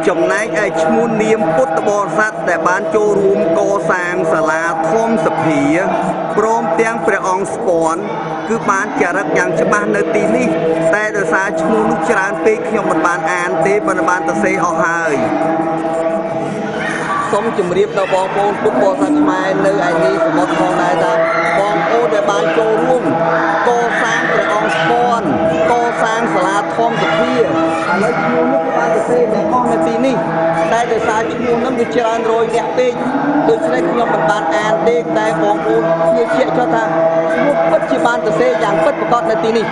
ចំណែកឯឈ្មោះនាមពុទ្ធបរិស័ទដែលបានចូលរួមកសាងសាលាធម្មសភាព្រមទាំងព្រះអង្គស្ពាន់គឺបានចារឹកយ៉ាងច្បាស់នៅទីនេះតែដោយសារឈ្មោះនោះច្រើនពេកខ្ញុំមិនបានអានទេប៉ុន្តែបានសរសេរអស់ហើយសូមជម្រាបដល់បងប្អូនពុទ្ធបរិស័ទខ្មែរនៅឯនេះសមុទ្រផងដែរថាបងប្អូនដែលបានចូលរួមកសាងព្រះអង្គស្ពាន់កសាងសាលាធម្មសភាឥឡូវឈ្មោះនោះក៏បានសរសេរទាំងអស់នៅទីនេះតែដោយសារឈ្មោះនោះវាច្រើនរយអ្នកពេកដូច្នេះខ្ញុំមិនបានអានទេតែបងប្អូនជឿជាក់ចុះថាឈ្មោះពិតជាបានសរសេរយ៉ាងពិតប្រាកដនៅទីនេះ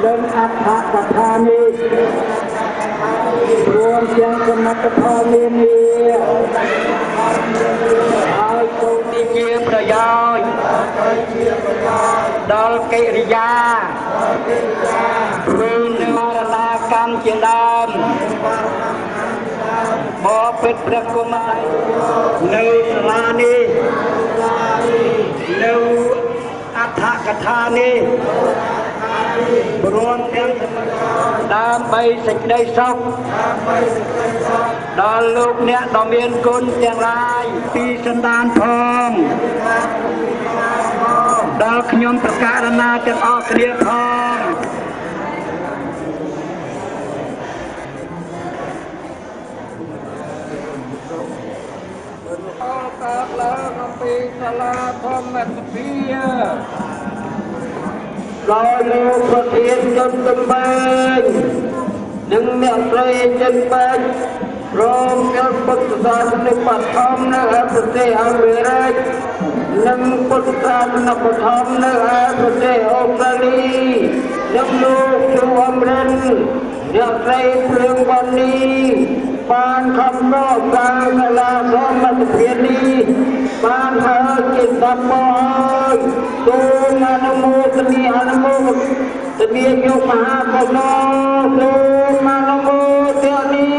lên áp hạ cả tha ni rùa tiếng cầm mặt thọ liên ni ai câu đi chiaประโยชน์ដល់កិរិយាឬនិមរណាកម្មជាដើមបបិទ្ធព្រះគុណម្ចាស់នៅសាលានេះនៅអដ្ឋកថានេះព្រមទាំងដើម្បីសេចក្តីសុខដល់លោកអ្នកដ៏មានគុណទាំងឡាយពីសន្តានផងដល់ខ្ញុំប្រកាសណាទាំងអស់គ្នាផងអរកើតឡើងអំពីសាលាធម្មសភាដោយលោកប្រធានជនតំបន់និងអ្នកស្រីចិនបាច់ព្រមទាំងពុទ្ធសាសនិកបឋមនៅប្រទេសអាមេរិកនិងពុទ្ធសាសនិកបឋមនៅប្រទេសអូស្ត្រាលីនិងលោកជួអមរិនអ្នកស្រីព្រឿងវណ្ណីបានខំរកការសាលាធម្មសភានេះបានហើយជាសពហើយសូមអនុមោទនាយកមហាកុសលសូមអនុមោទនា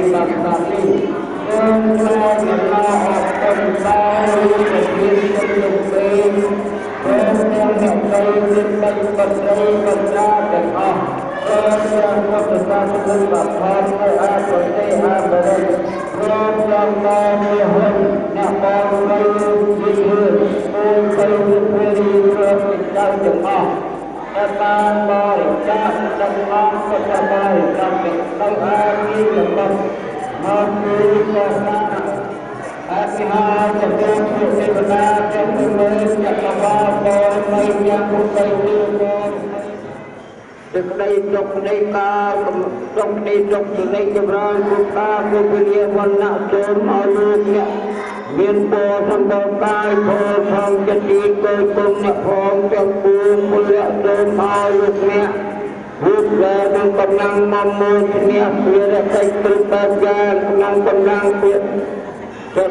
Terima kasih. ប្រធានជនលោកពេងព្រមទាំងអ្នកស្រីមានបច្ចុប្បន្នបណ្ដាទាំងអស់ព្រមទាំងពុទ្ធសាសនិកបព្វនៅឯប្រទេសអាមេរិកព្រមទាំងតាមរហូតអ្នកបងប្អូនវិទ្យាពលទៅវិទ្យាព្រមទាំងទាំងអស់ដែលបានបរិច្ចាគដល់អង្គពុទ្ធបរិស័ទទាំងអាពីរបស់មកពីសាសនាអភិហារជាពុទ្ធទេវតាទាំងមើលចក្រវាលបរមីយ៉ាងពុទ្ធទេវតាសេចក្តីសុខនៃការសុខនៃសុខនៃចម្រើនគុណតាគុណវិញ្ញាវណ្ណៈសូមឲ្យលោកអ្នកមានពរសម្បូរកាយផលផងចិត្តទីគយគុំអ្នកផងទាំងពួងពលៈសូមឲ្យលោកអ្នករូបដែលនឹងកំណាំងមមួយគ្នាវារកិច្ចព្រឹកបែបយ៉ាងក្នុងកំណាំងទៀតជា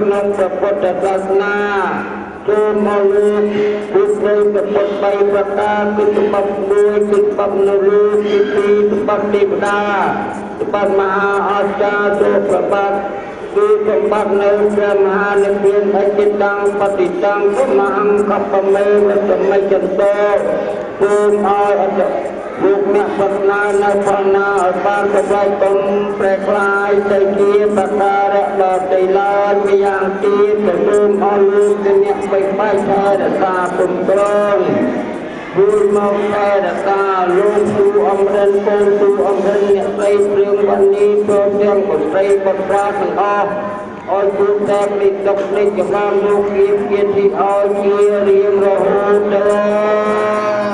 ក្នុងព្រះពុទ្ធសាសនាសូមមកលោកពុទ្ធនៃព្រះពុទ្ធបីប្រការគឺសម្បត្តិមួយគឺសម្បត្តិនរោទីពីរសម្បត្តិទេវតាសម្បត្តិមហាអស្ចារ្យសូប្របាទគឺសម្បត្តិនៅព្រះមហានិព្វានអចិតੰបតិតੰសមហង្កបមេវសមិចន្តោសូមឲ្យអត្តលោកអ្នកប្រាថ្នានៅផលណាឲ្យបានសម្រេចបំប្រែក្លាយទៅជាបការៈដល់ទីឡើយម្យ៉ាងទៀតក៏សូមឲ្យលោកអ្នកបីបាយថែរក្សាគុំក្រងvui mau nghe đã ta luôn tu âm thân con tu âm thânអ្នកស្រីព្រឿងវណ្ណីព្រមទាំងបុត្រីបុត្រាទាំងអស់ឲ្យជួបតែពីទុកនេះចម្រើនលោកគៀបគៀនទីឲ្យជារៀងរហូតដល់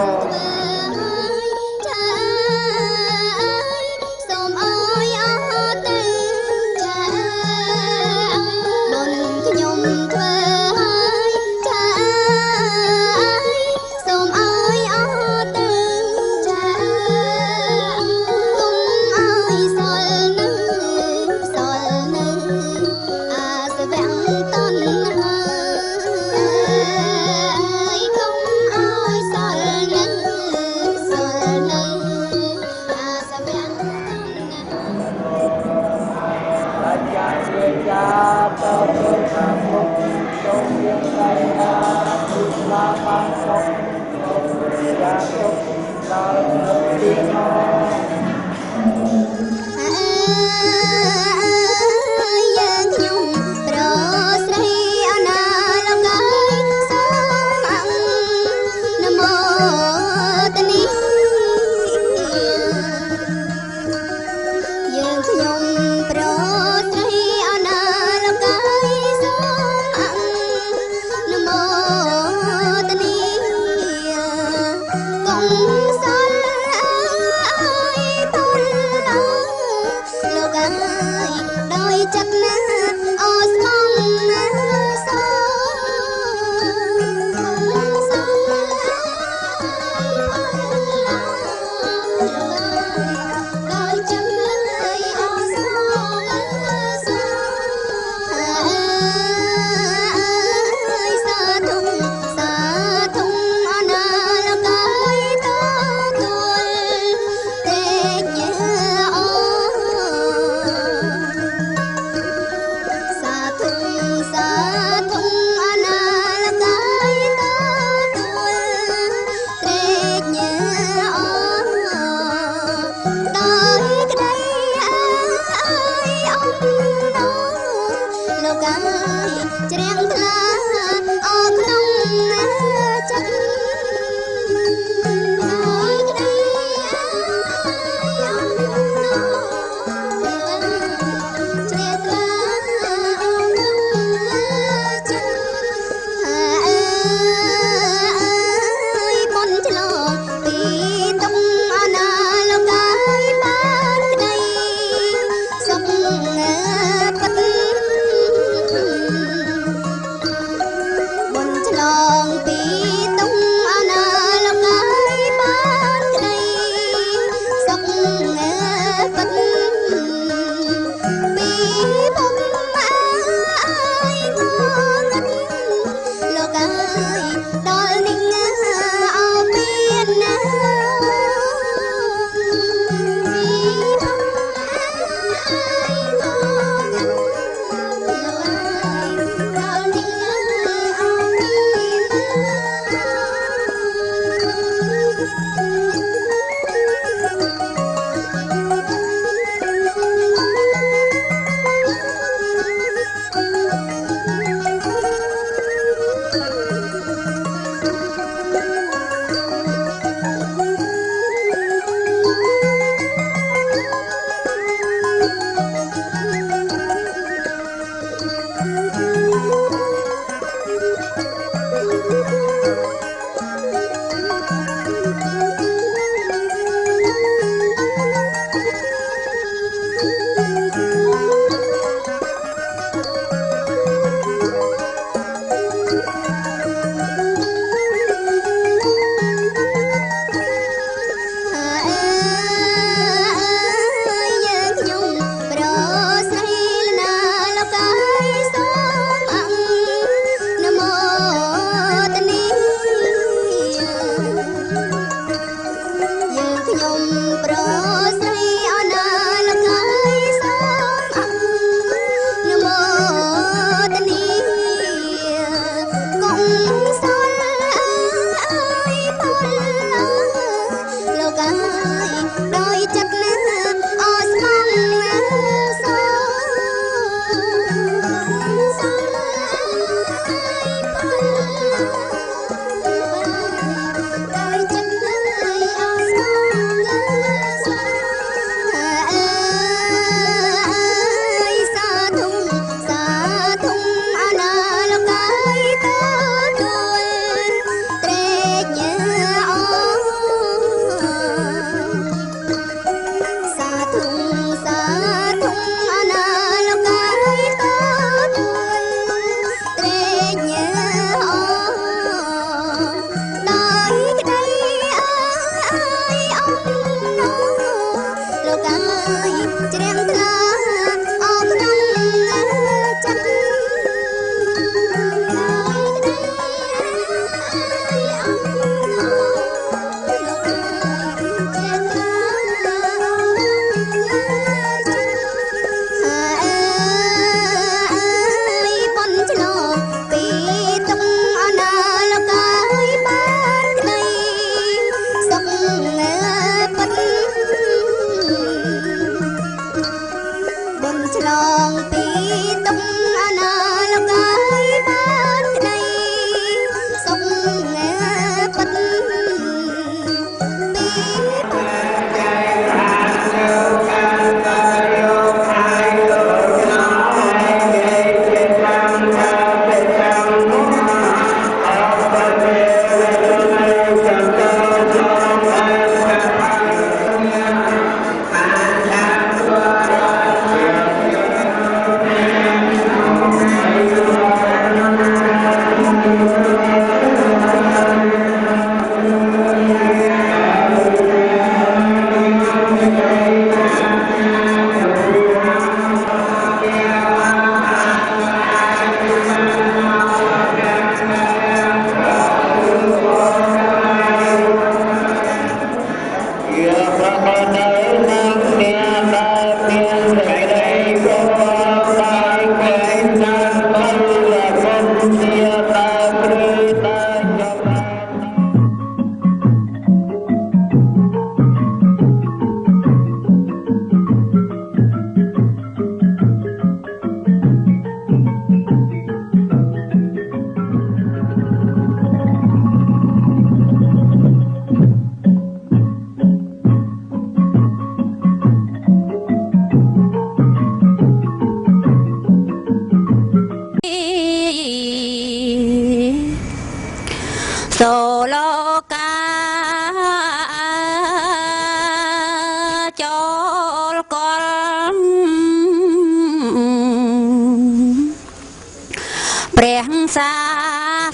ព្រះសា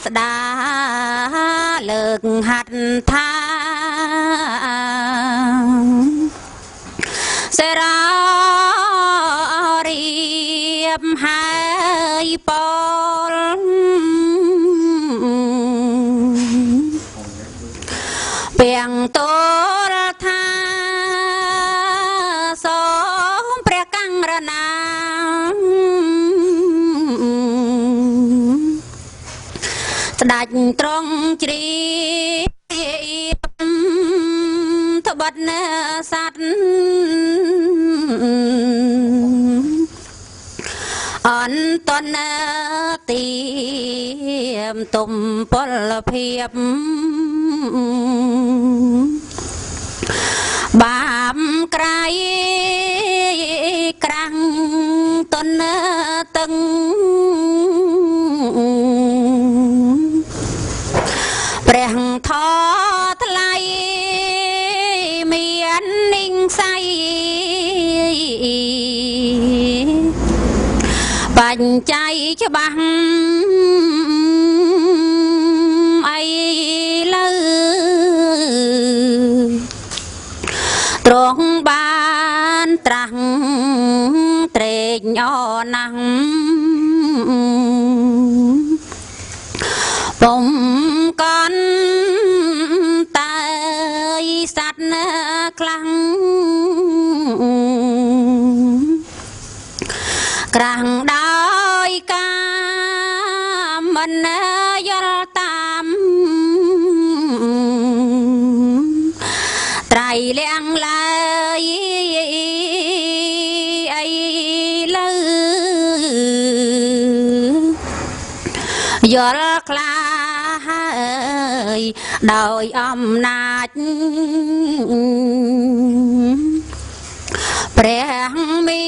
ស្តាលើកហាត់ថាសេរារៀបហើយពលពាំងទល់ថាសូមព្រះកង្រណាស្ដេចទ្រង់ជ្រាបត្បិតសัตว์អន្តនទីមទុំពលភាពបាមក្រៃក្រាំងតនតឹងព្រះធម៌ថ្លៃមាននិញស័យបញ្ច័យច្បាស់អីលើទ្រង់បានត្រាស់ត្រេកអរណាស់ពុំកន់តែសัตว์ខ្លាំងក្រាំងដោយការមិនយល់តាមត្រៃលៀងឡើយអីលើយល់ខ្លាហើយដោយអំណាចព្រះមា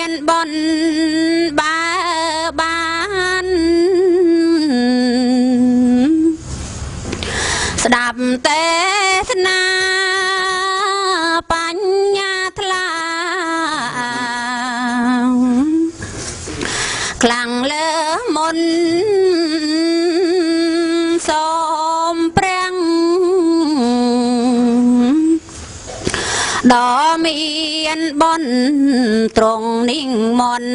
នបនបានស្ដាប់ទេសនាបញ្ញាថ្លាខ្លាំងលើមុនសូមព្រះដ៏មានបនត្រង់นิ่งមន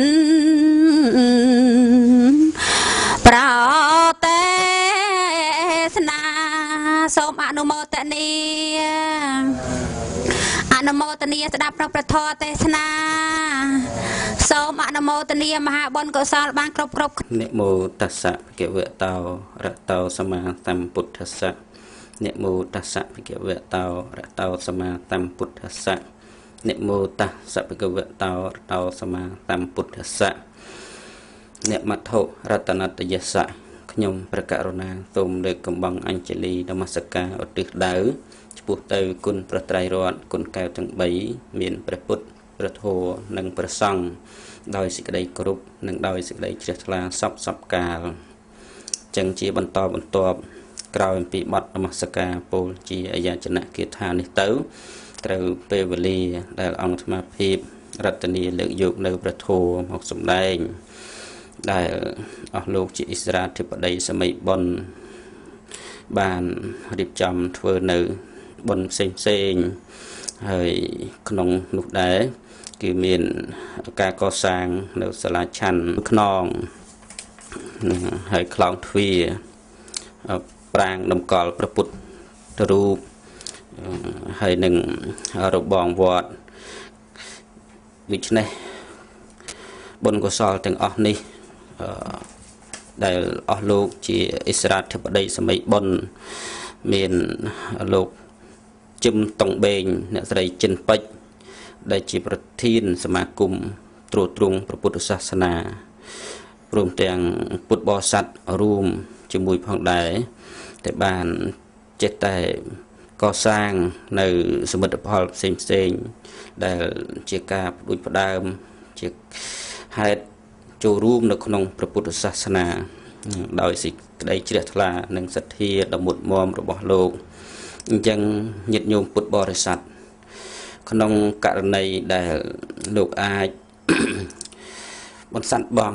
ប្រទេសនាសូមអនុមោទនាស្ដាប់ព្រះធម៌ទេសនាសូមអនុមោទនាមហាបុណ្យកុសលបានគ្រប់និមោតស្សៈភគវតោរតោសម្មាសម្ពុទ្ធស្សៈនិមោតស្សៈភគវតោរតោសម្មាសម្ពុទ្ធស្សៈនិមោតស្សៈភគវតោរតោសម្មាសម្ពុទ្ធស្សៈនិមត្ថុរតនតយស្សៈខ្ញុំព្រះករុណាសូមលើកកំបងអញ្ជលីនមស្ការឧទ្ទិសដៅចំពោះទៅគុណព្រះត្រៃរតន៍គុណកែវទាំង3មានព្រះពុទ្ធព្រះធម៌និងព្រះសង្ឃដោយសេចក្តីគោរពនិងដោយសេចក្តីជ្រះថ្លាសពកាលចឹងជាបន្តបន្ទាប់ក្រោយពីបទនមស្ការពោលជាអាយាចនៈគាថានេះទៅត្រូវពេលវេលាដែលអង្គអាត្មាភាពរតនីលើកយកនៅព្រះធម៌មកសម្ដែងដែលអស់លោកជាឥស្រាធិបតីសម័យបុណ្យបានរៀបចំធ្វើនៅបុណ្យផ្សេងហើយក្នុងនោះដែរគឺមានការកសាងនៅសាលាឆាន់ខ្នងហើយខ្លោងទ្វារប្រាង្គតម្កល់ព្រះពុទ្ធរូបហើយនឹងរបងវត្តដូច្នេះបុណ្យកុសលទាំងអស់នេះដែលអស់លោកជាឥស្រាធិបតីសម័យបុណ្យមានលោកជឹមតុងបេងអ្នកស្រីចិនពេជ្រដែលជាប្រធានសមាគមត្រួតត្រងព្រះពុទ្ធសាសនាព្រមទាំងពុទ្ធបរិស័ទរួមជាមួយផងដែរតែបានចេះតែកសាងនៅសមិទ្ធផលផ្សេងដែលជាការផ្ដួចផ្ដើមជាហេតុចូលរួមនៅក្នុងព្រះពុទ្ធសាសនាដោយសេចក្តីជ្រះថ្លានិងសទ្ធាដ៏មុតមមរបស់លោកអញ្ចឹងញាតិញោមពុទ្ធបរិស័ទក្នុងករណីដែលលោកអាចបន្សាត់បង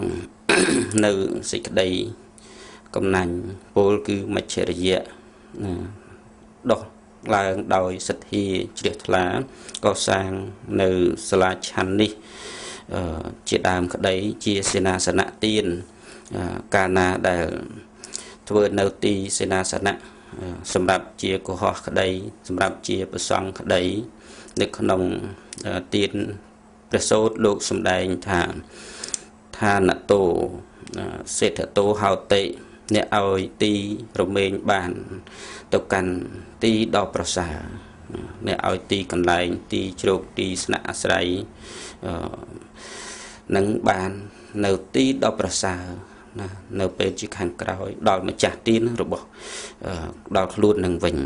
នៅសេចក្តីកំណាញ់ពលគឺមច្ឆរិយៈដោះឡើងដោយសទ្ធាជ្រះថ្លាកសាងនៅសាលាឆាន់នេះជាដើមក្តីជាសេនាសនៈទានកាលណាដែលធ្វើនៅទីសេនាសនៈសម្រាប់ជាកុហកក្តីសម្រាប់ជាប្រសង្ឃក្តីនៅក្នុងទានព្រះសូត្រលោកសម្ដែងថាឋានតោសេដ្ឋតោហោតិអ្នកឲ្យទីរមែងបានទៅកាន់ទីដ៏ប្រសើរអ្នកឲ្យទីកន្លែងទីជ្រកទីស្នាក់អាស្រ័យនឹងបាននៅទីដ៏ប្រសើរណានៅពេលជាខាងក្រោយដល់ម្ចាស់ទានរបស់ដល់ខ្លួននឹងវិញ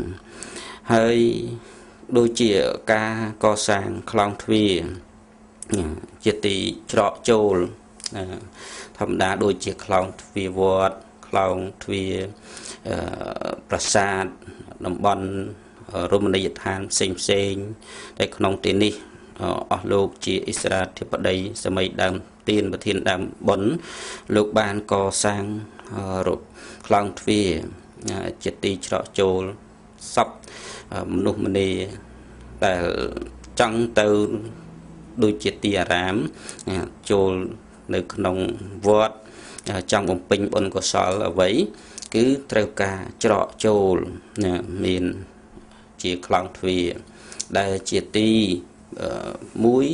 ហើយដូចជាការកសាងខ្លងទ្វារជាទីច្រកចូលធម្មតាដូចជាខ្លងទ្វារវត្តខ្លងទ្វារប្រាសាទតំបន់រមណីយដ្ឋានផ្សេងតែក្នុងទីនេះអស់លោកជាឥស្រាធិបតីសម័យដើមទានប្រធានដើមបុណ្យលោកបានកសាងខ្លងទ្វារជាទីច្រកចូលសពមនុស្សម្នាដែលចង់ទៅដូចជាទីអារាមចូលនៅក្នុងវត្តចង់បំពេញបុណ្យកុសលអ្វីគឺត្រូវការច្រកចូលមានជាខ្លងទ្វារដែលជាទីមួយ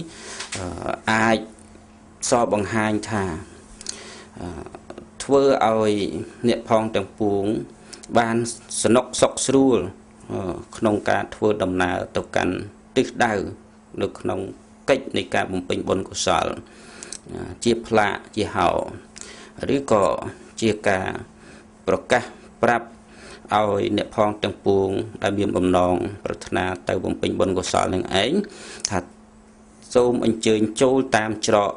អាចសរបង្ហាញថាធ្វើឲ្យអ្នកផងទាំងពួងបានសនុកសុខស្រួលក្នុងការធ្វើដំណើរទៅកាន់ទិសដៅនៅក្នុងកិច្ចនៃការបំពេញបុណ្យកុសលជាផ្លាកជាហោឬក៏ជាការប្រកាសប្រាប់ឲ្យអ្នកផងទាំងពួងដែលមានបំណងប្រាថ្នាទៅបំពេញបុណ្យកុសលនឹងឯងថាសូមអញ្ជើញចូលតាមច្រក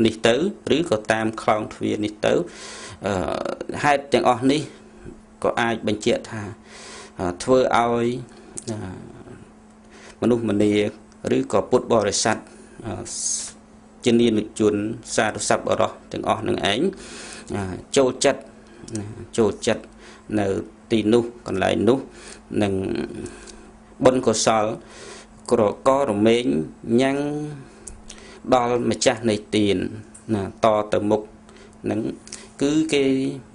នេះទៅឬក៏តាមខ្លងទ្វារនេះទៅហេតុទាំងអស់នេះក៏អាចបញ្ជាក់ថាធ្វើឲ្យមនុស្សម្នាឬក៏ពុទ្ធបរិស័ទជានានុជនសាធុសប្បុរសទាំងអស់នឹងឯងចូលចិត្តនៅទីនោះកន្លែងនោះនឹងបុណ្យកុសលក៏រមែងញ៉ាំងដល់ម្ចាស់នៃទានតទៅមុខនឹងគឺគេ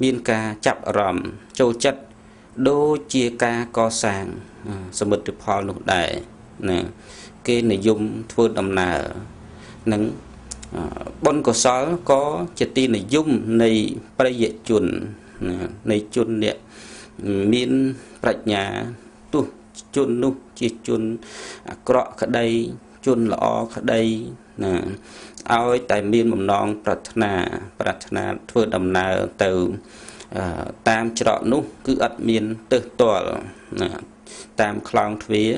មានការចាប់អារម្មណ៍ចូលចិត្តដូចជាការកសាងសមិទ្ធផលនោះដែរណាគេនិយមធ្វើដំណើរនឹងបុណ្យកុសលក៏ជាទីនិយមនៃប្រិយជននៃជនអ្នកមានប្រាជ្ញាទោះជននោះជាជនអាក្រក់ក្តីជនល្អក្តីណាឲ្យតែមានបំណងប្រាថ្នាធ្វើដំណើរទៅតាមច្រកនោះគឺអត់មានទើសទាល់ណាតាមខ្លងទ្វារ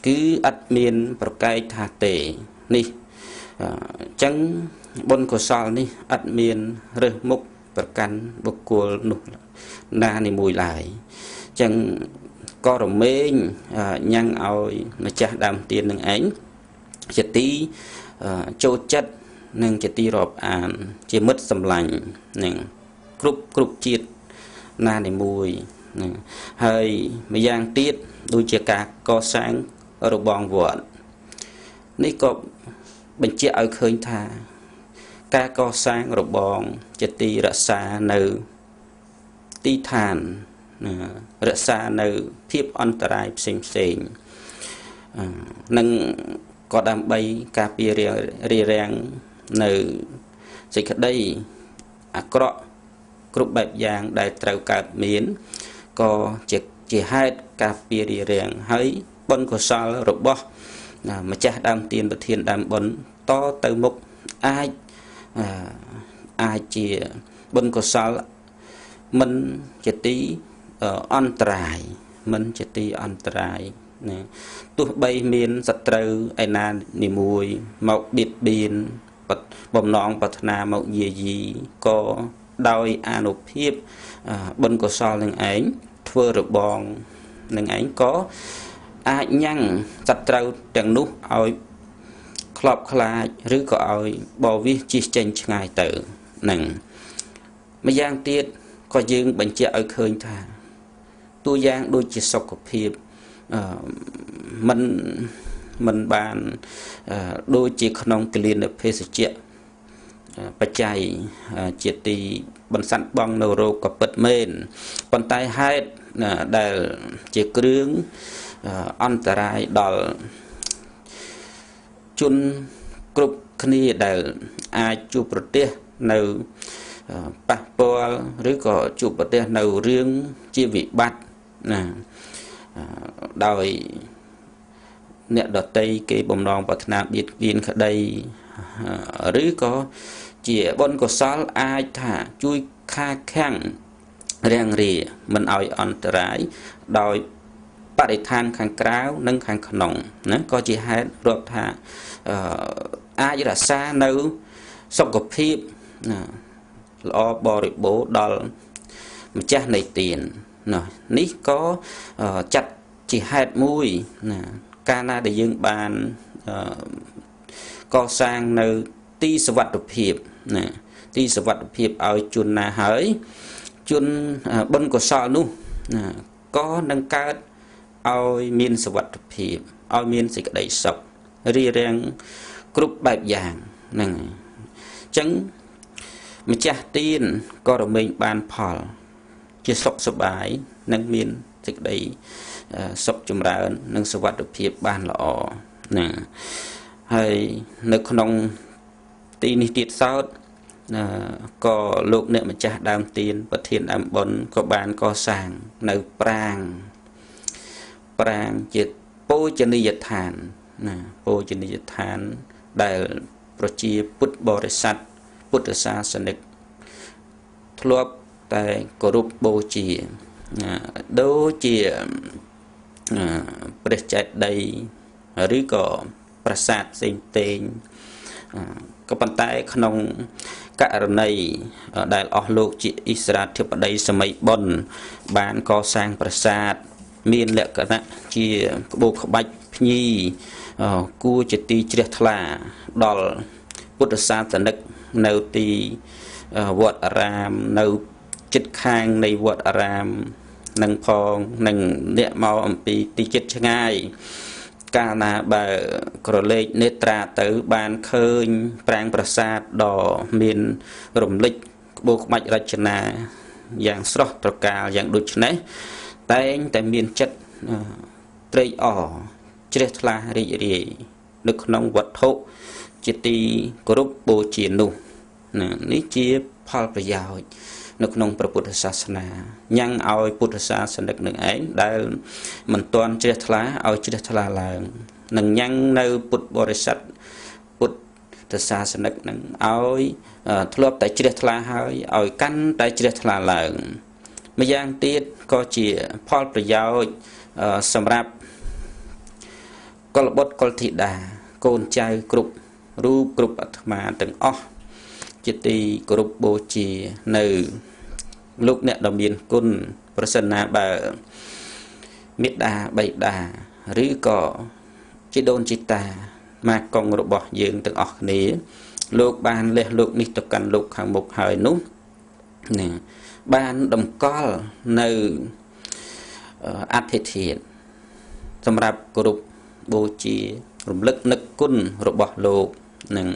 គឺអត់មានប្រកែកថាទេនេះអញ្ចឹងបុណ្យកុសលនេះអត់មានរើសមុខប្រកាន់បុគ្គលនោះណានីមួយឡើយអញ្ចឹងក៏រមែងញ៉ាំងឲ្យម្ចាស់ដើមទាននឹងឯងជាទីចូលចិត្តនិងជាទីរាប់អានជាមិត្តសម្លាញ់នឹងគ្រប់ជាតិណានីមួយហើយម្យ៉ាងទៀតដូចជាការកសាងរបងវត្តនេះក៏បញ្ជាក់ឲ្យឃើញថាការកសាងរបងជាទីរក្សានៅទីឋានរក្សានៅភាពអន្តរាយផ្សេងនិងក៏ដើម្បីការពាររារាំងនៅសេចក្តីអាក្រក់គ្រប់បែបយ៉ាងដែលត្រូវកើតមានក៏ជាហេតុការពាររារាំងហើយបុណ្យកុសលរបស់ម្ចាស់ដើមទានប្រធានដើមបុណ្យតទៅមុខអាចជាបុណ្យកុសលមិនជាទីអន្តរាយមិនជាទីអន្តរាយណាទោះបីមានសត្រូវឯណានីមួយមកបៀតបៀនបំណងប្រាថ្នាមកយាយីក៏ដោយអានុភាពបុណ្យកុសលនឹងឯងធ្វើរបងនឹងឯងក៏អាចញ៉ាំងសត្រូវទាំងនោះឲ្យខ្លោបខ្លាចឬក៏ឲ្យបោះវិសជិះចេញឆ្ងាយទៅនឹង ម្យ៉ាងទៀតក៏យើងបញ្ជាក់ឲ្យឃើញថាតួយ៉ាងដូចជាសុខភាពមិនបានដូចជាក្នុងគលានភេសជ្ជៈបច្ច័យជាទីបន្សាត់បងនៅរោគក៏ពិតមែនប៉ុន្តែហេតុដែលជាគ្រឿងអន្តរាយដល់ជនគ្រប់គ្នាដែលអាចជួបប្រទះនៅប៉ះពាល់ឬក៏ជួបប្រទះនៅរឿងជាវិបត្តិណាដោយអ្នកដតីគេបំណងប្រាថ្នាបៀតបៀនក្តីឬក៏ជាបុណ្យកុសលអាចថាជួយខាខាំងរាំងរាមិនឲ្យអន្តរាយដោយបរិស្ថានខាងក្រៅនិងខាងក្នុងណាក៏ជាហេតុរាប់ថាអាចរក្សានៅសុខភាពល្អបរិបូរណ៍ដល់ម្ចាស់នៃទានណានេះក៏ចាត់ជាហេតុមួយណាកាលណាដែលយើងបានកសាងនៅទីសុវត្ថិភាពណាទីសុវត្ថិភាពឲ្យជនណាហើយជនបុណ្យកុសលនោះណាក៏នឹងកើតឲ្យមានសុវត្ថិភាពឲ្យមានសេចក្តីសុខរីរាំងគ្រប់បែបយ៉ាងហ្នឹងអញ្ចឹងម្ចាស់ទានក៏រមែងបានផលជាសុខសប្បាយនិងមានសេចក្តីសុខចម្រើននិងសុវត្ថិភាពបានល្អណាហើយនៅក្នុងទីនេះទៀតសោតក៏លោកអ្នកម្ចាស់ដើមទានប្រធានដើមបុណ្យក៏បានកសាងនៅប្រាង្គជាពោជនីយដ្ឋានណាពោជនីយដ្ឋានដែលប្រជាពុទ្ធបរិស័ទពុទ្ធសាសនិកធ្លាប់តែគោរពបូជាដូចជាព្រះចេតិយឬក៏ប្រាសាទផ្សេងក៏ប៉ុន្តែក្នុងករណីដែលអស់លោកជាអិសរាធិបតីសម័យបុណ្យបានកសាងប្រាសាទមានលក្ខណៈជាក្បូរក្បាច់ភ្ញីគួរជាទីជ្រះថ្លាដល់ពុទ្ធសាសនិកនៅទីវត្តអារាមនៅជិតខាងនៃវត្តអារាមនឹងផងនឹងអ្នកមកអំពីទីជិតឆ្ងាយកាលណាបើក្រឡេកនេត្រាទៅបានឃើញប្រាង្គប្រាសាទដ៏មានរំលេចក្បូរក្បាច់រចនាយ៉ាងស្រស់ត្រកាលយ៉ាងដូចនេះតែងតែមានចិត្តត្រេកអរជ្រះថ្លារីករាយនៅក្នុងវត្ថុជាទីគោរពបូជានោះណានេះជាផលប្រយោជន៍នៅក្នុងព្រះពុទ្ធសាសនាញ៉ាំងឲ្យពុទ្ធសាសនិកនឹងឯងដែលមិនទាន់ជ្រះថ្លាឲ្យជ្រះថ្លាឡើងនឹងញ៉ាំងនៅពុទ្ធបរិស័ទពុទ្ធសាសនិកនឹងឲ្យធ្លាប់តែជ្រះថ្លាហើយឲ្យកាន់តែជ្រះថ្លាឡើងម្យ៉ាងទៀតក៏ជាផលប្រយោជន៍សម្រាប់កុលបុត្រកុលធីតាកូនចៅគ្រប់រូបគ្រប់អាត្មាទាំងអស់ជាទីគោរពបូជានៅលោកអ្នកដ៏មានគុណប្រសិនណាបើមេត្តាបិតាឬក៏ជីដូនជីតាម៉ាកងរបស់យើងទាំងអស់គ្នាលោកបានលះលោកនេះទៅកាន់លោកខាងមុខហើយនោះណាបានតម្កល់នៅអធិធិសម្រាប់គោរពបូជារំលឹកនឹកគុណរបស់លោកនឹង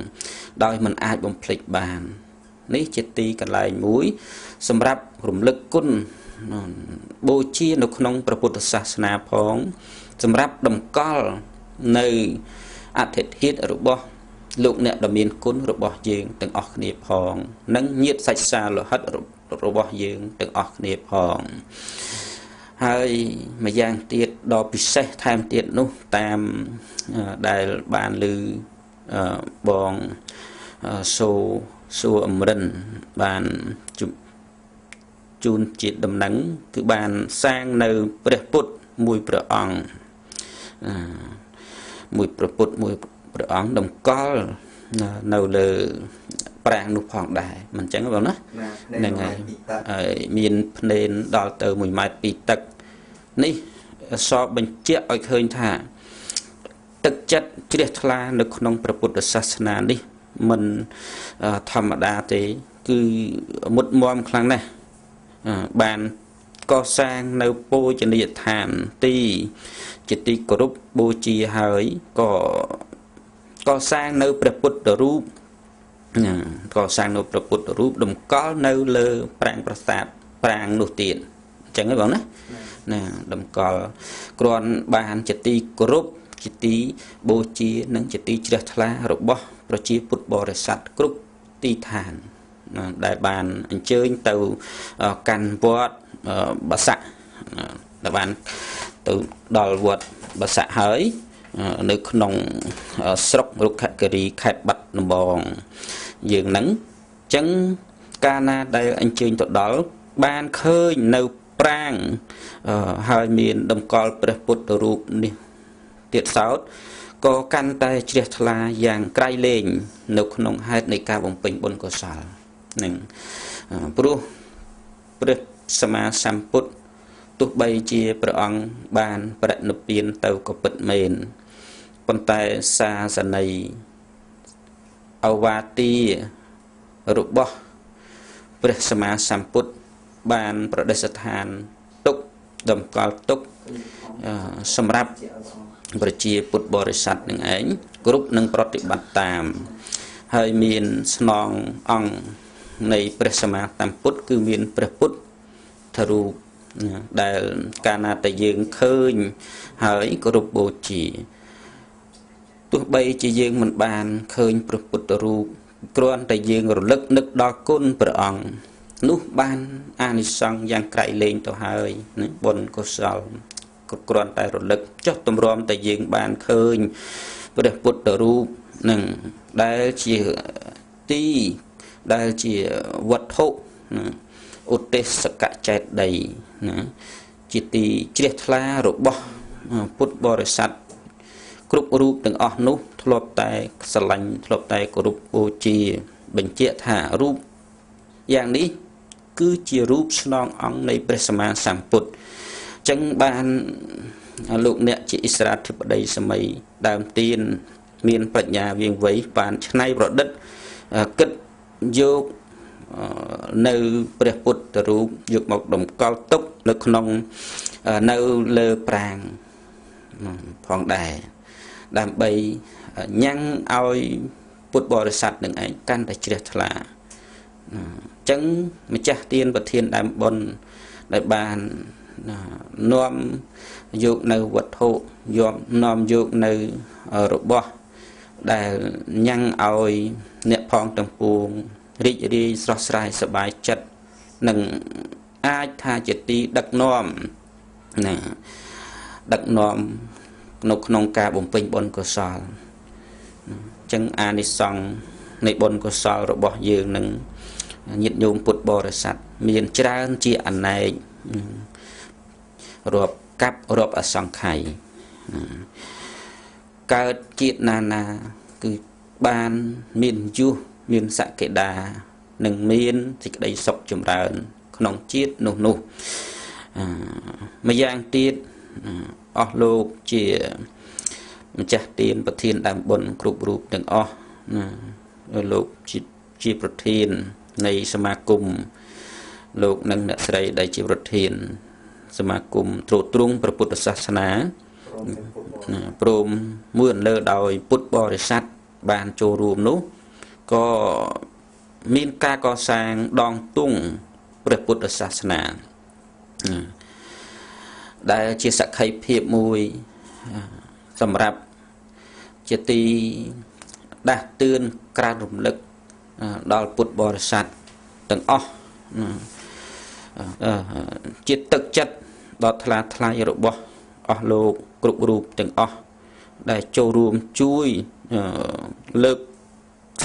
ដោយមិនអាចបំភ្លេចបាននេះជាទីកន្លែងមួយសម្រាប់រំលឹកគុណបូជានៅក្នុងព្រះពុទ្ធសាសនាផងសម្រាប់តម្កល់នៅអធិធិរបស់លោកអ្នកដ៏មានគុណរបស់យើងទាំងអស់គ្នាផងនិងញាតិសាច់សាលោហិតរបស់យើងទាំងអស់គ្នាផងហើយម្យ៉ាងទៀតដ៏ពិសេសថែមទៀតនោះតាមដែលបានឮបងសួរអមរិនបានជូនជាដំណឹងគឺបានសាងនៅព្រះពុទ្ធមួយព្រះអង្គមួយព្រះពុទ្ធមួយព្រះអង្គតម្កល់នៅលើប្រាង្គនោះផងដែរមិនអញ្ចឹងបងណាហ្នឹងហើយមានភ្នែនដល់ទៅ1ម៉ែត្រពីទឹកនេះសពបញ្ជាក់ឲ្យឃើញថាទឹកចិត្តជ្រះថ្លានៅក្នុងព្រះពុទ្ធសាសនានេះមិនធម្មតាទេ គឺមុតមមខ្លាំងណាស់បានកសាងនៅពោជនីយដ្ឋានទីជាទីគោរពបូជាហើយក៏កសាងនៅព្រះពុទ្ធរូបកសាងនៅព្រះពុទ្ធរូបតម្កល់នៅលើប្រាង្គប្រាសាទប្រាង្គនោះទៀតអញ្ចឹងហ៎បងណាតម្កល់គ្រាន់បានជាទីគោរពជាទីបូជានិងជាទីជ្រះថ្លារបស់ប្រជាពុទ្ធបរិស័ទគ្រប់ទីឋានដែលបានអញ្ជើញទៅកាន់វត្តបាសាក់ដែលបានទៅដល់វត្តបាសាក់ហើយនៅក្នុងស្រុករុក្ខគិរីខេត្តបាត់ដំបងយើងនឹងអញ្ចឹងកាលណាដែលអញ្ជើញទៅដល់បានឃើញនៅប្រាង្គហើយមានតម្កល់ព្រះពុទ្ធរូបនេះទៀតសោតក៏កាន់តែជ្រះថ្លាយ៉ាងក្រៃលែងនៅក្នុងហេតុនៃការបំពេញបុណ្យកុសលនឹងព្រោះព្រះសម្មាសម្ពុទ្ធទោះបីជាព្រះអង្គបានបរិនិព្វានទៅក៏ពិតមែនប៉ុន្តែសាសន័យអវាទារបស់ព្រះសម្មាសម្ពុទ្ធបានប្រតិស្ថានទុកតម្កល់ទុកសម្រាប់ប្រជាពុទ្ធបរិស័ទនឹងឯងគ្រប់នឹងប្រតិបត្តិតាមហើយមានស្នងអង្គនៃព្រះសម្មាសម្ពុទ្ធគឺមានព្រះពុទ្ធរូបដែលកាលណាតែយើងឃើញហើយគោរពបូជាទោះបីជាយើងមិនបានឃើញព្រះពុទ្ធរូបគ្រាន់តែយើងរលឹកនឹកដល់គុណព្រះអង្គនោះបានអានិសង្សយ៉ាងក្រៃលែងទៅហើយណាបុណ្យកុសលគ្រាន់តែរលឹកចុះទម្រាំតែយើងបានឃើញព្រះពុទ្ធរូបនឹងដែលជាទីដែលជាវត្ថុឧទ្ទេសកចេតដីណាជាទីជ្រះថ្លារបស់ពុទ្ធបរិស័ទគ្រប់រូបទាំងអស់នោះធ្លាប់តែស្រឡាញ់ធ្លាប់តែគោរពបូជាបញ្ជាក់ថារូបយ៉ាងនេះគឺជារូបស្នងអង្គនៃព្រះសម្មាសម្ពុទ្ធចឹងបានលោកអ្នកជាឥស្រាធិបតីសម័យដើមទៀនមានប្រាជ្ញាវាងវៃបានច្នៃប្រឌិតគិតយកនៅព្រះពុទ្ធរូបយកមកតម្កល់ទុកនៅក្នុងនៅលើប្រាង្គផងដែរដើម្បីញ៉ាំងឲ្យពុទ្ធបរិស័ទនឹងឯងកាន់តែជ្រះថ្លាអញ្ចឹងម្ចាស់ទានប្រធានដើមបុណ្យដែលបាននាំយកនៅវត្ថុនាំយកនៅរបស់ដែលញ៉ាំងឲ្យអ្នកផងទាំងពួងរីករាយស្រស់ស្រាយសប្បាយចិត្តនឹងអាចថាជាទីដឹកនាំណាដឹកនាំនៅក្នុងការបំពេញបុណ្យកុសលអញ្ចឹងអានិសង្សនៃបុណ្យកុសលរបស់យើងនឹងញាតិញោមពុទ្ធបរិស័ទមានច្រើនជាអនេករាប់កាប់រាប់អសង្ខ័យកើតជាតិណាគឺបានមានយុះមានសក្តានឹងមានសេចក្តីសុខចម្រើនក្នុងជាតិនោះម្យ៉ាងទៀតអស់លោកជាម្ចាស់ទានប្រធានដើមបុណ្យគ្រប់រូបទាំងអស់លោកជាប្រធាននៃសមាគមលោកនិងអ្នកស្រីដែលជាប្រធានសមាគមត្រួតត្រងព្រះពុទ្ធសាសនាព្រមមួយលើដោយពុទ្ធបរិស័ទបានចូលរួមនោះក៏មានការកសាងដងទង់ព្រះពុទ្ធសាសនាដែលជាសក្ខីភាពមួយសម្រាប់ជាទីដាស់តឿនក្រើនរំលឹកដល់ពុទ្ធបរិស័ទទាំងអស់ជាទឹកចិត្តដ៏ថ្លាថ្លៃរបស់អស់លោកគ្រប់រូបទាំងអស់ដែលចូលរួមជួយលើក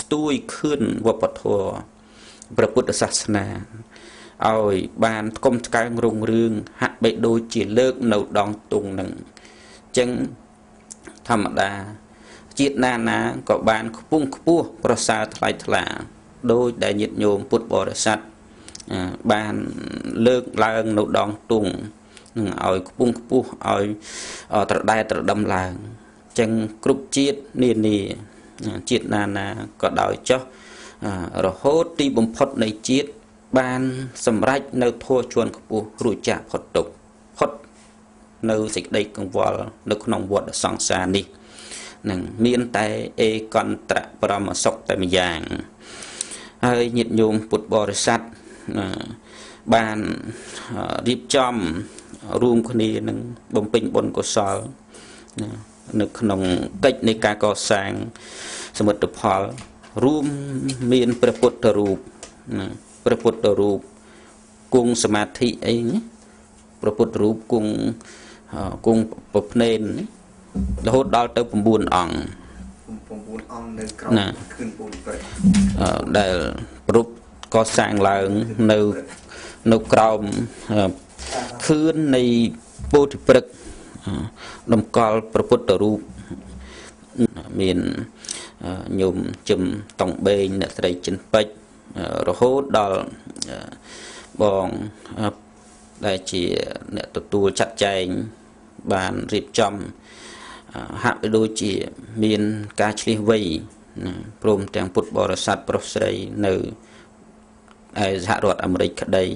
ស្ទួយខឿនវប្បធម៌ព្រះពុទ្ធសាសនាឲ្យបានថ្កុំថ្កើងរុងរឿងហាក់បីដូចជាលើកនៅដងទង់នឹងអញ្ចឹងធម្មតាជាតិណាក៏បានខ្ពង់ខ្ពស់ប្រសើរថ្លៃថ្លាដោយដែលញាតិញោមពុទ្ធបរិស័ទបានលើកឡើងនៅដងទង់នឹងឲ្យខ្ពង់ខ្ពស់ឲ្យត្រដែតត្រដឹមឡើងអញ្ចឹងគ្រប់ជាតិនានាជាតិណាក៏ដោយចុះ រហូតទីបំផុតនៃជាតិបានសម្រេចនៅធัวជួនខ្ពស់រួចចាកផុតទុក្ខផុតនៅសេចក្តីកង្វល់នៅក្នុងវដ្តសង្សារនេះនឹងមានតែអេកន្តរប្រមសុខតែម្យ៉ាងហើយញាតិញោមពុទ្ធបរិស័ទបានរៀបចំរួមគ្នានឹងបំពេញបុណ្យកុសលនៅក្នុងកិច្ចនៃការកសាងសមិទ្ធផលរួមមានព្រះពុទ្ធរូបព្រះពុទ្ធរូបគង់សមាធិអីព្រះពុទ្ធរូបគង់ប្រភ្នែនរហូតដល់ទៅ9អង្គ9អង្គនៅក្រោមខឿនពូនព្រៃដែលរូបកសាងឡើងនៅក្រោមខឿននៃពោធិព្រឹក្សតម្កល់ព្រះពុទ្ធរូបមានញោមជឹមតង់បេងអ្នកស្រីចិនពេជ្ររហូតដល់បងដែលជាអ្នកទទួលចាត់ចែងបានរៀបចំហាក់ដូចជាមានការឆ្លៀសវៃព្រមទាំងពុទ្ធបរិស័ទប្រុសស្រីនៅឯសហរដ្ឋអាមេរិកក្តី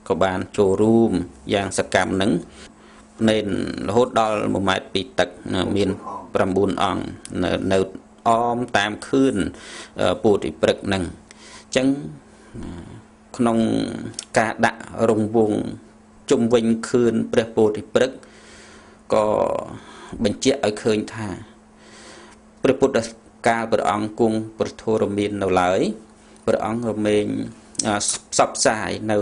ក៏បានចូលរួមយ៉ាងសកម្មនឹងnên រហូតដល់1ម៉ែត្រពីទឹកមាន9អង្គនៅអមតាមខឿនពោធិព្រឹក្សនឹងអញ្ចឹងក្នុងការដាក់រង្វង់ជុំវិញខឿនព្រះពោធិព្រឹក្សក៏បញ្ជាក់ឲ្យឃើញថាព្រះពុទ្ធកាលព្រះអង្គគង់ប្រធរមាននៅឡើយព្រះអង្គរមែងផ្សព្វផ្សាយនៅ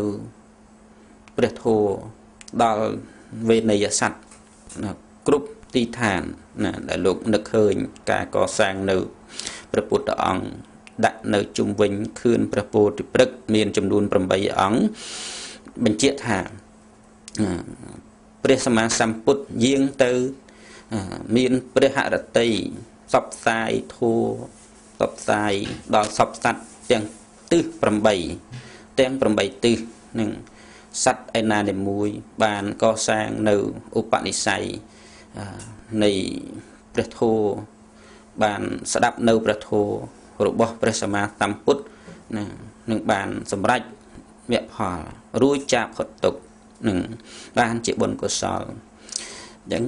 ព្រះធម៌ដល់វេណីយសត្វគ្រប់ទីឋានដែលលោកនឹកឃើញការកសាងនៅព្រះពុទ្ធអង្គដាក់នៅជុំវិញខឿនព្រះពោធិព្រឹក្សមានចំនួន8អង្គបញ្ជាក់ថាព្រះសម្មាសម្ពុទ្ធយាងទៅមានព្រះហឫទ័យផ្សព្វផ្សាយធម៌ផ្សព្វផ្សាយដល់សពសត្វទាំងទិស8ទាំង8ទិសនឹងសត្វឯណានីមួយបានកសាងនៅឧបនិស្ស័យនៃព្រះធម៌បានស្ដាប់នៅព្រះធម៌របស់ព្រះសម្មាសម្ពុទ្ធនឹងបានសម្រេចមគ្គផលរួចចាកផុតទុក្ខនឹងបានជាបុណ្យកុសលអញ្ចឹង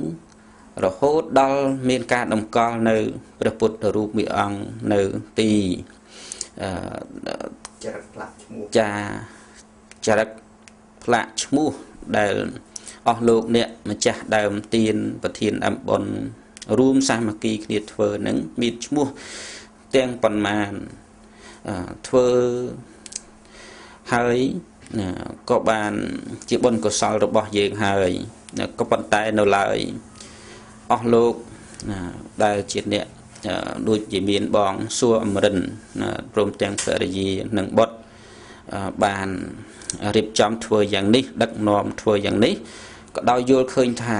រហូតដល់មានការតម្កល់នៅព្រះពុទ្ធរូបមួយអង្គនៅទីចរិតផ្លាកឈ្មោះចរិតផ្លាកឈ្មោះដែលអស់លោកអ្នកម្ចាស់ដើមទានប្រធានអំបុនរួមសាមគ្គីគ្នាធ្វើនឹងមានឈ្មោះទាំងប៉ុន្មានធ្វើហើយក៏បានជាបុណ្យកុសលរបស់យើងហើយក៏ប៉ុន្តែនៅឡើយអស់លោកដែលជាអ្នកដូចជាមានបងសួរអមរិនព្រមទាំងភរិយានិងបុត្របានរៀបចំធ្វើយ៉ាងនេះដឹកនាំធ្វើយ៉ាងនេះក៏ដោយយល់ឃើញថា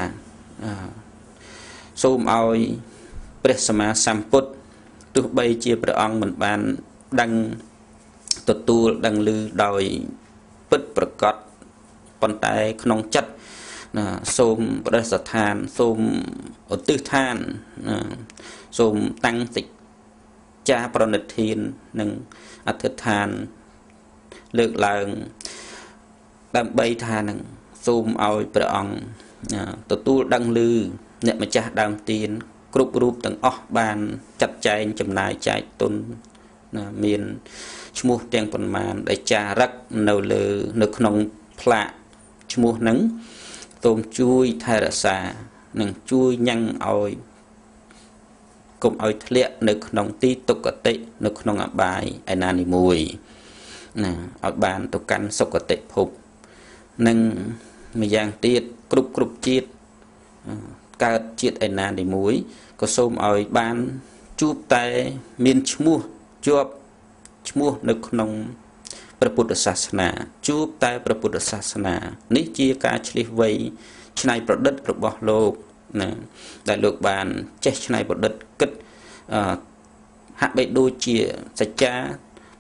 សូមឲ្យព្រះសម្មាសម្ពុទ្ធទោះបីជាព្រះអង្គមិនបានដឹងទទួលដឹងឮដោយពិតប្រកបប៉ុន្តែក្នុងចិត្តសូមប្រតិស្ថានសូមឧទ្ទិសឋានសូមតាំងសិក្ខាប្រណិធាននិងអធិដ្ឋានលើកឡើងដើម្បីថានឹងសូមឲ្យព្រះអង្គទទួលដឹងឮអ្នកម្ចាស់ដើមទានគ្រប់រូបទាំងអស់បានចាត់ចែងចំណាយចែកទុនមានឈ្មោះទាំងប៉ុន្មានដែលចារឹកនៅក្នុងផ្លាកឈ្មោះហ្នឹងសូមជួយថែរក្សានិងជួយញ៉ាំងឲ្យកុំឲ្យធ្លាក់នៅក្នុងទីទុគតិនៅក្នុងអបាយឯណានីមួយឲ្យបានទៅកាន់សុគតិភពនិងម្យ៉ាងទៀតគ្រប់ជាតិកើតជាតិឯណានីមួយក៏សូមឲ្យបានជួបតែមានឈ្មោះជាប់ឈ្មោះនៅក្នុងព្រះពុទ្ធសាសនាជួបតែព្រះពុទ្ធសាសនានេះជាការឆ្លៀសវៃច្នៃប្រឌិតរបស់លោកណាដែលលោកបានចេះច្នៃប្រឌិតគិតហាក់បីដូចជាសច្ចា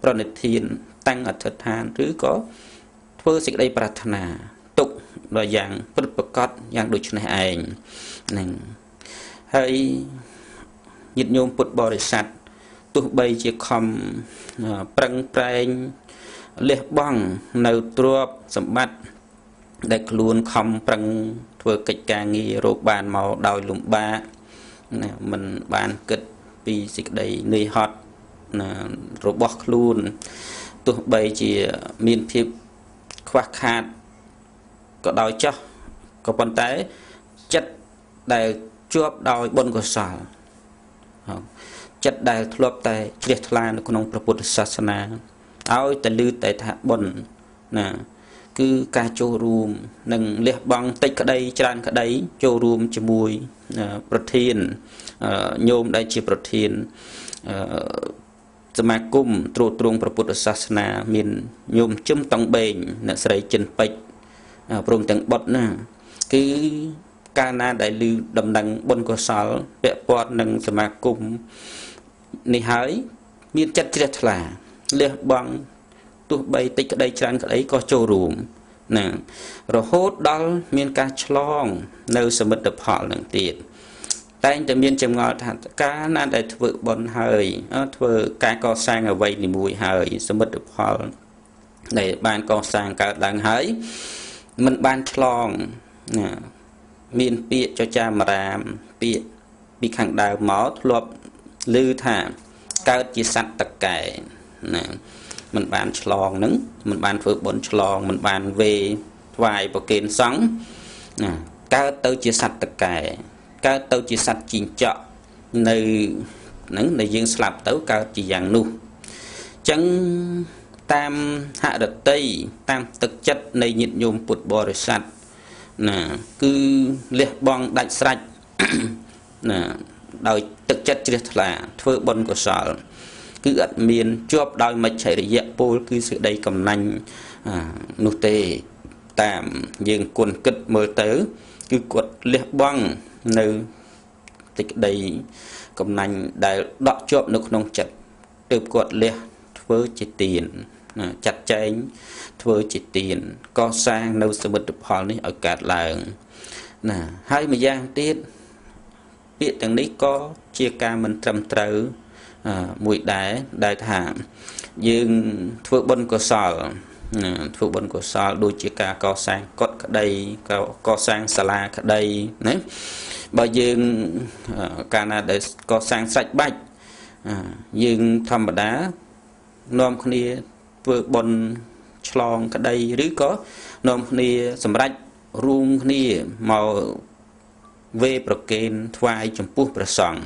ប្រណិធានតាំងអធិដ្ឋានឬក៏ធ្វើសេចក្តីប្រាថ្នាទុកដល់យ៉ាងពិតប្រាកដយ៉ាងដូចនេះឯងនឹងហើយញាតិញោមពុទ្ធបរិស័ទទ ទោះបីជាខំប្រឹងប្រែងលះបង់នៅទ្រព្យសម្បត្តិដែលខ្លួនខំប្រឹងធ្វើកិច្ចការងាររកបានមកដោយលំបាកណាមិនបានគិតពីសេចក្តីនឿយហត់ណារបស់ខ្លួនទោះបីជាមានភាពខ្វះខាតក៏ដោយចោះក៏ប៉ុន្តែចិត្តដែលជាប់ដោយបុណ្យកុសលចិត្តដែលធ្លាប់តែជ្រះថ្លានៅក្នុងព្រះពុទ្ធសាសនាឲ្យតែលឺតែថាបុណ្យណាគឺការចូលរួមនិងលះបង់តិចក្តីច្រើនក្តីចូលរួមជាមួយប្រធានញោមដែលជាប្រធានសមាគមត្រួតត្រងព្រះពុទ្ធសាសនាមានញោមជឹមតង់បេងអ្នកស្រីចិនពេជ្រព្រមទាំងបុត្រណាគឺកាលណាដែលឮដំណឹងបុណ្យកុសលពាក់ព័ន្ធនឹងសមាគមនេះហើយមានចិត្តជ្រះថ្លាលះបង់ទោះបីតិចក្តីច្រើនក្តីក៏ចូលរួមណារហូតដល់មានការឆ្លងនៅសមិទ្ធផលនឹងទៀតតែងតែមានចម្ងល់ថាកាលណាដែលធ្វើបុណ្យហើយធ្វើការកសាងអ្វីនីមួយហើយសមិទ្ធផលដែលបានកសាងកើតឡើងហើយមិនបានឆ្លងណាមានពាក្យចចាមរាមពាក្យពីខាងដើមមកធ្លាប់ឮថាកើតជាសត្វតកែណាមិនបានឆ្លងនឹងមិនបានធ្វើបុណ្យឆ្លងមិនបានវេថ្វាយប្រគេនសង្ឃណាកើតទៅជាសត្វតកែកើតទៅជាសត្វជីងចក់នៅនឹងដែលយើងស្លាប់ទៅកើតជាយ៉ាងនោះអញ្ចឹងតាមហឫទ័យតាមទឹកចិត្តនៃញាតិញោមពុទ្ធបរិស័ទណាគឺលះបង់ដាច់ស្រេចណាដោយទឹកចិត្តជ្រះថ្លាធ្វើបុណ្យកុសលគឺអត់មានជាប់ដោយមច្ឆរិយពលគឺសេចក្តីកំណាញ់នោះទេតាមយើងគុណគិតមើលទៅគឺគាត់លះបង់នៅសេចក្តីកំណាញ់ដែលដក់ជាប់នៅក្នុងចិត្តទើបគាត់លះធ្វើជាទានចាត់ចែងធ្វើជាទានកសាងនៅសមិទ្ធផលនេះឲ្យកើតឡើងណាហើយម្យ៉ាងទៀតពាក្យទាំងនេះក៏ជាការមិនត្រឹមត្រូវមួយដែរដែលថាយើងធ្វើបុណ្យកុសលធ្វើបុណ្យកុសលដូចជាការកសាងកុដិក្តីកសាងសាលាក្តីណាបើយើងកាលណាដែលកសាងសាច់បាច់យើងធម្មតានាំគ្នាធ្វើបុណ្យឆ្លងក្តីឬក៏នាំគ្នាសម្រេចរួមគ្នាមកវេប្រគេនថ្វាយចំពោះព្រះសង្ឃ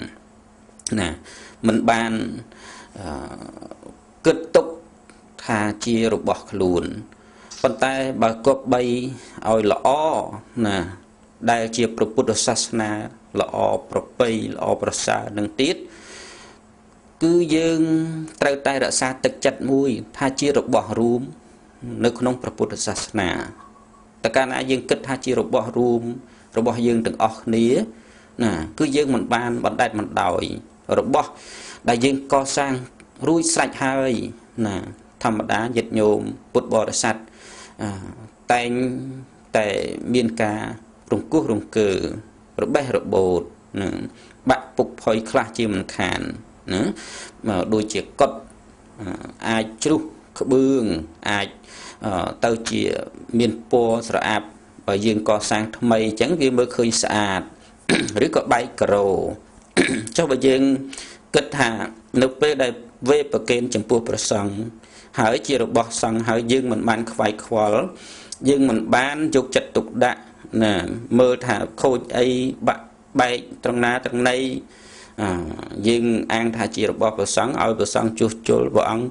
ណាមិនបានគិតទុកថាជារបស់ខ្លួនប៉ុន្តែបើគប្បីឲ្យល្អណាដែលជាព្រះពុទ្ធសាសនាល្អប្រពៃល្អប្រសើរនឹងទៀតគឺយើងត្រូវតែរក្សាទឹកចិត្តមួយថាជារបស់រួមនៅក្នុងព្រះពុទ្ធសាសនាតែកាលណាយើងគិតថាជារបស់រួមរបស់យើងទាំងអស់គ្នាណាគឺយើងមិនបានបណ្តែតមិនដោយរបស់ដែលយើងកសាងរួចស្រេចហើយណាធម្មតាញាតិញោមពុទ្ធបរិស័ទតែងតែមានការរង្គោះរង្គើរបេះរបូតណាបាក់ពុកផុយខ្លះជាមិនខានណាដូចជាកុដិអាចជ្រុះក្បឿងអាចទៅជាមានពណ៌ស្រអាប់បើយើងកសាងថ្មីអញ្ចឹងវាមើលឃើញស្អាតឬក៏បែកក្រោចុះបើយើងគិតថានៅពេលដែលវេប្រគេនចំពោះព្រះសង្ឃហើយជារបស់សង្ឃហើយយើងមិនបានខ្វាយខ្វល់យើងមិនបានយកចិត្តទុកដាក់ណាមើលថាខូចអីបាក់បែកត្រង់ណាត្រង់ណីយើងអាងថាជារបស់ព្រះសង្ឃឲ្យព្រះសង្ឃជួសជុលព្រះអង្គ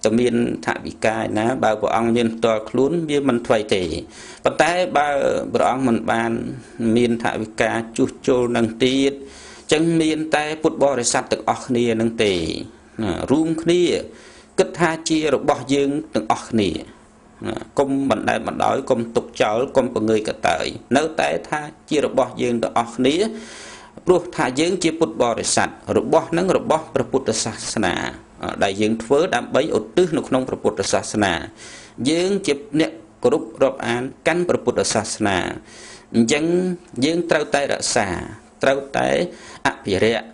តែមានថវិកាណាបើព្រះអង្គមានផ្ទាល់ខ្លួនវាមិនថ្លៃទេប៉ុន្តែបើព្រះអង្គមិនបានមានថវិកាជួសជុលនឹងទៀតចឹងមានតែពុទ្ធបរិស័ទទាំងអស់គ្នានឹងទេរួមគ្នាគិតថាជារបស់យើងទាំងអស់គ្នាកុំបណ្តែតបណ្ដោយកុំទុកចោលកុំពង្ើយកតើយនៅតែថាជារបស់យើងទាំងអស់គ្នាព្រោះថាយើងជាពុទ្ធបរិស័ទរបស់នឹងរបស់ព្រះពុទ្ធសាសនាដែលយើងធ្វើដើម្បីឧទ្ទិសនៅក្នុងព្រះពុទ្ធសាសនាយើងជាអ្នកគោរពរាប់អានកាន់ព្រះពុទ្ធសាសនាអញ្ចឹងយើងត្រូវតែរក្សាត្រូវតែអភិរក្ស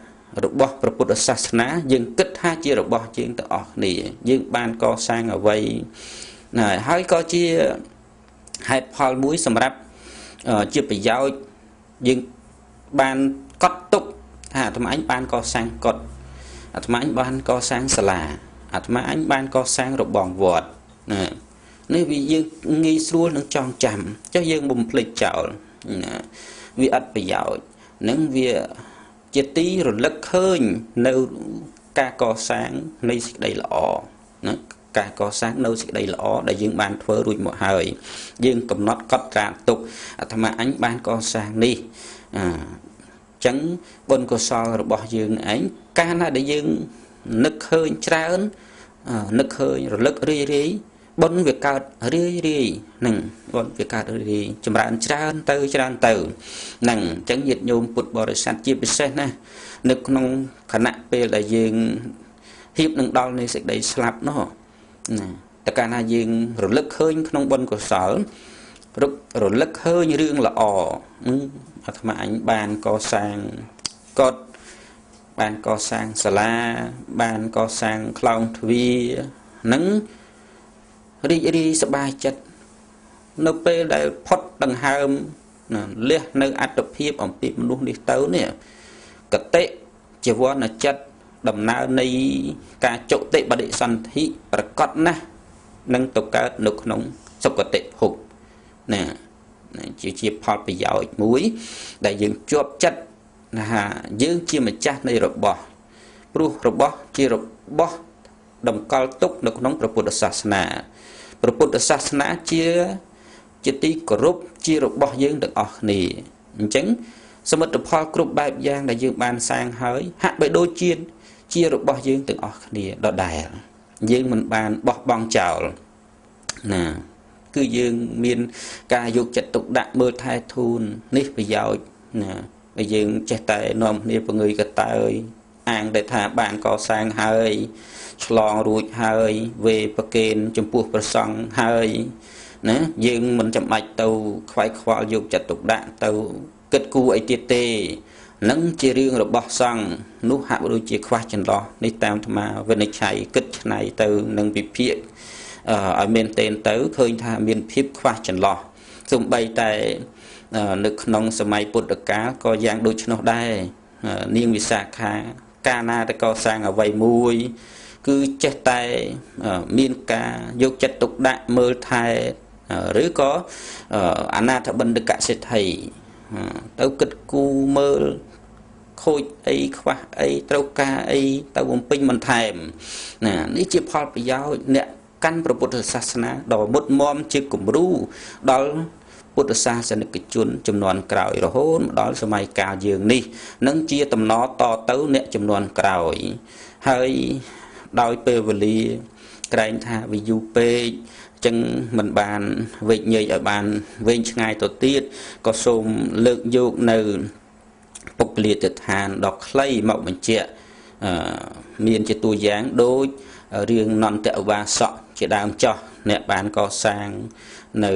របស់ព្រះពុទ្ធសាសនាយើងគិតថាជារបស់យើងទាំងអស់គ្នាយើងបានកសាងអ្វីណាហើយក៏ជាហេតុផលមួយសម្រាប់ជាប្រយោជន៍យើងបានកត់ទុកថាអាត្មាអញបានកសាងកត់អាត្មាអញបានកសាងសាលាអាត្មាអញបានកសាងរបងវត្តណានេះវាយើងងាយស្រួលនឹងចងចាំចុះយើងបំភ្លេចចោលណាវាអត់ប្រយោជន៍នឹងវាជាទីរលឹកឃើញនៅការកសាងនៃសេចក្តីល្អណាការកសាងនៅសេចក្តីល្អដែលយើងបានធ្វើរួចមកហើយយើងកំណត់កត់ត្រាទុកអាត្មាអញបានកសាងនេះចឹងបុណ្យកុសលរបស់យើងឯងកាលណាដែលយើងនឹកឃើញច្រើននឹកឃើញរលឹករាយបុណ្យវាកើតរាយនឹងបុណ្យវាកើតរាយចម្រើនច្រើនទៅនឹងអញ្ចឹងញាតិញោមពុទ្ធបរិស័ទជាពិសេសណានៅក្នុងគណៈពេលដែលយើងហៀបនឹងដល់នៃសេចក្តីស្លាប់នោះណាតែកាលណាយើងរលឹកឃើញក្នុងបុណ្យកុសលរលឹកឃើញរឿងល្អអាត្មាអញបានកសាងកត់បានកសាងសាលាបានកសាងខ្លោងទ្វារនឹងរីករាយសប្បាយចិត្តនៅពេលដែលផុតដង្ហើមលះនៅអត្តភាពអំពីមនុស្សនេះទៅនេះកតិជីវនចិត្តដំណើរនៃការចុតិបដិសន្ធិប្រកបណាស់នឹងទៅកើតនៅក្នុងសុគតិភពណាជាផលប្រយោជន៍មួយដែលយើងជាប់ចិត្តថាយើងជាម្ចាស់នៃរបស់ព្រោះរបស់ជារបស់តម្កល់ទុកនៅក្នុងព្រះពុទ្ធសាសនាព្រះពុទ្ធសាសនាជាទីគោរពជារបស់យើងទាំងអស់គ្នាអញ្ចឹងសមិទ្ធផលគ្រប់បែបយ៉ាងដែលយើងបានសាងហើយហាក់បីដូចជារបស់យើងទាំងអស់គ្នាដដែលយើងមិនបានបោះបង់ចោលណាគឺយើងមានការយកចិត្តទុកដាក់មើលថែធូននេះប្រយោជន៍ណាដែលយើងចេះតែនាំគ្នាពង្រីកកតើយអាងដែលថាបានកសាងហើយឆ្លងរួចហើយវេប្រកេនចំពោះព្រះសង្ឃហើយណាយើងមិនចាំបាច់ទៅខ្វាយខ្វល់យកចិត្តទុកដាក់ទៅគិតគូរអីទៀតទេនឹងជារឿងរបស់សង្ឃនោះហាក់ដូចជាខ្វះចន្លោះនេះតាមអាត្មាវិនិច្ឆ័យគិតឆ្នៃទៅនឹងវិភាគឲ្យមែនទែនទៅឃើញថាមានភាពខ្វះចន្លោះសូម្បីតែនៅក្នុងសម័យពុទ្ធកាលក៏យ៉ាងដូចនោះដែរនាងវិសាខាកាលណាតែកសាងអ្វីមួយគឺចេះតែមានការយកចិត្តទុកដាក់មើលថែឬក៏អនាថបណ្ឌិកសេដ្ឋីទៅគិតគូរមើលខូចអីខ្វះអីត្រូវការអីទៅបំពេញបន្ថែមណានេះជាផលប្រយោជន៍អ្នកកាន់ព្រះពុទ្ធសាសនាដ៏មុតមមជាគំរូដល់ពុទ្ធសាសនិកជនចំនួនក្រោយរហូតមកដល់សម័យកាលយើងនេះនឹងជាតំណតទៅអ្នកចំនួនក្រោយហើយដោយពេលវេលាក្រែងថាវាយូរពេកចឹងមិនបានវេកញែកឲ្យបានវែងឆ្ងាយទៅទៀតក៏សូមលើកយកនៅពុទ្ធលាទិដ្ឋានដ៏ខ្លីមកបញ្ជាក់មានជាតួយ៉ាងដូចរឿងនន្តឧបាសកជាដើមចោះអ្នកបានកសាងនៅ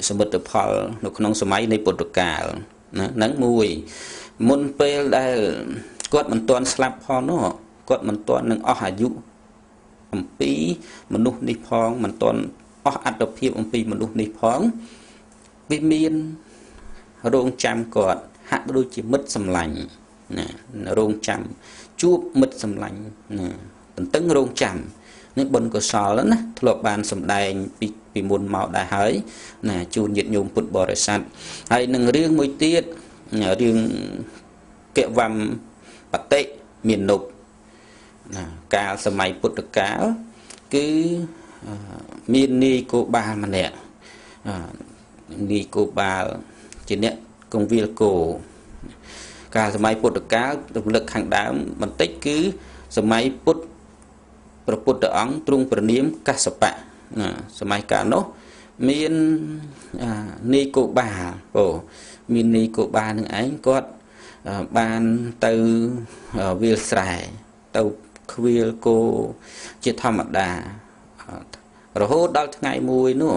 សមិទ្ធផលនៅក្នុងសម័យនៃពុទ្ធកាលណាហ្នឹងមួយមុនពេលដែលគាត់មិនទាន់ស្លាប់ផងនោះគាត់មិនទាន់នឹងអស់អាយុអំពីមនុស្សនេះផងមិនទាន់អស់អត្តភាពអំពីមនុស្សនេះផងវាមានរងចាំគាត់ហាក់ដូចជាមិត្តសម្លាញ់ណារងចាំជួបមិត្តសម្លាញ់ណាបន្តឹងរងចាំនេះបុណ្យកុសលណាធ្លាប់បានសម្ដែងពីមុនមកដែរហើយណាជូនញាតិញោមពុទ្ធបរិស័ទហើយនឹងរឿងមួយទៀតរឿងកវមបតិមាននុបណាកាលសម័យពុទ្ធកាលគឺមាននាយគោបាលម្នាក់នាយគោបាលជាអ្នកកងវិលគោកាលសម័យពុទ្ធកាលរំលឹកខាងដើមបន្តិចគឺសម័យព្រះពុទ្ធអង្គទ្រង់ព្រះនាមកស្សបៈសម័យកាលនោះមាននាយគោបាលមាននាយគោបាលនឹងឯងគាត់បានទៅវាលស្រែទៅខ្វៀលគោជាធម្មតារហូតដល់ថ្ងៃមួយនោះ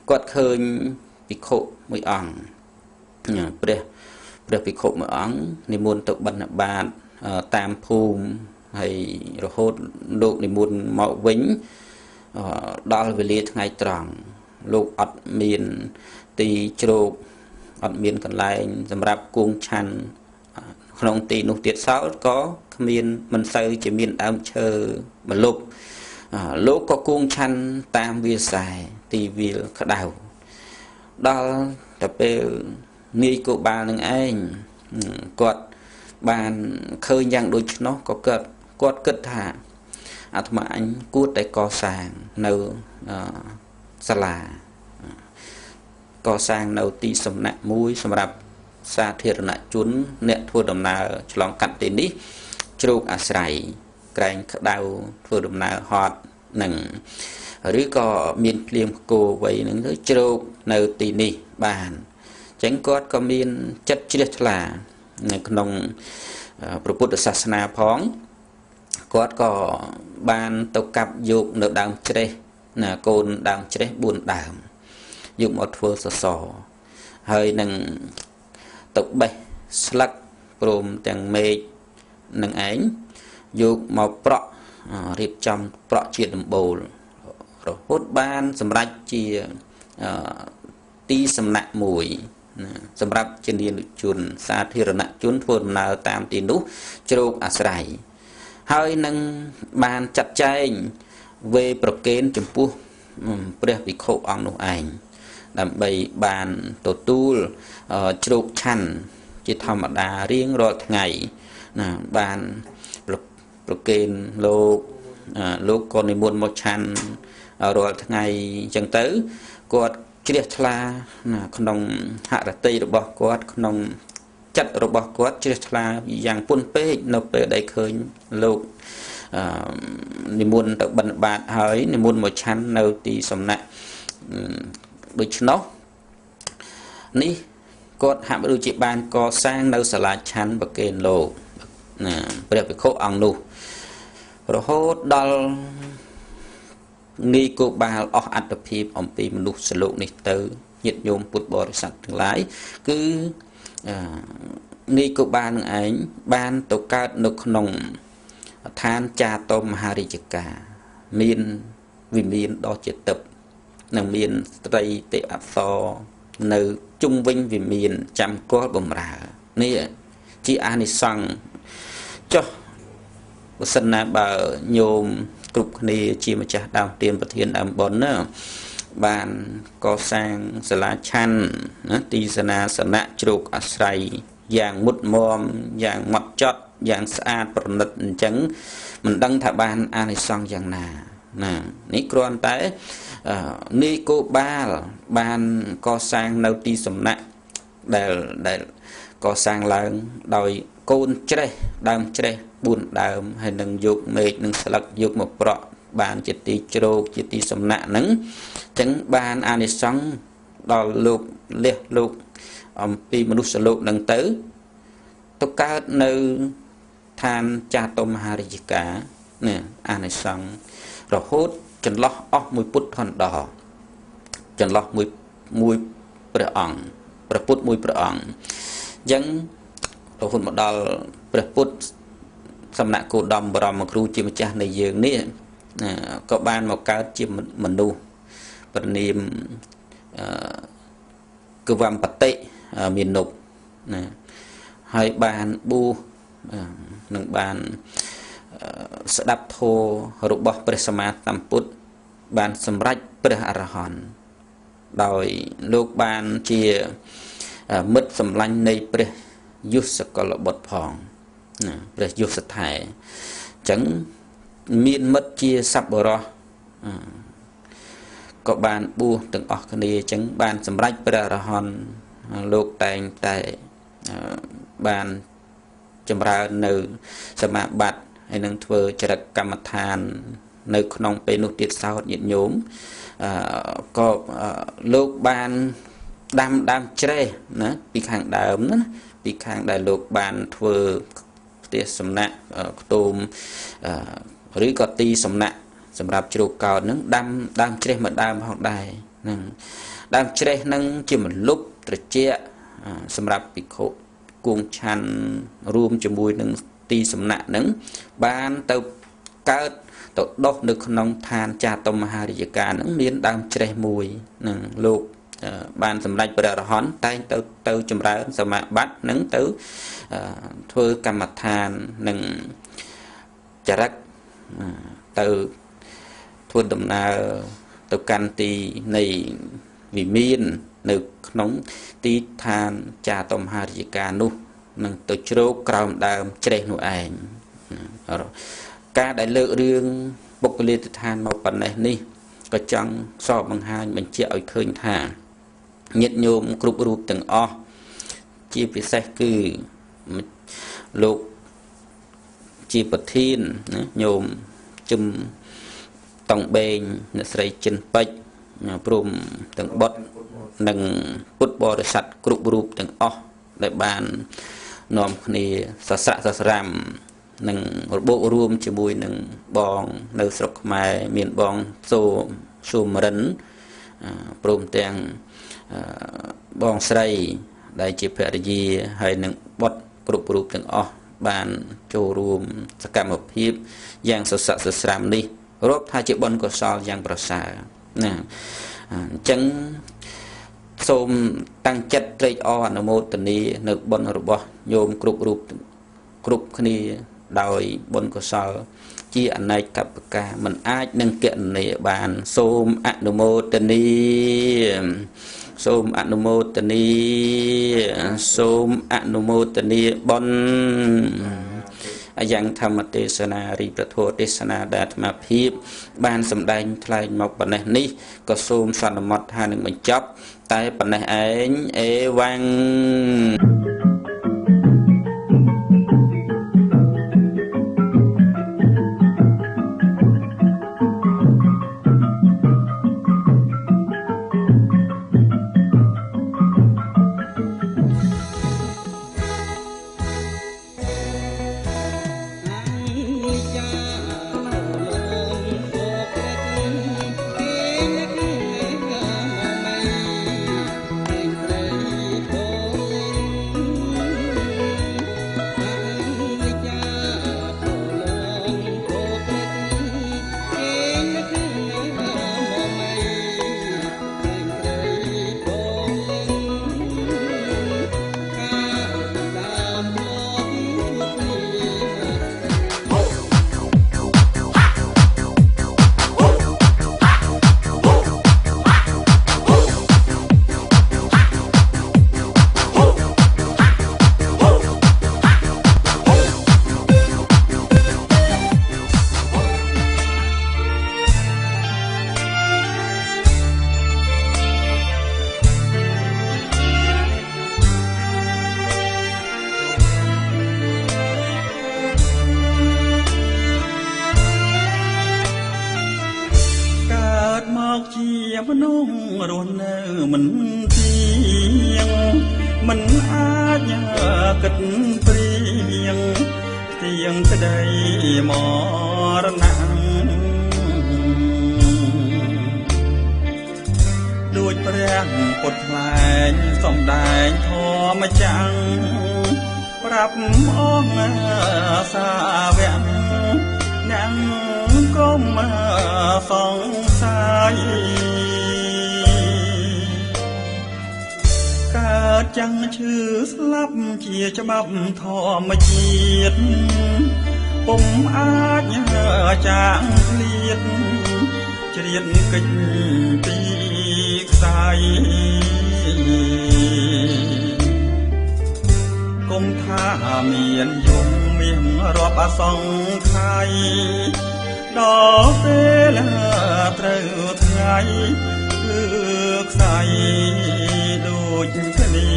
គាត់ឃើញភិក្ខុមួយអង្គព្រះភិក្ខុមួយអង្គនិមន្តទៅបិណ្ឌបាត tam phum hay rồi hốt lúc này muốn mạo vĩnh đó về liệt ngày tròn lúc ọt miền tì trục ọt miền còn lại sầm rạp cuồng chăn không tì nụ tiệt sáu có miền mình xây chỉ miền đam chờ mà lúc có cuồng chăn tam vi xài tì vi khởi đầu đó tập về nghi của bàនឹងឯងគាត់បានឃើញយ៉ាងដូចនោះក៏គាត់គិតថាអាត្មាអញគួរតែកសាងនៅសាលាកសាងនៅទីសំណាក់មួយសម្រាប់សាធារណជនអ្នកធ្វើដំណើរឆ្លងកាត់ទីនេះជ្រោកអាស្រ័យក្រែងក្តៅធ្វើដំណើរហត់នឹងឬក៏មានភ្លៀងផ្គរໄວនឹងទៅជ្រោកនៅទីនេះបានចឹងគាត់ក៏មានចិត្តជ្រះថ្លានៅក្នុងព្រះពុទ្ធសាសនាផងគាត់ក៏បានទៅកាប់យកនៅដើមច្រេះណាកូនដើមច្រេះ4ដើមយកមកធ្វើសសរហើយនឹងទៅបេះស្លឹកព្រមទាំងមេឃនឹងឯងយកមកប្រក់រៀបចំប្រក់ជាដំបូលរហូតបានសម្រេចជាទីសំណាក់មួយសម្រាប់ជានានុជនសាធារណជនធ្វើដំណើរតាមទីនោះជ្រោកអាស្រ័យហើយនឹងបានចាត់ចែងវេប្រកេនចំពោះព្រះភិក្ខុអង្គនោះឯងដើម្បីបានទទួលជ្រោកឆាន់ជាធម្មតារៀងរាល់ថ្ងៃណាបានប្រកេនលោកក៏និមន្តមកឆាន់រាល់ថ្ងៃអញ្ចឹងទៅគាត់ជ្រះថ្លាក្នុងហឫទ័យរបស់គាត់ក្នុងចិត្តរបស់គាត់ជ្រះថ្លាយ៉ាងពន់ពេកនៅពេលដែលឃើញលោកនិមន្តទៅបិណ្ឌបាតហើយនិមន្តមកឆាន់នៅទីសំណាក់ដូច្នោះនេះគាត់ហាក់ដូចជាបានកសាងនៅសាលាឆាន់ប្រកេនលោកព្រះភិក្ខុអង្គនោះរហូតដល់ងាយគោបាលអស់អត្តភាពអំពីមនុស្សលោកនេះទៅញាតិញោមពុទ្ធបរិស័ទទាំងឡាយគឺងាយគោបាលនឹងឯងបានទៅកើតនៅក្នុងឋានចាតមហារាជការមានវិមានដ៏ជាទឹកនិងមានស្ត្រីទេអប្សរនៅជុំវិញវិមានចាំគាល់បំរើនេះជាអានិសង្សចុះបើសិនណាបើញោមគ្រប់គ្នាជាម្ចាស់ដើមទានប្រធានដើមបុណ្យណាបានកសាងសាលាឆាន់ណាទីសនាសនៈជ្រោកអាស្រ័យយ៉ាងមុតមមយ៉ាងម៉ត់ចត់យ៉ាងស្អាតប្រណិតអញ្ចឹងមិនដឹងថាបានអានិសង្សយ៉ាងណានេះគ្រាន់តែនីកូបាលបានកសាងនៅទីសំណាក់ដែលកសាងឡើងដោយកូនច្រេះដើមច្រេះ4ដើមហើយនឹងយកមេឃនិងស្លឹកយកមកប្រក់បានជាទីជ្រោកជាទីសំណាក់ហ្នឹងអញ្ចឹងបានអានិសង្សដល់លោកលះលោកអំពីមនុស្សលោកហ្នឹងទៅកើតនៅឋានចាតមហារាជការនេះអានិសង្សរហូតចន្លោះអស់មួយពុទ្ធន្ធដចន្លោះមួយព្រះអង្គព្រះពុទ្ធមួយព្រះអង្គអញ្ចឹងរហូតមកដល់ព្រះពុទ្ធសំណាក់គោតមបរមគ្រូជាម្ចាស់នៃយើងនេះក៏បានមកកើតជាមនុស្សប្រណីមកវំបតិមានុបណាហើយបានបួសនឹងបានស្ដាប់ធម៌របស់ព្រះសម្មាសម្ពុទ្ធបានសម្រេចព្រះអរហន្តដោយលោកបានជាមិត្តសម្លាញ់នៃព្រះយុសកលបុត្រផងព្រះយុសថែអញ្ចឹងមានមិត្តជាសប្បុរសក៏បានបួសទាំងអស់គ្នាអញ្ចឹងបានសម្រេចព្រះអរហន្តលោកតែងតែបានចម្រើននៅសមាបត្តិហើយនឹងធ្វើចរិតកម្មដ្ឋាននៅក្នុងពេលនោះទៀតសោតញាតិញោមក៏លោកបានដើមច្រេះណាពីខាងដើមណាពីខាងដែលលោកបានធ្វើផ្ទះសំណាក់ខ្ទមឬក៏ទីសំណាក់សម្រាប់ជ្រោកកោតហ្នឹងដើមច្រេះមួយដើមផងដែរហ្នឹងដើមច្រេះហ្នឹងជាមលុបត្រជាក់សម្រាប់ភិក្ខុគួងឆាន់រួមជាមួយនឹង ទីសំណាក់នឹងបានទៅកើតទៅដុះនៅក្នុងឋានចាតុមហារាជការនឹងមានដើមជ្រេះមួយនឹងលោកបានសម្រេចព្រះអរហន្តតែងទៅចម្រើនសមាបត្តិនឹងទៅធ្វើកម្មដ្ឋាននឹងចរិតទៅធ្វើដំណើរទៅកាន់ទីនៃវិមាននៅក្នុងទីឋានចាតុមហារាជការនោះនឹងទៅជ្រោកក្រោមដើមជ្រេះនោះឯងការដែលលើករឿងបុគ្គលិកឋានមកប៉ុណ្ណេះនេះក៏ចង់សបបង្ហាញបញ្ជាក់ឲ្យឃើញថាញាតិញោមគ្រប់រូបទាំងអស់ជាពិសេសគឺលោកជាប្រធានណាញោមជឹមតង់បេងអ្នកស្រីចិនពេជ្រព្រមទាំងបុត្រនិងពុទ្ធបរិស័ទគ្រប់រូបទាំងអស់ដែលបាននាំគ្នាសស្រាក់សស្រាំនឹងរបូករួមជាមួយនឹងបងនៅស្រុកខ្មែរមានបងសូមរិនព្រមទាំងបងស្រីដែលជាភរិយាហើយនឹងបុត្រគ្រប់រូបទាំងអស់បានចូលរួមសកម្មភាពយ៉ាងសស្រាក់សស្រាំនេះរាប់ថាជាបុណ្យកុសលយ៉ាងប្រសើរណាអញ្ចឹងសូមតាំងចិត្តត្រេកអរអនុមោទនានៅបុណ្យរបស់ញោមគ្រប់រូបគ្រប់គ្នាដោយបុណ្យកុសលជាអនេកបការមិនអាចនឹងគណនាបានសូមអនុមោទនាសូមអនុមោទនាសូមអនុមោទនាបុណ្យយ៉ាងធម្មទេសនារីប្រធោទេសនាដែលអាត្មាភាពបានសម្ដែងថ្លែងមកប៉ុណ្ណេះនេះក៏សូមសន្មតថានឹងបញ្ចប់តែប៉ុណ្ណេះឯងអេវ៉ាំងជាមនុស្សរស់នៅមិនទៀងមិនអាចគិតព្រៀងទៀងក្តីមរណៈដូចព្រះពុទ្ធថ្លែងសំដែងធម៌ចាំងប្រាប់អង្គសាវកអ្នកកុំសង្ស័យកើតចាំងឈឺស្លាប់ជាច្បាប់ធម្មជាតិពុំអាចចាងឃ្លាតជ្រៀតកិច្ចពីខ្សែគុំថាមានយំមានរាប់អសង្ខ័យដល់ពេលត្រូវថ្ងៃគឺខ្សែដូចគ្នា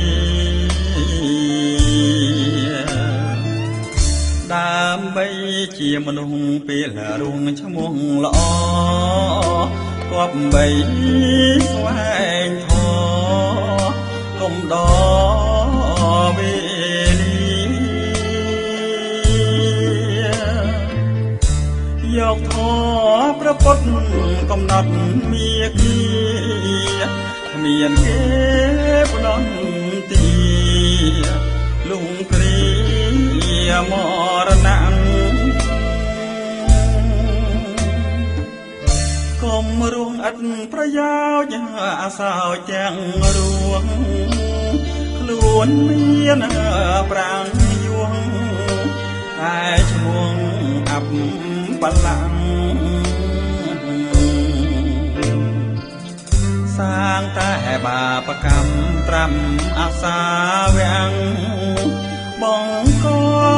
ដើម្បីជាមនុស្សពេលរួងឈ្មោះល្អគប្បីស្វែងធម៌កុំដល់វេយកធម៌ព្រះពុទ្ធកំណត់មាគីគ្មានគេផ្ដន់ទីលងគ្រី មរណៈកុំរួងឥតប្រយោជន៍អាសោចទាំងរួងខ្លួនមានប្រាំងយងតែឈ្មោះអបបលាំងសាងតែបាបកម្មត្រាំអាសាវាំងបងក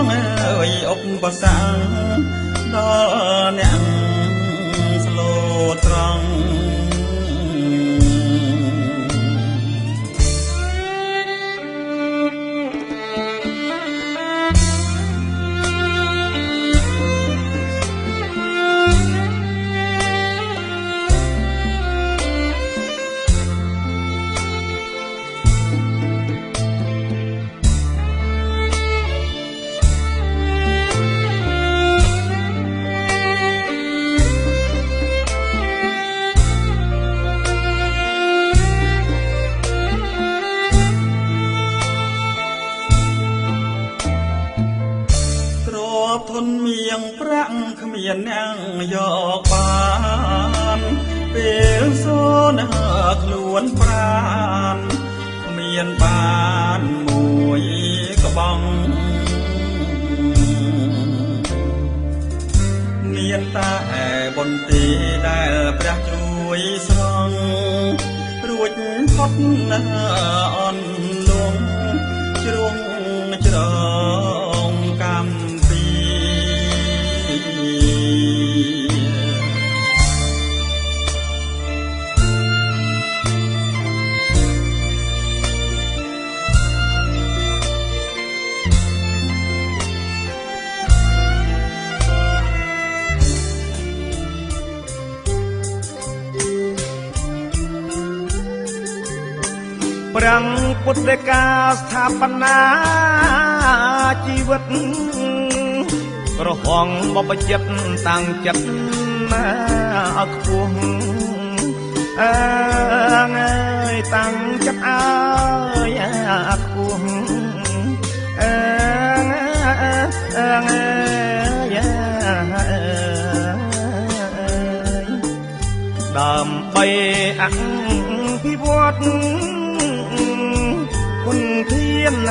ងអើយឧបសគ្គដល់អ្នកស្លូតត្រង់ធនមៀងប្រាក់គ្មានអ្នកយកបានពេលសូនខ្លួនប្រានគ្មានបានមួយក្បង់មានតែបុណ្យទីដែលព្រះជួយស្រង់រួចផុតអន់លងជ្រុងជ្រងកម្មព្រះពុទ្ធដីកាស្ថាបនាជីវិតក្រហងបបចិត្តតាំងចិត្តអត់ខ្ពស់អើយតាំងចិត្តអើយអត់ខ្ពស់អើយដើម្បីអភិវឌ្ឍគុណធាន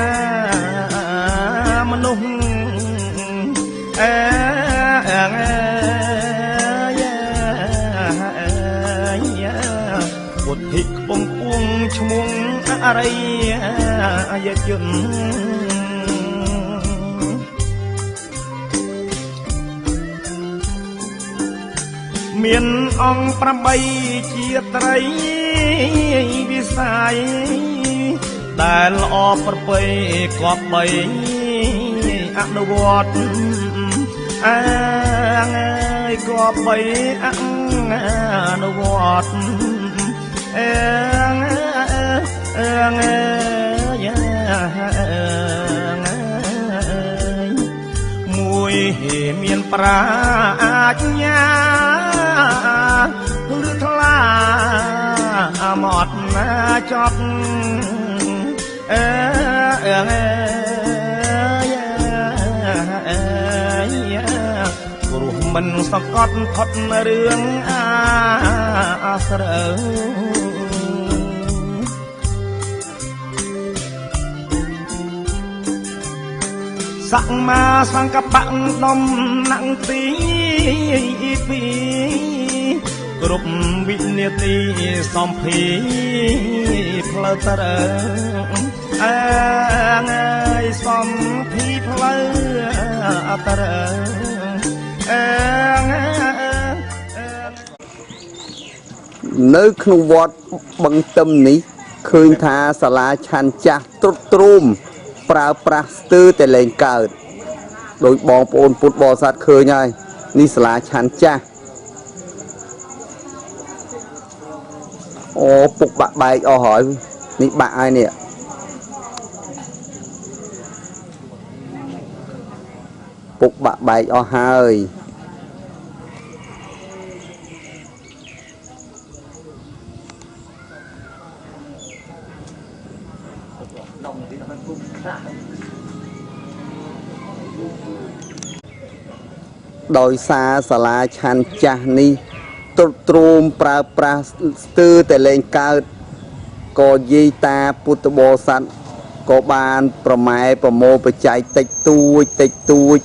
មនុស្សពុទ្ធិកំពុងឈ្មោះអរិយជនមានអង្គ8ជាត្រីវិស័យដែលល្អប្រពៃគប្បីអនុវត្តអើយគប្បីអនុវត្តមួយមានប្រាជ្ញាឬថ្លាមត់ណាចត់ព្រោះមិនសង្កត់ផុតរឿងអាស្រូវសម្មាសង្កបៈដំណាំងទីពីគ្រប់វិនាទីសំភីផ្លូវត្រូវអើយសំភីផ្លូវត្រូវនៅក្នុងវត្តបឹងទឹមនេះឃើញថាសាលាឆាន់ចាស់ទ្រុឌទ្រោមប្រើប្រាស់ស្ទើរតែលែងកើតដោយបងប្អូនពុទ្ធបរិស័ទឃើញហើយនេះសាលាឆាន់ចាស់អូពុកបាក់បែកអស់ហើយនេះបាក់ហើយនេះពុកបាក់បែកអស់ហើយ ដោយសារសាលាឆាន់ចាស់នេះទ្រូមប្រើប្រាស់ស្ទើរតែលែងកើតក៏យាយតាពុទ្ធបរិស័ទក៏បានប្រម៉ែប្រមូលបច្ច័យតិចតួច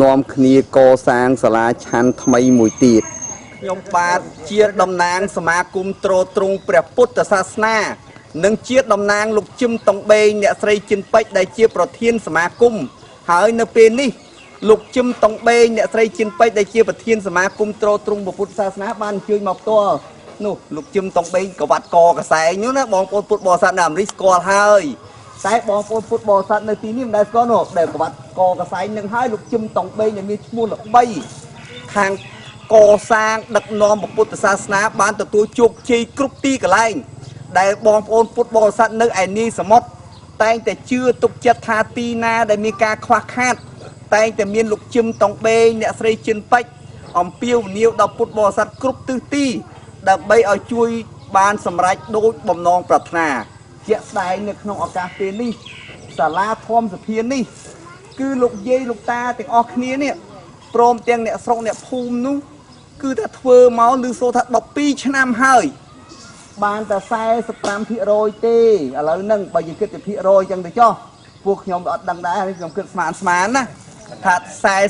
នាំគ្នាកសាងសាលាឆាន់ថ្មីមួយទៀតខ្ញុំបាទជាតំណាងសមាគមទ្រទ្រង់ព្រះពុទ្ធសាសនានិងជាតំណាងលោកជឹមតុងបេងអ្នកស្រីជិនពេជ្រដែលជាប្រធានសមាគមហើយនៅពេលនេះលោកជឹមតុងបេងអ្នកស្រីជិនពេជ្រដែលជាប្រធានសមាគមទ្រទ្រង់ព្រះពុទ្ធសាសនាបានអញ្ជើញមកផ្ទាល់នោះលោកជឹមតុងបេងក៏វត្តកកសែងនោះណាបងប្អូនពុទ្ធបរិស័ទនៅអាមេរិកស្គាល់ហើយតែបងប្អូនពុទ្ធបរិស័ទនៅទីនេះមិនដែលស្គាល់នោះដែលកវត្តកកសែងនឹងហើយលោកជឹមតុងបេងដែលមានឈ្មោះល្បីខាងកសាងដឹកនាំពុទ្ធសាសនាបានទទួលជោគជ័យគ្រប់ទីកន្លែងដែលបងប្អូនពុទ្ធបរិស័ទនៅឯនីសមុទ្រតែងតែជឿទុកចិត្តថាទីណាដែលមានការខ្វះខាតតែងតែមានលោកជឹមតុងបេងអ្នកស្រីជិនពេជ្រអំពាវនាវដល់ពុទ្ធបរិស័ទគ្រប់ទិសទីដើម្បីឲ្យជួយបានសម្រេចដូចបំណងប្រាថ្នាជាក់ស្ដែងនៅក្នុងឱកាសពេលនេះសាលាធម្មសភានេះគឺលោកយាយលោកតាទាំងអស់គ្នានេះព្រមទាំងអ្នកស្រុកអ្នកភូមិនោះគឺថាធ្វើមកឬសូថា12ឆ្នាំហើយបានតែ 45% ទេឥឡូវហ្នឹងបើយើងគិតពីភាគរយអញ្ចឹងទៅចុះពួកខ្ញុំអត់ដឹងដែរខ្ញុំគិតស្មានណាថា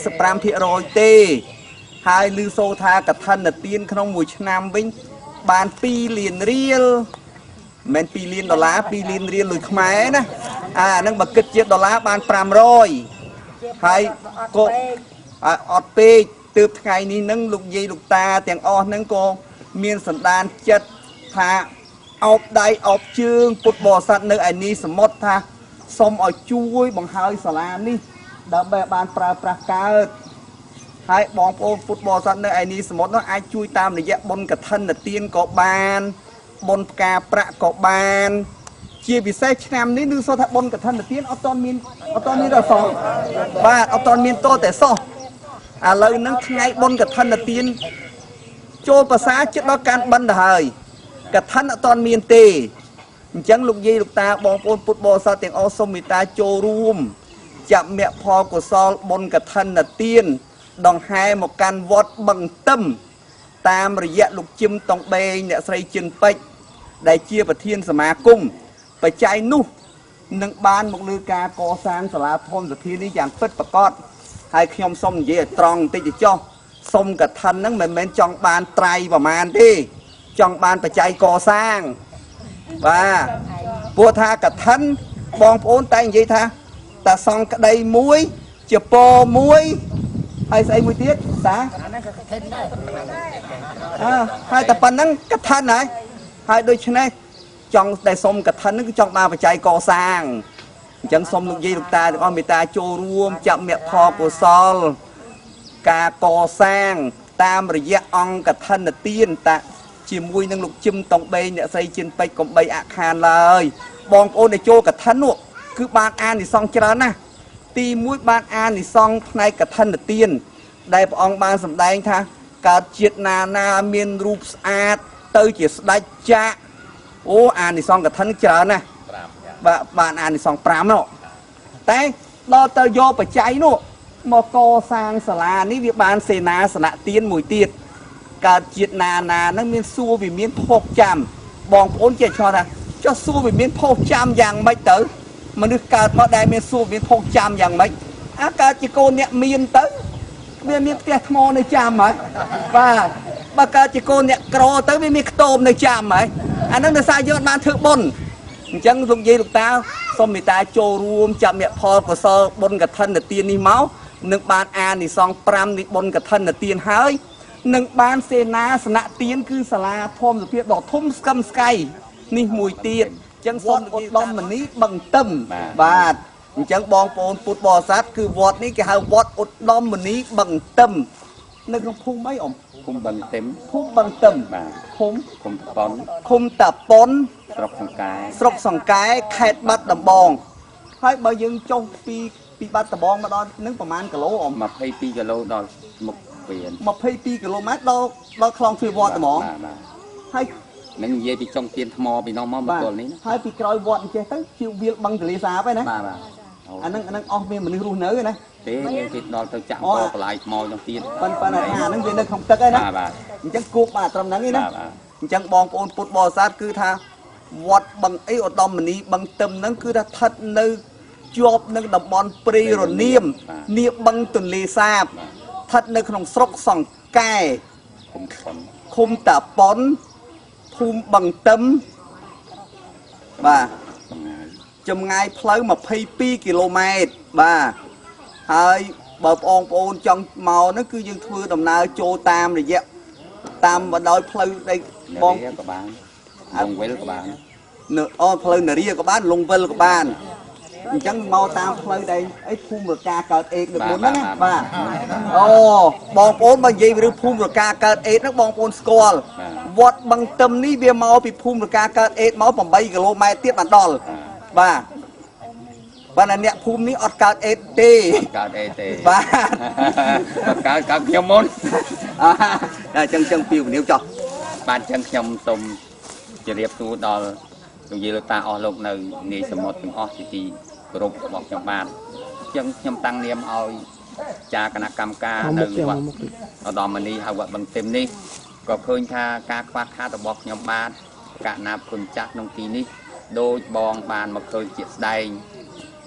45% ទេហើយឮសូថាកឋិនទានក្នុងមួយឆ្នាំវិញបាន2លានរៀលមិន2លានដុល្លារ2លានរៀលលុយខ្មែរណាអាហ្នឹងបើគិតជាដុល្លារបាន500ហើយក៏អត់ពេកទើបថ្ងៃនេះនឹងលោកយាយលោកតាទាំងអស់ហ្នឹងក៏មានសន្តានចិត្តថាអោបដៃអោបជើងពុទ្ធបរិស័ទនៅឯនេះសមុទ្រថាសូមឲ្យជួយបង្ហើយសាលានេះដើម្បីបានប្រើប្រាស់កើតហើយបងប្អូនពុទ្ធបរិស័ទនៅឯនេះសមុទ្រនោះអាចជួយតាមរយៈបុណ្យកឋិនទានក៏បានបុណ្យផ្កាប្រាក់ក៏បានជាពិសេសឆ្នាំនេះគឺសូថាបុណ្យកឋិនទានអត់ទាន់មានដល់សោះបាទអត់ទាន់មានតតែសោះឥឡូវហ្នឹងថ្ងៃបុណ្យកឋិនទានចូលភាសាចិត្តដល់ការបិណ្ឌទៅហើយកឋិនអត់ទាន់មានទេអញ្ចឹងលោកយាយលោកតាបងប្អូនពុទ្ធបរិស័ទទាំងអស់សូមមេត្តាចូលរួមចាប់មគ្គផលកុសលបុណ្យកឋិនទានដង្ហែមកកាន់វត្តបឹងទឹមតាមរយៈលោកជឹមតុងបេងអ្នកស្រីជិនពេជ្រដែលជាប្រធានសមាគមបច្ច័យនោះនឹងបានមកលើការកសាងសាលាធម្មសភានេះយ៉ាងពិតប្រាកដហើយខ្ញុំសូមនិយាយឲ្យត្រង់បន្តិចទៅចុះសូមកឋិនហ្នឹងមិនមែនចង់បានត្រៃប្រមាណទេចង់បានបច្ច័យកសាងបាទព្រោះថាកឋិនបងប្អូនតែនិយាយថាតាសង្ឃក្តីមួយជាពមួយហើយស្អីមួយទៀតតាហើយតែប៉ុណ្្នឹងកឋិនហើយដូច្នេះចង់តែសុំកឋិនហ្នឹងគឺចង់បានបច្ច័យកសាងអញ្ចឹងសូមលោកយាយលោកតាទាំងអស់មេត្តាចូលរួមចាប់មគ្គផលកុសលការកសាងតាមរយៈអង្គកឋិនទានតាជាមួយនឹងលោកជឹមតុងបេងអ្នកស្រីជិនពេជ្រកំបីអខានឡើយបងប្អូនដែលចូលកឋិននោះគឺបានអានិសង្សច្រើនណាស់ទី1បានអានិសង្សផ្នែកកឋិនទានដែលព្រះអង្គបានសម្ដែងថាកើតជាតិណាមានរូបស្អាតទៅជាស្ដេចចាក់អូអានិសង្សកឋិនច្រើនណាស់បាទបានអានិសង្ស5នោះតែដល់ទៅយកបច្ច័យនោះមកកសាងសាលានេះវាបានសេនាសនៈទានមួយទៀតកើតជាតិណាហ្នឹងមានសួរវាមានភោគចាំបងប្អូនចេះឆ្ងល់ថាចុះសួរវាមានភោគចាំយ៉ាងម៉េចទៅមនុស្សកើតមកដែលមានសួរមានភោគចាំយ៉ាងម៉េចអាកើតជាកូនអ្នកមានទៅវាមានផ្ទះថ្មនៅចាំហើយបាទបើកើតជាកូនអ្នកក្រទៅវាមានខ្ទមនៅចាំហើយអាហ្នឹងដោយសារយើងបានធ្វើបុណ្យអញ្ចឹងលោកយាយលោកតាសូមមេត្តាចូលរួមចាប់មគ្គផលកុសលបុណ្យកឋិនទាននេះមកនឹងបានអានិសង្ស5នៃបុណ្យកឋិនទានហើយនឹងបានសេនាសនៈទានគឺសាលាធម្មសភាដ៏ធំស្កឹមស្កៃនេះមួយទៀតអញ្ចឹងសូមឧត្តមនីបឹងទឹមបាទអញ្ចឹងបងប្អូនពុទ្ធបរិស័ទគឺវត្តនេះគេហៅវត្តឧត្តមនីបឹងទឹមនៅក្នុងភូមិអីអ៊ំភូមិបឹងទឹមភូមិបឹងទឹមបាទភូមិឃុំតាប៉ុនស្រុកសង្កែខេត្តបាត់ដំបងហើយបើយើងចុះពីបាត់ដំបងមកដល់នឹងប្រហែលគីឡូអ៊ំ22គីឡូដល់មុខ22គីឡូម៉ែត្រដល់ខ្លងទ្វារវត្តហ្មងហើយនឹងនិយាយពីចុងទៀនថ្មពីនោះមកមកទល់នេះហើយពីក្រោយវត្តអញ្ចេះទៅជាវាលបឹងទលេសាបហ្នឹងណាបាទ anh đang ôm miếng mình run nữa nè thế nhưng thịt đòn tôi chạm vào lại màu trong tiền pan này nó về nơi không tắc ấy nè chẳng cúp mà trầm nắng ấy nè chẳng bong ôn phút bò sát cứ tha vọt bằng ấy ở đom mình đi bằng tâm nắng cứ tha thật nơi chụp nơi đầm bòn pri rồi niệm bằng tuần lì sạp thật nơi không sốc sòng cài khung tả bón thum bằng tâm và trong ngày phơi mà phay pi km và hơi bờ ôn trong màu nó cứ dương thưa đồng nào trô tam rồi dẹp tam và đôi phơi đây bong các bạn lông quế các bạn nửa phơi nửa ria các bạn lông vân các bạn chẳng mau tam phơi đây ấy phun rồi ca cợt ếch được muốn đó nè và bong ôn bằng gì rồi phun rồi ca cợt ếch nó bong ôn score vọt bằng tâm ní bia mau bị phun rồi ca cợt ếch máu bằng 3 km tiếp bản đòn và anh em phun ní ọt cợt ếch tê và cả nhom môn chân piu nếu cho ban chân nhom tôm chỉ đẹp tu đo dùng gì ta ở lục nơi nghề sầm một từng thì groupบอกtrong ban chân nhom tăng niệm ao chaคณะกรรมการនៅវត្តឧត្តមនីហើយវត្តបន្ទាយនេះក៏ឃើញថាការខ្វះខាតរបស់ខ្ញុំបាទកណាគុណចាស់ក្នុងទីនេះដោយបងបានមកឃើញជាស្ដែង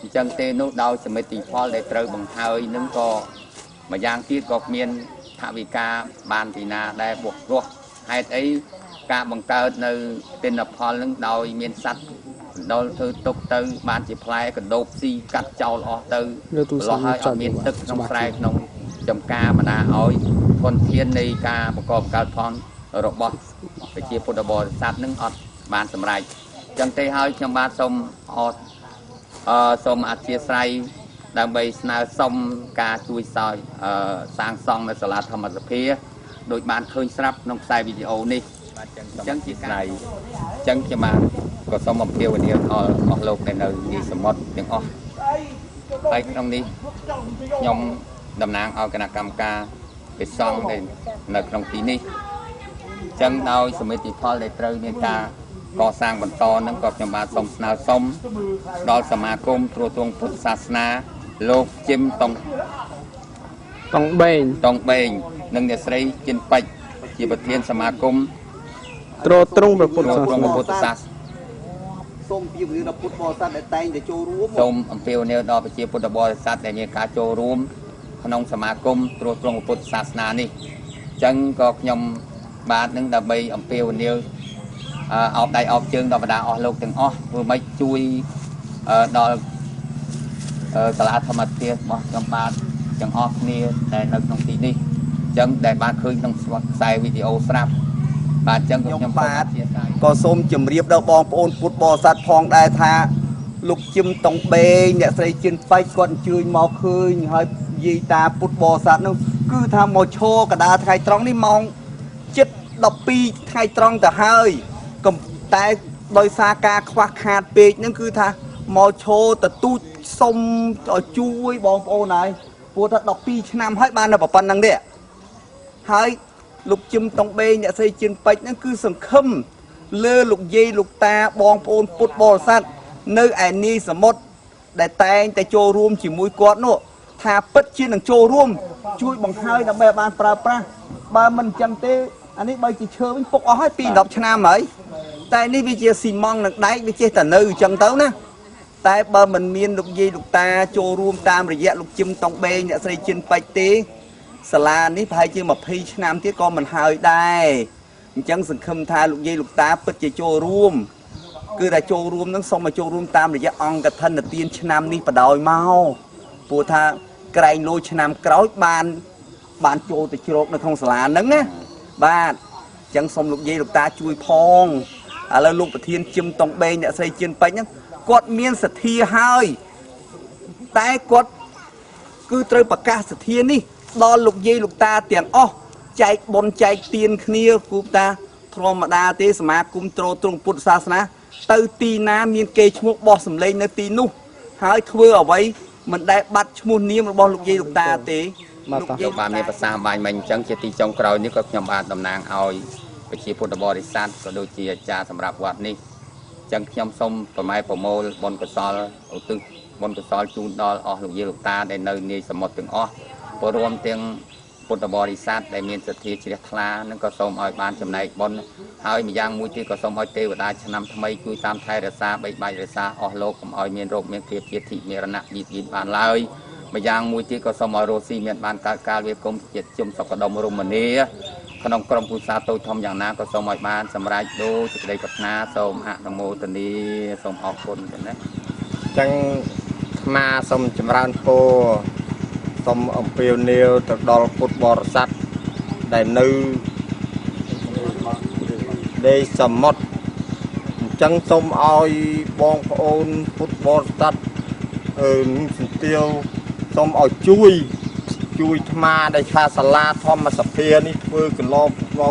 អញ្ចឹងទេនោះដោយសមិទ្ធផលដែលត្រូវបង្ហើយនឹងក៏ម្យ៉ាងទៀតក៏មានថាវិការបានពីណាដែលបោះរស់ហេតុអីការបង្កើតនៅទិន្នផលនឹងដោយមានសត្វដល់ធ្វើទុកទៅបានជាផ្លែកណ្ដូបស៊ីកាត់ចោលអស់ទៅលោះហើយអត់មានទឹកក្នុងស្រែក្នុងចំការបណ្ដាឲ្យធនធាននៃការបង្កបង្កើតផលរបស់ប្រជាពុទ្ធបរិស័ទនឹងអត់បានសម្រេចចឹងទេហើយខ្ញុំបាទសូមអធិស្ឋានដើម្បីស្នើសុំការជួយសាងសង់នៅសាលាធម្មសភាដោយបានឃើញស្រាប់ក្នុងខ្សែវីដេអូនេះចឹងជាស្នៃចឹងខ្ញុំបាទក៏សូមអំពាវនាវដល់អស់លោកដែលនៅទីសមុទ្រទាំងអស់ហើយក្នុងនេះខ្ញុំតំណាងឲ្យគណៈកម្មការពិសង្ឃដែលនៅក្នុងទីនេះចឹងដោយសមិទ្ធផលដែលត្រូវមានការកសាងបន្តនឹងក៏ខ្ញុំបាទសូមស្នើសុំដល់សមាគមត្រួតត្រងពុទ្ធសាសនាលោកជឹមតុងបេងនិងអ្នកស្រីជិនពេជ្រជាប្រធានសមាគមត្រួតត្រងពុទ្ធសាសនាសូមពីវិនិយោគពុទ្ធបរិស័ទដែលតែងតែចូលរួមសូមអំពាវនាវដល់ប្រជាពុទ្ធបរិស័ទដែលមានការចូលរួមក្នុងសមាគមត្រួតត្រងពុទ្ធសាសនានេះអញ្ចឹងក៏ខ្ញុំបាទនឹងដើម្បីអំពាវនាវអោបដៃអោបជើងដល់បណ្ដាអស់លោកទាំងអស់ធ្វើម៉េចជួយដល់សាលាធម្មទានរបស់ខ្ញុំបាទទាំងអស់គ្នាដែលនៅក្នុងទីនេះអញ្ចឹងដែលបានឃើញក្នុងខ្សែវីដេអូស្រាប់បាទអញ្ចឹងខ្ញុំបាទក៏សូមជម្រាបដល់បងប្អូនពុទ្ធបរិស័ទផងដែរថាលោកជឹមតុងបេងអ្នកស្រីជិនពេជ្រគាត់អញ្ជើញមកឃើញហើយនិយាយតាពុទ្ធបរិស័ទនោះគឺថាមកឈរកដាលថ្ងៃត្រង់នេះម៉ោង7:12ថ្ងៃត្រង់ទៅហើយតែដោយសារការខ្វះខាតពេកហ្នឹងគឺថាមកឈរទទូចសុំឲ្យជួយបងប្អូនហើយព្រោះថា12ឆ្នាំហើយបានតែប៉ុណ្្នឹងទេហើយលោកជឹមតុងបេងអ្នកស្រីជិនពេជ្រហ្នឹងគឺសង្ឃឹមលើលោកយាយលោកតាបងប្អូនពុទ្ធបរិស័ទនៅឯនីសមុទ្រដែលតែងតែចូលរួមជាមួយគាត់នោះថាពិតជានឹងចូលរួមជួយបង្ហើយដើម្បីបានប្រើប្រាស់បើមិនអញ្ចឹងទេអានេះបើជាឈើវិញពុកអស់ហើយពី10ឆ្នាំហើយតែនេះវាជាស៊ីម៉ង់នឹងដែកវាចេះតែនៅអញ្ចឹងទៅណាតែបើមិនមានលោកយាយលោកតាចូលរួមតាមរយៈលោកជឹមតុងបេងអ្នកស្រីជិនពេជ្រទេសាលានេះប្រហែលជា20ឆ្នាំទៀតក៏មិនហើយដែរអញ្ចឹងសង្ឃឹមថាលោកយាយលោកតាពិតជាចូលរួមគឺតែចូលរួមនឹងសូមឲ្យចូលរួមតាមរយៈអង្គកឋិនទានឆ្នាំនេះបដ ாய் មកព្រោះថាក្រែងលោឆ្នាំក្រោយបានចូលទៅជ្រកនៅក្នុងសាលាហ្នឹងណាបាទអញ្ចឹងសូមលោកយាយលោកតាជួយផងឥឡូវលោកប្រធានជឹមតុងបេងអ្នកស្រីជិនពេជ្រហ្នឹងគាត់មានសទ្ធាហើយតែគាត់គឺត្រូវប្រកាសសទ្ធានេះដល់លោកយាយលោកតាទាំងអស់ចែកបុណ្យចែកទានគ្នាគូតាធម្មតាទេសមាគមត្រួតត្រងពុទ្ធសាសនាទៅទីណាមានគេឈ្មោះបោះសម្លេងនៅទីនោះហើយធ្វើអ្វីមិនដែលបាត់ឈ្មោះនាមរបស់លោកយាយលោកតាទេលោកយាយបានមានប្រសាសន៍បាញ់មិញអញ្ចឹងជាទីចុងក្រោយនេះក៏ខ្ញុំបានតំណាងឲ្យប្រជាពុទ្ធបរិស័ទក៏ដូចជាអាចារ្យសម្រាប់វត្តនេះអញ្ចឹងខ្ញុំសូមប្រម៉ែប្រមូលបុណ្យកុសលឧទ្ទិស បុណ្យកុសលជូនដល់អស់លោកយាយលោកតាដែលនៅនាយសមុទ្រទាំងអស់ព្រមទាំងពុទ្ធបរិស័ទដែលមានសទ្ធាជ្រះថ្លានឹងក៏សូមឲ្យបានចំណែកបុណ្យហើយម្យ៉ាងមួយទៀតក៏សូមឲ្យទេវតាឆ្នាំថ្មីជួយតាមថែរក្សាបីបាច់រក្សាអស់លោកកុំឲ្យមានរោគមានគ្រាជាធិមេរណៈយឺតបានឡើយម្យ៉ាងមួយទៀតក៏សូមឲ្យរស់ស៊ីមានបានកើតកាលវាគុំជាតិជុំសុខដុមរមនាក្នុងក្រុមគ្រួសារតូចធំយ៉ាងណាក៏សូមឲ្យបានសម្រេចដូចសេចក្តីប្រាថ្នាសូមអនុមោទនាសូមអរគុណចឹងណាចឹងអាត្មាសូមចម្រើនពរសូមអំពាវនាវទៅដល់ពុទ្ធបរិស័ទដែលនៅដីសមុទ្រអញ្ចឹងសូមឲ្យបងប្អូនពុទ្ធបរិស័ទសន្តិវសូមឲ្យជួយអាត្មាដែលថាសាលាធម្មសភានេះធ្វើកន្លង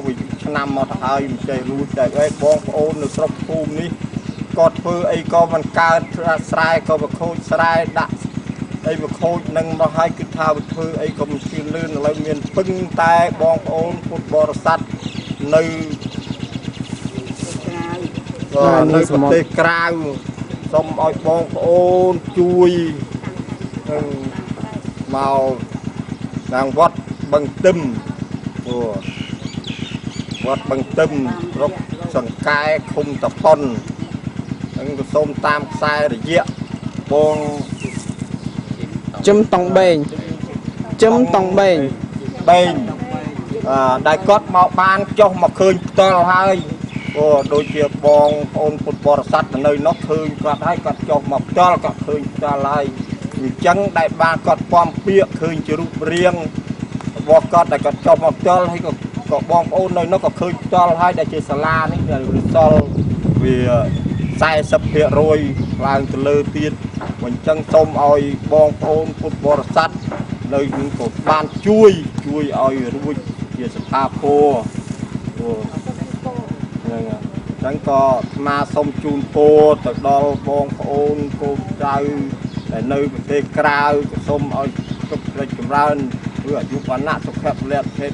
វិឆ្នាំមកទៅហើយមិនចេះរួចតែបងប្អូននៅស្រុកភូមិនេះគាត់ធ្វើអីក៏មិនកើតស្រែក៏បខូចស្រែដាក់អីបខូចនឹងមកឲ្យគឺថាធ្វើអីក៏មិនជឿនលឿនឥឡូវមានពឹងតែបងប្អូនពុទ្ធបរិស័ទនៅប្រទេសក្រៅសូមឲ្យបងប្អូនជួយមកដល់វត្តបឹងទឹមវត្តបឹងទឹមរុកសង្កែឃុំតប៉ុនហ្នឹងក៏សូមតាមខ្សែរយៈបងជឹមតង់បេងដែលគាត់មកបានចុះមកឃើញផ្ទាល់ហើយដូចជាបងប្អូនពុទ្ធបរិស័ទនៅនោះឃើញគាត់ហើយគាត់ចុះមកផ្ទាល់គាត់ឃើញផ្ទាល់ហើយអញ្ចឹងដែលបានគាត់ពំពាកឃើញជារូបរាងរបស់គាត់ដែលគាត់ចុះមកផ្ទាល់ហើយក៏បងប្អូននៅនោះក៏ឃើញផ្ទាល់ហើយដែលជាសាលានេះវាសល់វា 40% ឡើងទៅលើទៀតអញ្ចឹងសូមឲ្យបងប្អូនពុទ្ធបរិស័ទនៅនឹងក៏បានជួយឲ្យរួចជាស្ថាពរហ្នឹងអញ្ចឹងក៏អាត្មាសូមជូនពរទៅដល់បងប្អូនកូនចៅដែលនៅប្រទេសក្រៅក៏សូមឲ្យសុខរីកចម្រើនគឺអាយុវណ្ណៈសុខៈពលៈភេទ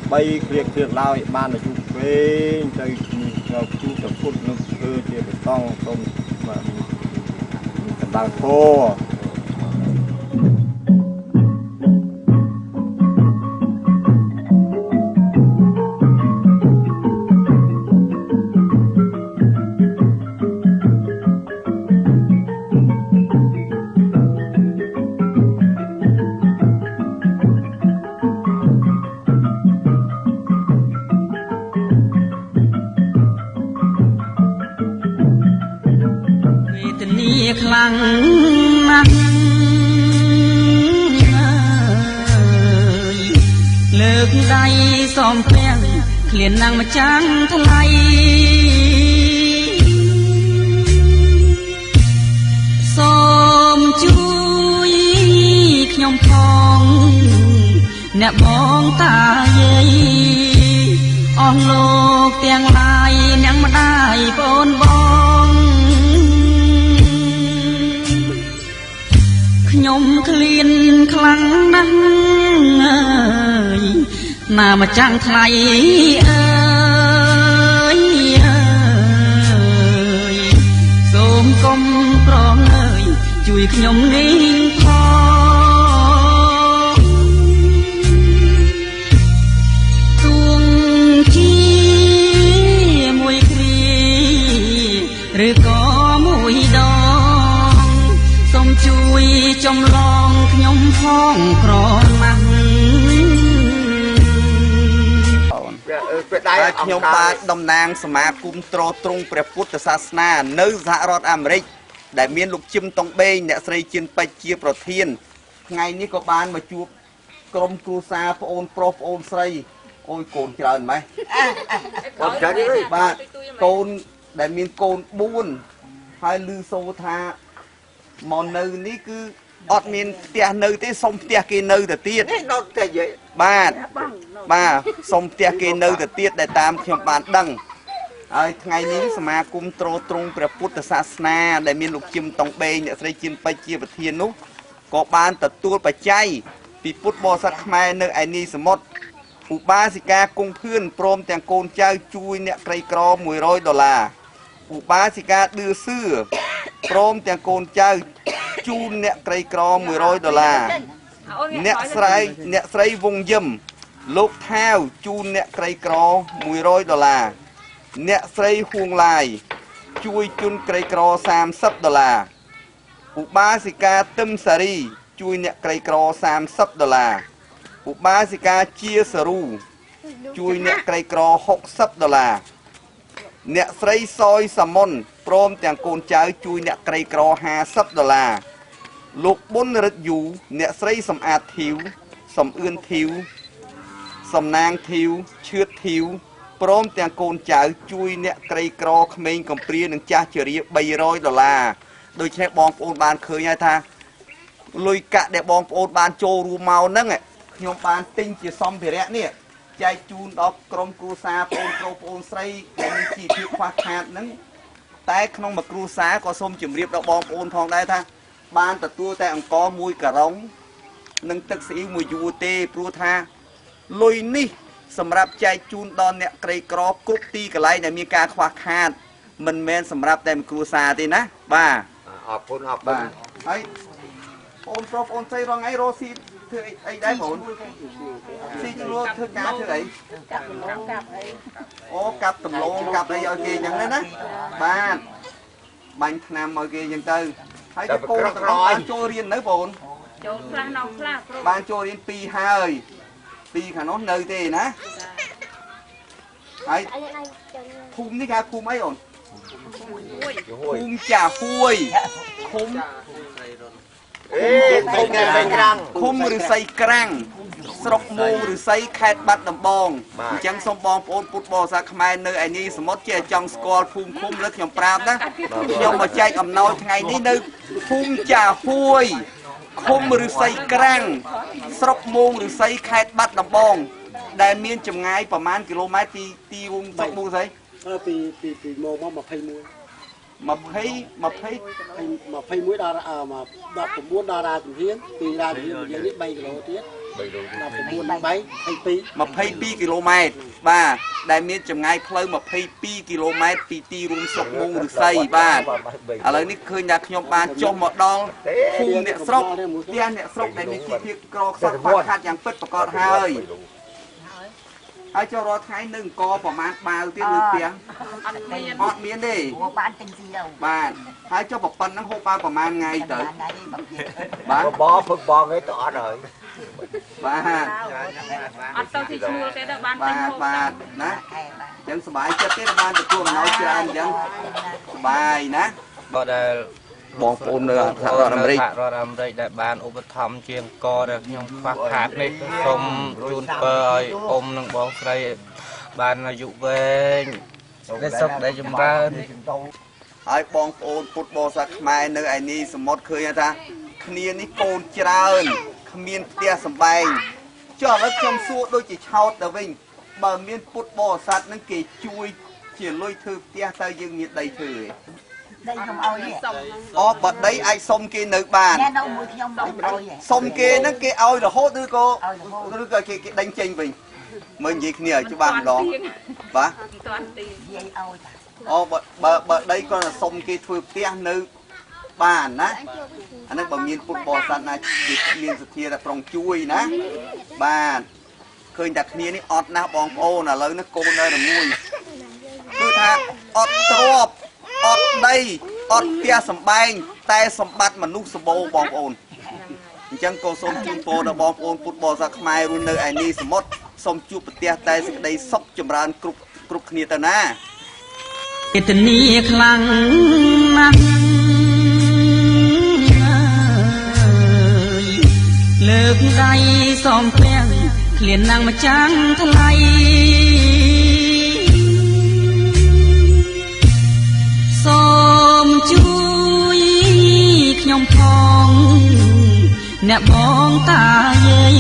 8គ្រាឡើយបានអាយុវែងទៅជួបទៅពុទ្ធនឹងធ្វើជាបតងសូមកម្ដៅធម៌ខ្លាំងណាស់លើកដៃសំព្រះឃ្លានណាំងម្ចាំងថ្លៃសូមជួយខ្ញុំផងអ្នកបងតាយាយអស់លោកទាំងឡាយនាងម្ដាយបងខ្ញុំឃ្លានខ្លាំងណាស់ណាមកចាំងថ្លៃអើយសូមកុំប្រងអើយជួយខ្ញុំនេះផងទួងជាមួយគ្រាឬក៏មួយដងសូមជួយចំឡងខ្ញុំផងក្រណាស់ខ្ញុំបាទតំណាងសមាគមទ្រទ្រង់ព្រះពុទ្ធសាសនានៅសហរដ្ឋអាមេរិកដែលមានលោកជឹមតុងបេងអ្នកស្រីជិនពេជ្រជាប្រធានថ្ងៃនេះក៏បានមកជួបក្រុមគ្រួសារប្អូនប្រុសប្អូនស្រីអូយកូនច្រើនម៉េះកូនច្រើនទេបាទកូនដែលមានកូន4ហើយឮសូរថាមកនៅនេះគឺអត់មានផ្ទះនៅទេសុំផ្ទះគេនៅទៅទៀតនៅផ្ទះយាយបាទសុំផ្ទះគេនៅទៅទៀតដែលតាមខ្ញុំបានដឹងហើយថ្ងៃនេះសមាគមទ្រទ្រង់ព្រះពុទ្ធសាសនាដែលមានលោកជឹមតុងបេងអ្នកស្រីជិនពេជ្រជាប្រធាននោះក៏បានទទួលបច្ច័យពីពុទ្ធបរិស័ទខ្មែរនៅឯនីសមុទ្រឧបាសិកាគង់ភឿនព្រមទាំងកូនចៅជួយអ្នកក្រីក្រ$100ឧបាសិកាឌឺសឿព្រមទាំងកូនចៅ ជូនអ្នកក្រីក្រ$100អ្នកស្រីវងយឹមលោកថាវជូនអ្នកក្រីក្រ$100អ្នកស្រីហួងឡាយជួយជូនក្រីក្រ$30ឧបាសិកាទឹមសារីជួយអ្នកក្រីក្រ$30ឧបាសិកាជាសរូជួយអ្នកក្រីក្រ$60អ្នកស្រីសយសាមុនព្រមទាំងកូនចៅជួយអ្នកក្រីក្រ$50លោកប៊ុនរិទ្ធយូអ្នកស្រីសំអាតធីវសំអឿនធីវសំណាងធីវឈឿតធីវព្រមទាំងកូនចៅជួយអ្នកក្រីក្រក្មេងកំព្រានិងចាស់ជរា$300ដូច្នេះបងប្អូនបានឃើញហើយថាលុយកាក់ដែលបងប្អូនបានចូលរួមមកហ្នឹងខ្ញុំបានទិញជាសម្ភារៈនេះចែកជូនដល់ក្រុមគ្រួសារបងប្អូនប្អូនស្រីដែលមានជីវភាពខ្វះខាតហ្នឹងតែក្នុងមួយគ្រួសារក៏សូមជម្រាបដល់បងប្អូនផងដែរថាបានទទួលតែអង្ករ1ការុងនិងទឹកស៊ីអ៊ីវ1យួរទេព្រោះថាលុយនេះសម្រាប់ចែកជូនដល់អ្នកក្រីក្រគ្រប់ទីកន្លែងដែលមានការខ្វះខាតមិនមែនសម្រាប់តែមួយគ្រួសារទេណាបាទអរគុណបាទហើយបងប្រុសបងស្រីរងអីរស់ស៊ីធ្វើអីដែរបងស៊ីជួលធ្វើការធ្វើអីកាប់ដំឡូងកាប់អីអូកាប់ដំឡូងកាប់អីឲ្យគេអញ្ចឹងណាបាទបាញ់ថ្នាំឲ្យគេអញ្ចឹងទៅហើយកូនទាំងអស់បានចូលរៀននៅបងចូលខ្លះដល់ខ្លះបានចូលរៀន2ហើយ2ខាងនោះនៅទេណាហើយភូមិនេះគេភូមិអីអូនភូមិចាហួយឃុំឃុំឫស្សីក្រាំងស្រុកមូឫស្សីខេត្តបាត់ដំបងអញ្ចឹងសូមបងប្អូនពុទ្ធបរិស័ទខ្មែរនៅឯនេះសមុទ្រជាចង់ស្គាល់ភូមិឃុំលើខ្ញុំប្រាប់ណាខ្ញុំមកចែកអំណោយថ្ងៃនេះនៅភូមិចាហួយឃុំឫស្សីក្រាំងស្រុកមូឫស្សីខេត្តបាត់ដំបងដែលមានចម្ងាយប្រមាណគីឡូម៉ែត្រពីទីវងស្រុកមូឫស្សីពីម៉ោងមក21ដល់19ដល់រាជធានីពីរាជធានីយើងនេះ3គីឡូទៀត22គីឡូម៉ែត្របាទដែលមានចម្ងាយផ្លូវ22គីឡូម៉ែត្រពីទីរួមស្រុកមូឫស្សីបាទឥឡូវនេះឃើញថាខ្ញុំបានចុះមកដល់ភូមិអ្នកស្រុកផ្ទះអ្នកស្រុកដែលមានជីវភាពក្រខ្សត់ខ្វះខាតយ៉ាងពិតប្រាកដហើយចូលរាល់ថ្ងៃនៅអង្គប្រមាណបាវទៀតនៅផ្ទះអត់មានទេបានទិញស៊ីទៅបាទហើយចុះប្រប៉ុណ្ណឹងហូបបានប្រមាណថ្ងៃទៅបាទបបផឹកបងឯងទៅអត់ហើយបាទអត់ទៅទីឈ្មោះទេដល់បានទិញហូបបាទណាអញ្ចឹងសុបាយចិត្តទេបានទទួលអំណោយច្រើនអញ្ចឹងសុបាយណាបើដែលបងប្អូននៅសហរដ្ឋអាមេរិកដែលបានឧបត្ថម្ភជាអង្គដែលខ្ញុំខ្វះខាតនេះសូមជូនពរឲ្យអ៊ំនិងបងស្រីបានអាយុវែងដែលសុខដែលចម្រើនហើយបងប្អូនពុទ្ធបរិស័ទខ្មែរនៅឯនេះសមុទ្រឃើញថាគ្នានេះកូនច្រើនគ្មានផ្ទះសម្បែងចុះឥឡូវខ្ញុំសួរដូចជាឆោតទៅវិញបើមានពុទ្ធបរិស័ទនឹងគេជួយជាលុយធ្វើផ្ទះទៅយើងមានដីធ្វើទេដីខ្ញុំឲ្យអូបើដីអាចសុំគេនៅបាននៅមួយខ្ញុំសុំគេហ្នឹងគេឲ្យរហូតឬក៏គេដេញចេញវិញមើលនិយាយគ្នាឲ្យច្បាស់ម្ដងបាទមិនទាន់ទីនិយាយឲ្យអូបើដីគាត់ទៅសុំគេធ្វើផ្ទះនៅបានណាអានេះបើមានពុទ្ធបរិស័ទណាមានសទ្ធាតែប្រុងជួយណាបាទឃើញតែគ្នានេះអត់ណាស់បងប្អូនឥឡូវនេះកូននៅរមួយគឺថាអត់ទ្រពអត់ដីអត់ផ្ទះសម្បែងតែសម្បត្តិមនុស្សសម្បូរបងប្អូនអញ្ចឹងក៏សូមជូនពរដល់បងប្អូនពុទ្ធបរិស័ទខ្មែររស់នៅឯនេះសមុទ្រសូមជួបប្រទះតែសេចក្តីសុខចម្រើនគ្រប់គ្នាទៅណាវេទនាខ្លាំងណាស់លើកដៃសំភាំងឃ្លានណាំងម្ចាំងថ្លៃសូមជួយខ្ញុំផងអ្នកបងតាយាយ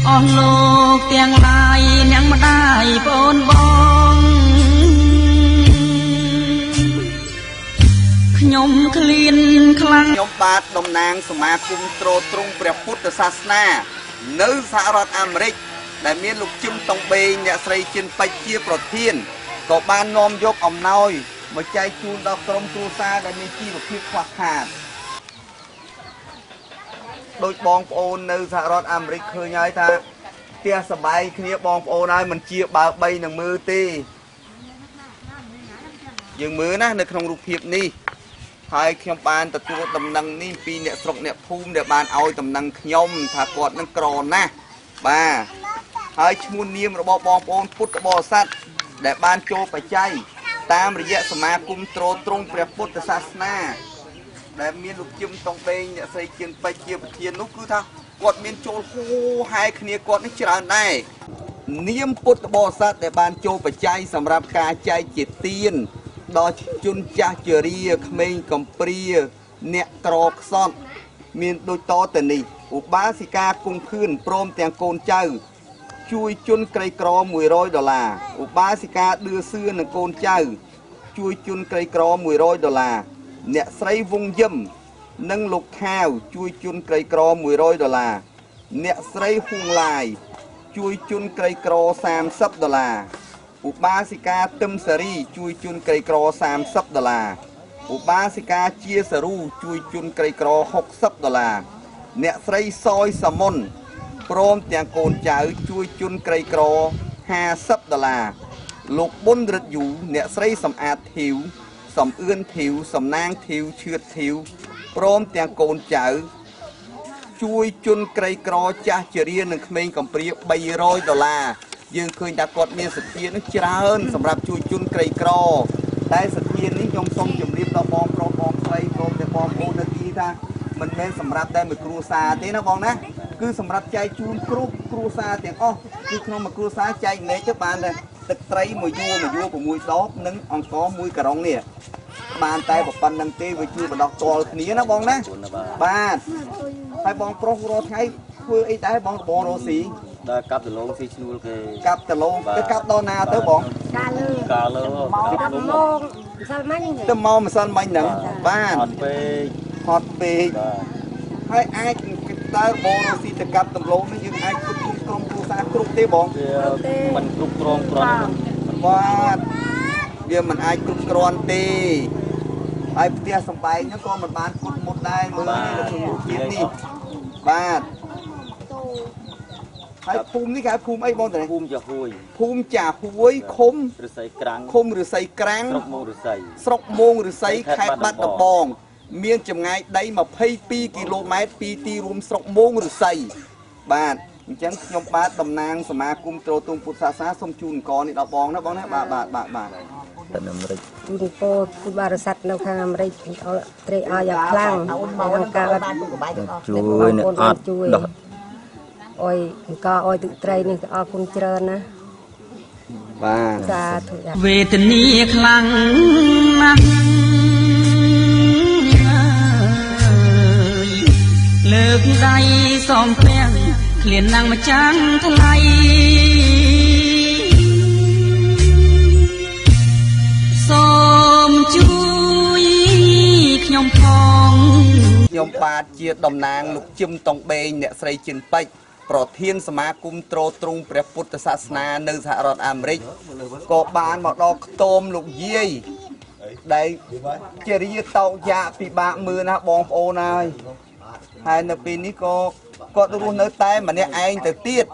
អស់លោកទាំងឡាយអ្នកម្ដាយបងខ្ញុំឃ្លានខ្លាំងខ្ញុំបាទតំណាងសមាគមទ្រទ្រង់ព្រះពុទ្ធសាសនានៅសហរដ្ឋអាមេរិកដែលមានលោកជឹមតុងបេងអ្នកស្រីជិនពេជ្រជាប្រធានក៏បាននាំយកអំណោយមកចែកជូនដល់ក្រុមគ្រួសារដែលមានជីវភាពខ្វះខាត ដូចបងប្អូននៅសហរដ្ឋអាមេរិកឃើញហើយថាផ្ទះសបាយគ្នាបងប្អូនហើយមិនជាបើបីនឹងមើលទេយើងមើលណានៅក្នុងរូបភាពនេះហើយខ្ញុំបានទទួលដំណឹងនេះពីអ្នកស្រុកអ្នកភូមិដែលបានឲ្យដំណឹងខ្ញុំថាគាត់នឹងក្រណាស់បាទហើយឈ្មោះនាមរបស់បងប្អូនពុទ្ធបរិស័ទដែលបានចូលបច្ច័យតាមរយៈសមាគមទ្រទ្រង់ព្រះពុទ្ធសាសនាដែលមានលោកជឹមតុងបេងអ្នកស្រីជឿនពេជ្រជាប្រធាននោះគឺថាគាត់មានចូលហូហែគ្នាគាត់នេះច្រើនដែរនាមពុទ្ធបរិស័ទដែលបានចូលបច្ច័យសម្រាប់ការចែកជាទានដល់ជនចាស់ជរាក្មេងកំព្រាអ្នកក្រខ្សត់មានដូចតទៅនេះឧបាសិកាគង់ខឿនព្រមទាំងកូនចៅជួយជនក្រីក្រ$100ឧបាសិកាដឿសឿនិងកូនចៅជួយជនក្រីក្រ$100អ្នកស្រីវងយឹមនិងលោកខាវជួយជនក្រីក្រ$100អ្នកស្រីហ៊ុងឡាយជួយជនក្រីក្រ$30ឧបាសិកាទឹមសារីជួយជនក្រីក្រ$30ឧបាសិកាជាសរូជួយជនក្រីក្រ$60អ្នកស្រីសយសាមុនព្រមទាំងកូនចៅជួយជនក្រីក្រ$50លោកប៊ុនរិទ្ធយូអ្នកស្រីសំអាតធីវសំអឿនធីវសំណាងធីវឈឿតធីវព្រមទាំងកូនចៅជួយជនក្រីក្រចាស់ជរានិងក្មេងកំព្រា$300យើងឃើញថាគាត់មានសទ្ធានឹងច្រើនសម្រាប់ជួយជនក្រីក្រតែសទ្ធានេះខ្ញុំសូមជម្រាបដល់បងប្រុសបងស្រីព្រមទាំងបងប្អូននៅទីថាមិនមែនសម្រាប់តែមួយគ្រួសារទេណាបងណាគឺសម្រាប់ចែកជូនគ្រប់គ្រួសារទាំងអស់គឺក្នុងមួយគ្រួសារចែកលេខទៅបានតែទឹកត្រីមួយយួរ6ដបនិងអង្ករ1ការ៉ុងនេះបានតែប៉ុណ្្នឹងទេវាជួយបណ្ដោះតល់គ្នាណាបងណាបាទហើយបងប្រុសរាល់ថ្ងៃធ្វើអីដែរបងបងរស់ស៊ីដល់កាប់ដលងស៊ីឈ្នួលគេកាប់ដលងទៅកាប់ដល់ណាទៅបងកាលើកាប់មកម្សិលមិញទៅមកម្សិលមិញហ្នឹងបាទហត់ពេកហើយអាចតើបងរស់ស៊ីទៅកាប់ដលងនេះយើងអាចគ្រប់ក្រុមគ្រួសារគ្រប់ទេបងមិនគ្រប់គ្រងគ្រាន់បាទវាមិនអាចគ្រប់គ្រាន់ទេហើយផ្ទះសំបែងហ្នឹងក៏មិនបានគុតមុតដែរមើលនៅក្នុងរូបភាពនេះបាទហើយភូមិនេះគេហៅភូមិអីបងតាភូមិចាហួយភូមិចាហួយឃុំឫស្សីក្រាំងឃុំឫស្សីក្រាំងស្រុកមោងឫស្សីខេត្តបាត់ដំបងមានចម្ងាយដី22គីឡូម៉ែត្រពីទីរួមស្រុកមោងឫស្សីបាទអញ្ចឹងខ្ញុំបាទតំណាងសមាគមទ្រទ្រង់ពុទ្ធសាសនាសូមជូនអង្គនេះដល់បងណាបងណាបាទទៅអាមេរិកជូនពរពុទ្ធបរិស័ទនៅខាងអាមេរិកត្រេកអរយ៉ាងខ្លាំងក្នុងការជួយអ្នកអត់ដោះអុយអង្គអុយទឹកត្រីនេះអរគុណច្រើនណាបាទសាធុវេទនាខ្លាំងណាស់លើកដៃសំពាំងឃ្លានណាំងម្ចាំងថ្លៃសូមជួយខ្ញុំផងខ្ញុំបាទជាតំណាងលោកជឹមតុងបេងអ្នកស្រីជឿនពេជ្រប្រធានសមាគមទ្រទ្រង់ព្រះពុទ្ធសាសនានៅសហរដ្ឋអាមេរិកក៏បានមកដល់ខ្ទមលោកយាយដែលជារាតោយ៉ាពិបាកមើលណាបងប្អូនហើយនៅពេលនេះក៏គាត់រស់នៅតែម្នាក់ឯងទៅទៀត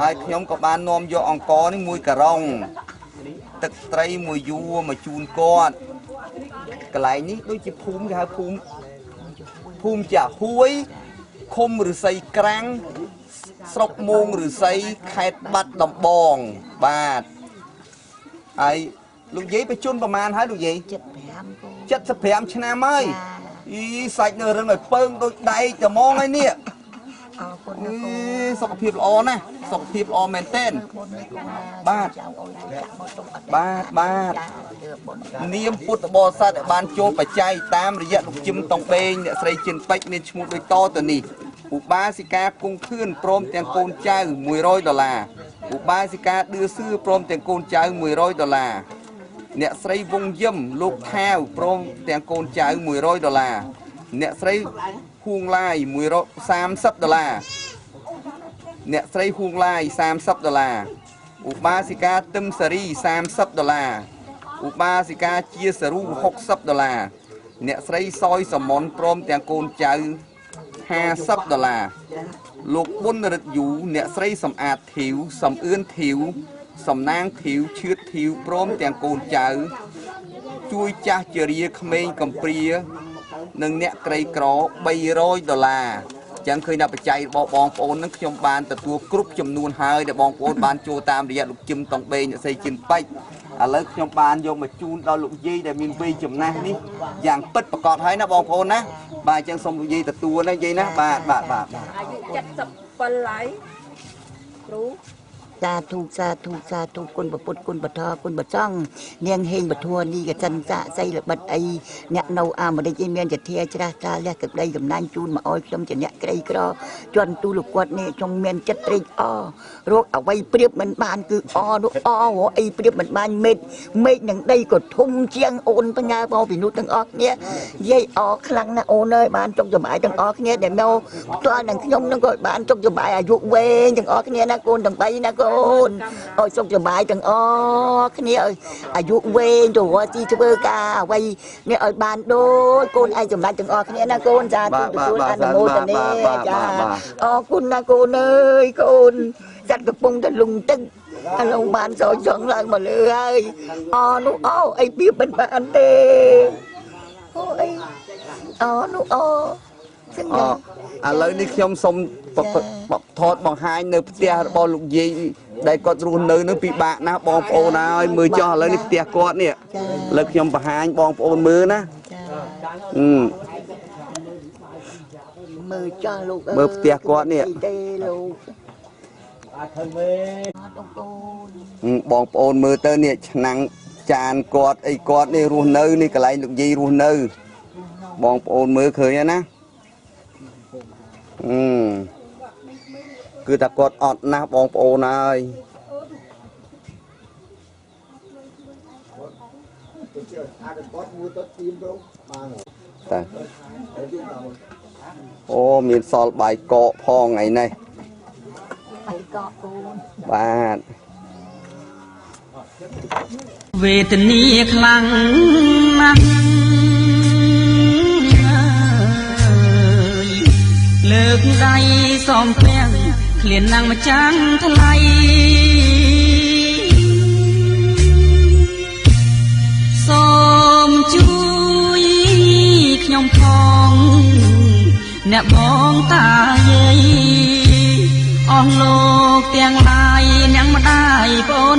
ហើយខ្ញុំក៏បាននាំយកអង្ករនេះ1ការ៉ុងទឹកត្រី1យួរមកជូនគាត់កន្លែងនេះដូចជាភូមិគេហៅភូមិចាហួយឃុំឫស្សីក្រាំងស្រុកមោងឫស្សីខេត្តបាត់ដំបងបាទហើយលោកយាយបញ្ជូនប្រមាណហើយលោកយាយ75ឆ្នាំហើយអីសាច់នៅរឹងឲ្យពើងដូចដែកតែហ្មងហើយនេះសុខភាពល្អណាស់សុខភាពល្អមែនទែនបាទនាមពុទ្ធបរិស័ទដែលបានចូលបច្ច័យតាមរយៈលោកជឹមតុងបេងអ្នកស្រីជឿនពេជ្រមានឈ្មោះដូចតទៅនេះឧបាសិកាគង់ខឿនព្រមទាំងកូនចៅ$100ឧបាសិកាដឿសឿព្រមទាំងកូនចៅ$100អ្នកស្រីវងយឹមលោកខាវព្រមទាំងកូនចៅ$100អ្នកស្រីហួងឡាយ$30អ្នកស្រីហួងឡាយ$30ឧបាសិកាទឹមសារី$30ឧបាសិកាជាសរូ$60 អ្នកស្រីសយសមនព្រមទាំងកូនចៅ$50លោកប៊ុនរិទ្ធយូអ្នកស្រីសំអាតធីវសំអឿនធីវសំណាងធីវឈឿតធីវព្រមទាំងកូនចៅជួយចាស់ជារាក្មេងកំព្រានិងអ្នកក្រីក្រ$300ចឹងឃើញថាបច្ច័យរបស់បងប្អូននឹងខ្ញុំបានទទួលគ្រប់ចំនួនហើយដែលបងប្អូនបានចូលតាមរយៈលោកជឹមតង់បេងអ្នកស្រីជិនពេជ្រឥឡូវខ្ញុំបានយកមកជូនដល់លោកយាយដែលមានវ័យចំណាស់នេះយ៉ាងពិតប្រាកដហើយណាបងប្អូនណាបាទអញ្ចឹងសូមលោកយាយទទួលណាយាយណាបាទអាយុ77ហើយគ្រូសាធុគុណពុទ្ធគុណបធរគុណបចង់នាងហេងបធัวនេះកសិនសាស័យល្បិតអីអ្នកនៅអាមេរិកឯមានចធាច្រាស់ការលះទឹកដីកំណាញ់ជូនមកអោយខ្ញុំជាអ្នកក្រីក្រជន់ទូលោកគាត់នេះខ្ញុំមានចិត្តត្រេកអររកអ្វីព្រៀបមិនបានគឺអនោះអអីព្រៀបមិនបានមេឃនឹងដីក៏ធំជាងអូនបញ្ញាបងពីនោះទាំងអស់គ្នាយាយអខ្លាំងណាស់អូនអើយបានចុកចម្បាយទាំងអស់គ្នាដែលមកផ្ទាល់នឹងខ្ញុំនឹងក៏បានចុកចម្បាយអាយុវែងទាំងអស់គ្នាណាកូនទាំង3ណាកូនឲ្យសុខសប្បាយទាំងអស់គ្នាឲ្យអាយុវែងទៅរកទីធ្វើការអ្វីនេះឲ្យបានដូចកូនឯងសម្រាប់ទាំងអស់គ្នាណាកូនចាទទួលអនុមោទនាចាអរគុណណាកូនអើយកូនចាត់កំពុងតែលងទឹកឥឡូវបានសោចង់ឡើងមកលើហើយនោះអីពីមិនបានទេអីនោះឥឡូវនេះខ្ញុំសូមថតបង្ហាញនៅផ្ទះរបស់លោកយាយដែលគាត់រស់នៅនឹងពិបាកណាស់បងប្អូនហើយមើលចុះឥឡូវនេះផ្ទះគាត់នេះលើខ្ញុំបង្ហាញបងប្អូនមើលណាមើលចុះលោកមើលផ្ទះគាត់នេះទេលោកបងប្អូនមើលទៅនេះឆ្នាំងចានគាត់អីគាត់នេះរស់នៅនេះកន្លែងលោកយាយរស់នៅបងប្អូនមើលឃើញណាគឺថាគាត់អត់ណាស់បងប្អូនហើយតាអូមានសល់បាយកកផងថ្ងៃនេះបាយកកគូបាទវេទនាខ្លាំងណាស់លើកដៃសំភ្លៀងឃ្លានណាំងម្ចាំងថ្លៃសូមជួយខ្ញុំផងអ្នកបងតាយាយអស់លោកទាំងឡាយអ្នកម្ដាយបង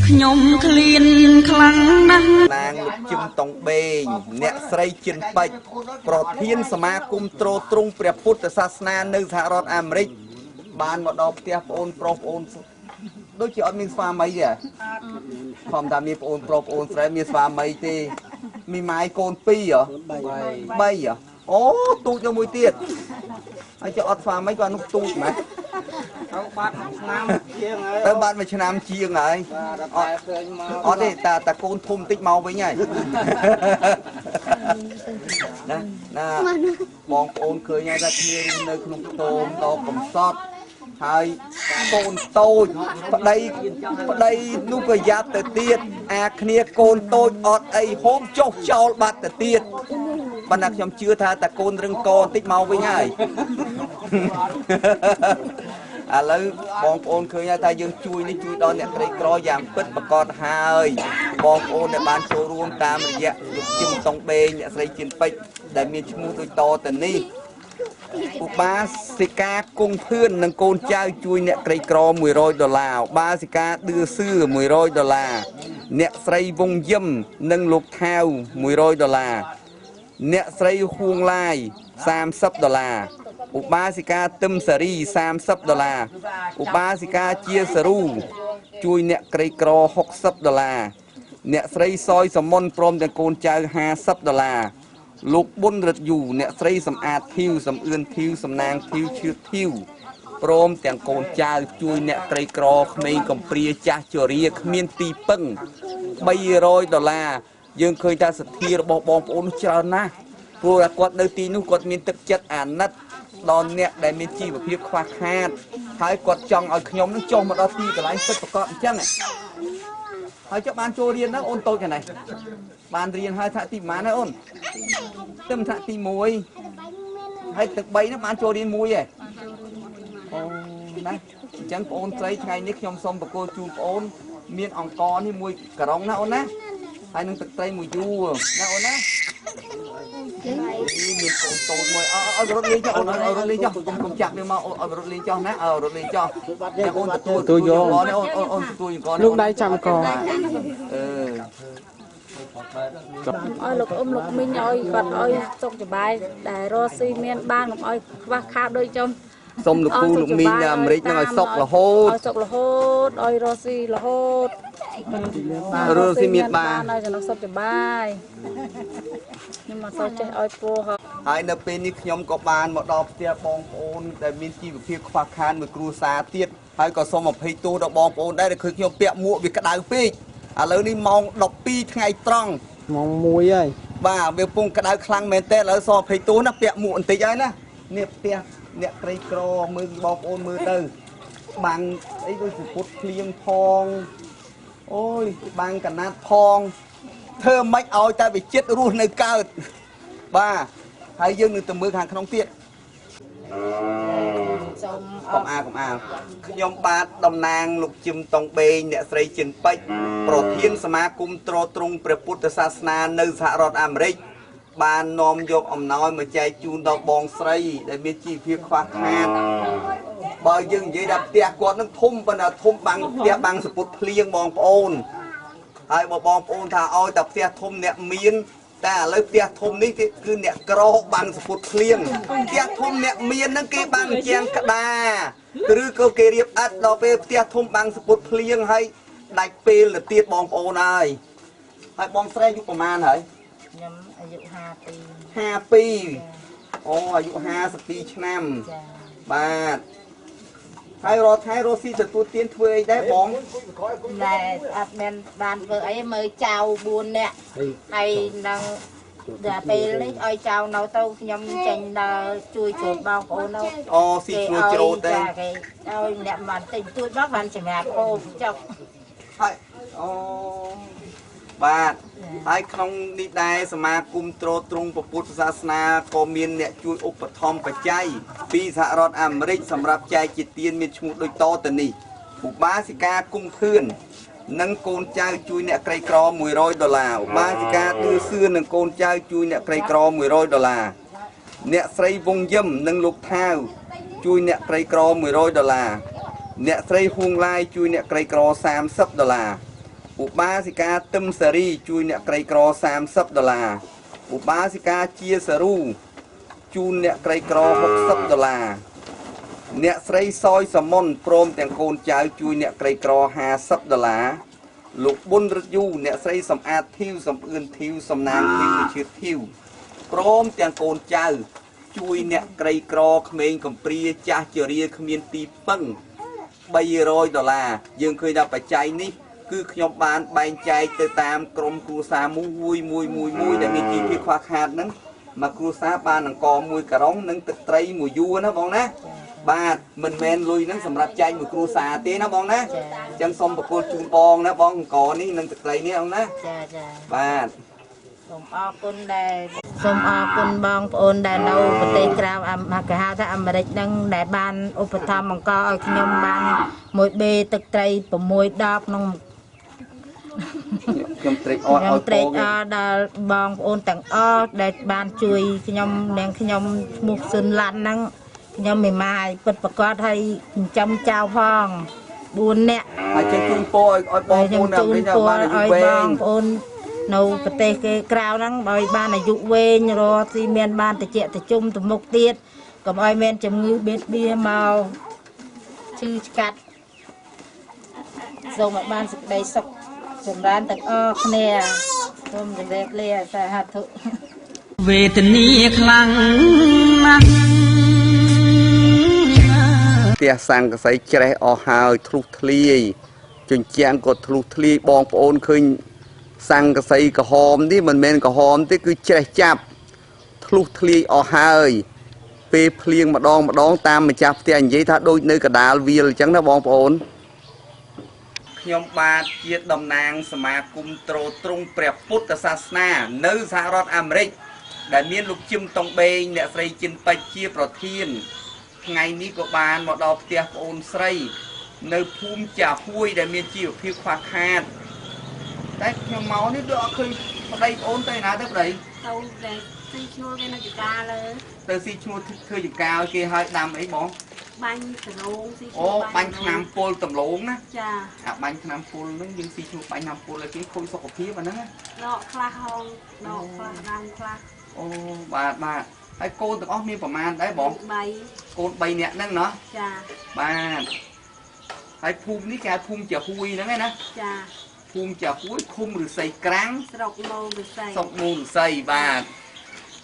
ខ្ញុំឃ្លានខ្លាំងណាស់នាងលោកជឹមតង់បេងអ្នកស្រីជិនពេជ្រប្រធានសមាគមទ្រទ្រង់ព្រះពុទ្ធសាសនានៅសហរដ្ឋអាមេរិកបានមកដល់ផ្ទះបងប្អូនប្រុសបងដូចជាអត់មានស្វាមីទេធម្មតាមានបងប្រុសបងស្រីមានស្វាមីទេមីម៉ាយកូន2 3អូទូចទៅមួយទៀតហើយចុះអត់ស្វាមីក៏នោះទូចម៉េចទៅបាត់មួយឆ្នាំជាងហើយអត់ទេតាកូនធំតិចមកវិញហើយណាបងប្អូនឃើញហើយថាគ្នានៅក្នុងខ្ទមដល់កំសត់ហើយកូនតូចប្តីនោះប្រយ័ត្នទៅទៀតអាគ្នាកូនតូចអត់អីហូបចុះចោលបាត់ទៅទៀតបណ្ណាខ្ញុំជឿថាតាកូនរឹងកបន្តិចមកវិញហើយឥឡូវបងប្អូនឃើញថាយើងជួយនេះជួយដល់អ្នកក្រីក្រយ៉ាងពិតប្រាកដហើយបងប្អូនដែលបានចូលរួមតាមរយៈលោកជឹមតុងបេងអ្នកស្រីជិនពេជ្រដែលមានឈ្មោះដូចតទៅនេះឧបាសិកាគង់ភឿននិងកូនចៅជួយអ្នកក្រីក្រ$100ឧបាសិកាឌឿសឿ$100អ្នកស្រីវងយឹមនិងលោកថាវ$100អ្នកស្រីហួងឡាយ$30ឧបាសិកាទឹមសារី$30ឧបាសិកាជាសរូជួយអ្នកក្រីក្រ$60អ្នកស្រីសយសមនព្រមទាំងកូនចៅ$50លោកប៊ុនរិទ្ធយូអ្នកស្រីសំអាតធីវសំអឿនធីវសំណាងធីវឈឿតធីវព្រមទាំងកូនចៅជួយអ្នកក្រីក្រក្មេងកំព្រាចាស់ជរាគ្មានទីពឹង$300យើងឃើញថាសទ្ធារបស់បងប្អូនច្រើនណាស់ព្រោះគាត់នៅទីនោះគាត់មានទឹកចិត្តអាណិតដល់អ្នកដែលមានជីវភាពខ្វះខាតហើយគាត់ចង់ឲ្យខ្ញុំនឹងចុះមកដល់ទីកន្លែងពិតប្រាកដអញ្ចឹង ហើយចុះបានចូលរៀនហ្នឹងអូនតូចខាងនេះបានរៀនហើយថ្នាក់ទីប៉ុន្មានហើយអូនទៅថ្នាក់ទី1ហើយទឹក3ហ្នឹងបានចូលរៀន1ឯងអូណាអញ្ចឹងបងអូនស្រីថ្ងៃនេះខ្ញុំសូមប្រគល់ជូនបងអូនមានអង្ករនេះមួយការ៉ុងណាអូនណាហើយនឹងទឹកត្រីមួយយួរណាអូនណាមានអូនតូចមួយឲ្យរត់លេងចុះអូនឲ្យរត់លេងចុះកុំចាក់វាមកឲ្យរត់លេងចុះណាឲ្យរត់លេងចុះតែអូនទទួលយកអូនទទួលយក លោកដៃចាំកឲ្យលោកអ៊ំលោកមីងឲ្យគាត់ឲ្យសុខសប្បាយដែលរស់ស៊ីមានបានកុំឲ្យខ្វះខាតដូចខ្ញុំ សុំលោកគ្រូលោកមីងអាមេរិកហ្នឹងឲ្យសុខរហូតឲ្យសុខរហូតឲ្យរស់ស៊ីរហូតរស់ស៊ីមានបានឲ្យចំណុចសុខសប្បាយខ្ញុំមកសូវចេះឲ្យពោះហើយនៅពេលនេះខ្ញុំក៏បានមកដល់ផ្ទះបងប្អូនដែលមានជីវភាពខ្វះខាតមួយគ្រួសារទៀតហើយក៏សូមអភ័យទោសដល់បងប្អូនដែរដែលឃើញខ្ញុំពាក់មួកវាក្តៅពេកឥឡូវនេះម៉ោង12ថ្ងៃត្រង់ម៉ោង1ហើយបាទវាពងក្តៅខ្លាំងមែនតើឥឡូវសូមអភ័យទោសណាពាក់មួកបន្តិចហើយណានេះផ្ទះអ្នកក្រីក្រមើលបងប្អូនមើលទៅបាំងអីដូចជាពុតភ្លៀងផងអូយបាំងកណាត់ផងធ្វើម៉េចឲ្យតែវាចិត្តរស់នៅកើតបាទហើយយើងនឹងទៅមើលខាងក្នុងទៀតសូមកុំអាខ្ញុំបាទតំណាងលោកជឹមតុងបេងអ្នកស្រីចិនពេជ្រប្រធានសមាគមទ្រទ្រង់ព្រះពុទ្ធសាសនានៅសហរដ្ឋអាមេរិកបាននាំយកអំណោយមកចែកជូនដល់បងស្រីដែលមានជីវភាពខ្វះខាតបើយើងនិយាយថាផ្ទះគាត់នឹងធំប៉ុន្តែធំបាំងផ្ទះបាំងសពុតភ្លៀងបងប្អូនហើយបើបងប្អូនថាឲ្យតែផ្ទះធំអ្នកមានតែឥឡូវផ្ទះធំនេះគឺអ្នកក្របាំងសពុតភ្លៀងផ្ទះធំអ្នកមានហ្នឹងគេបាំងជាងក្តារឬក៏គេរៀបអិតដល់ពេលផ្ទះធំបាំងសពុតភ្លៀងហើយដាច់ពេលទៅទៀតបងប្អូនហើយបងស្រីអាយុប្រហែលហើយខ្ញុំអាយុ52អូអាយុ52ឆ្នាំបាទហើយរត់ថែរស់ស៊ីទទួលទានធ្វើអីដែរបងណែអត់មានបានធ្វើអីមើលចៅ4នាក់ហើយនឹងដល់ពេលនេះឲ្យចៅនៅទៅខ្ញុំចេញដល់ជួយជូនបងប្អូននៅអូស៊ីជួយជ្រោតទេគេឲ្យអ្នកបានទិញទួចមកបានសម្រាប់ហូបចុកហើយអូបាទហើយក្នុងនេះដែរសមាគមទ្រទ្រង់ពុទ្ធសាសនាក៏មានអ្នកជួយឧបត្ថម្ភបច្ច័យពីសហរដ្ឋអាមេរិកសម្រាប់ចែកជាទានមានឈ្មោះដូចតទៅនេះឧបាសិកាគុំភឿននិងកូនចៅជួយអ្នកក្រីក្រ$100ឧបាសិកាឌឺសឿននិងកូនចៅជួយអ្នកក្រីក្រ$100អ្នកស្រីវងយឹមនិងលោកថាវជួយអ្នកក្រីក្រ$100អ្នកស្រីហួងឡាយជួយអ្នកក្រីក្រ$30ឧបាសិកាទឹមសារីជួយអ្នកក្រីក្រ$30ឧបាសិកាជាសារូជូនអ្នកក្រីក្រ$60អ្នកស្រីសយសមុនព្រមទាំងកូនចៅជួយអ្នកក្រីក្រ$50លោកប៊ុនរតយូអ្នកស្រីសំអាតធីវសំអឿនធីវសំណាងធីវវិឈិតធីវព្រមទាំងកូនចៅជួយអ្នកក្រីក្រក្មេងកំព្រាចាស់ជរាគ្មានទីពឹង$300យើងឃើញថាបច្ច័យនេះគឺខ្ញុំបានបែងចែកទៅតាមក្រុមគ្រួសារមួយដែលមានជីវភាពខ្វះខាតហ្នឹងមកគ្រួសារបានអង្ករ1ការ៉ុងនិងទឹកត្រី1យួរណាបងណាបាទមិនមែនលុយហ្នឹងសម្រាប់ចែកមួយគ្រួសារទេណាបងណាអញ្ចឹងសូមប្រគល់ជូនបងណាបងអង្ករនេះនិងទឹកត្រីនេះបងណាចាបាទសូមអរគុណបងប្អូនដែលនៅប្រទេសក្រៅគេហៅថាអាមេរិកហ្នឹងដែលបានឧបត្ថម្ភអង្ករឲ្យខ្ញុំបាន1បេទឹកត្រី6ដបក្នុងខ្ញុំត្រេកអរដល់បងប្អូនទាំងអស់ដែលបានជួយខ្ញុំនិងខ្ញុំឈ្មោះស៊ុនឡាន់ហ្នឹងខ្ញុំមិនម៉ាយពិតប្រកបឲ្យចិញ្ចឹមចៅផង4នាក់ហើយជូនពរឲ្យបងប្អូនឲ្យបានអាយុវែងបងប្អូននៅប្រទេសគេក្រៅហ្នឹងឲ្យបានអាយុវែងរស់ស៊ីមានបានតិចតិជុំទៅមុខទៀតកុំឲ្យមានជំងឺបេតបៀមកឈឺឆ្កាត់សូមឲ្យបានសេចក្តីសុខចម្រើនទាំងអស់គ្នាសូមជម្រាបលាសាធុវេទនាខ្លាំងណាស់ផ្ទះស័ង្កសីច្រេះអស់ហើយធ្លុះធ្លាយជញ្ជាំងក៏ធ្លុះធ្លាយបងប្អូនឃើញស័ង្កសីក្រហមនេះមិនមែនក្រហមទេគឺច្រេះចាប់ធ្លុះធ្លាយអស់ហើយពេលភ្លៀងម្ដងតាមម្ចាស់ផ្ទះនិយាយថាដូចនៅកដាលវាលអញ្ចឹងណាបងប្អូនខ ខ្ញុំបាទជាតំណាងសមាគមត្រួតត្រងព្រះពុទ្ធសាសនានៅសហរដ្ឋអាមេរិកដែលមានលោកជឹមតុងបេងអ្នកស្រីចិនពេជ្រជាប្រធានថ្ងៃនេះក៏បានមកដល់ផ្ទះប្អូនស្រីនៅភូមិចាហួយដែលមានជីវភាពខ្វះខាតតែខ្ញុំមកនេះដូចអត់ឃើញប្តីប្អូនទៅណាទៅប្តី ទៅតែស៊ីឈ្នួលគេនៅចកាលើ ទៅស៊ីឈ្នួលធ្វើចកាឲ្យគេឲ្យដាំអីបង បាញ់ដលងស៊ីឈ្នួល អូបាញ់ឆ្នាំពុលដំឡូងណា ចា អាបាញ់ឆ្នាំពុលហ្នឹងយើងស៊ីឈ្នួលបាញ់ឆ្នាំពុលឲ្យគេខូចសុខភាពអាហ្នឹង ដកខ្លះហងដកខ្លះដាំខ្លះ អូបាទហើយកូនទាំងអស់មានប្រមាណដែរបង 3 កូន3នាក់ហ្នឹងเนาะ ចា បាទហើយភូមិនេះគេហៅភូមិចាហួយហ្នឹងឯណា ចា ភូមិចាហួយឃុំឫស្សីក្រាំង ស្រុកមោវិស័យ ស្រុកមូលឫស្សីបាទ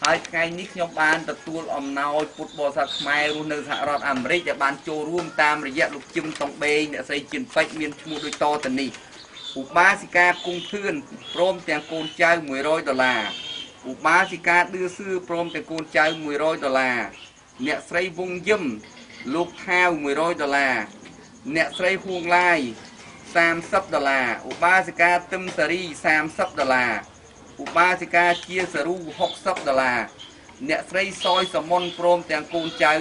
ហើយថ្ងៃនេះខ្ញុំបានទទួលអំណោយពុទ្ធបរិស័ទខ្មែររស់នៅសហរដ្ឋអាមេរិកដែលបានចូលរួមតាមរយៈលោកជឹមតុងបេងអ្នកស្រីជិនពេជ្រមានឈ្មោះដូចតទៅនេះឧបាសិកាគង់ភឿនព្រមទាំងកូនចៅ$100ឧបាសិកាឌឿសឿព្រមទាំងកូនចៅ$100អ្នកស្រីវងយឹមលោកថាវ$100អ្នកស្រីហួងឡាយ$30ឧបាសិកាទឹមសារី$30ឧបាសិកាជាសរូ$60អ្នកស្រីសយសមុនព្រមទាំងកូនចៅ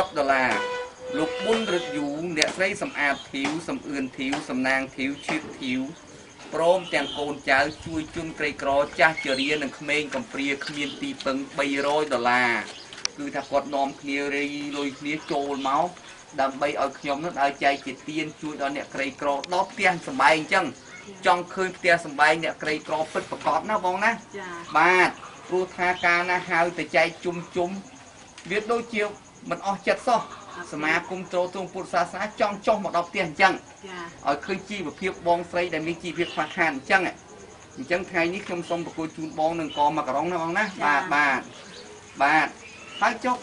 $50លោកប៊ុនរឹកយូអ្នកស្រីសំអាតធីវសំអឿនធីវសំណាងធីវឈៀតធីវព្រមទាំងកូនចៅជួយជន់ក្រីក្រចាស់ជរានិងក្មេងកំព្រាគ្មានទីពឹង$300គឺថាគាត់នាំគ្នារីលុយគ្នាចូលមកដើម្បីឲ្យខ្ញុំនោះឲ្យចែកជាទានជួយដល់អ្នកក្រីក្រដល់ផ្ទះសម្បែងអញ្ចឹងចង់ឃើញផ្ទះសម្បែងអ្នកក្រីក្រពិតប្រកបណាបងណាបាទព្រោះថាការណាហៅទៅចែកជុំវាដូចជាមិនអស់ចិត្តសោះសមាគមត្រួតត្រងពុទ្ធសាសនាចង់ចុះមកដល់ផ្ទះអញ្ចឹងឲ្យឃើញជីវភាពបងស្រីដែលមានជីវភាពខ្វះខាតអញ្ចឹងថ្ងៃនេះខ្ញុំសូមប្រគល់ជូនបងនឹងកមកក្រុងណាបងណាបាទហើយចុះ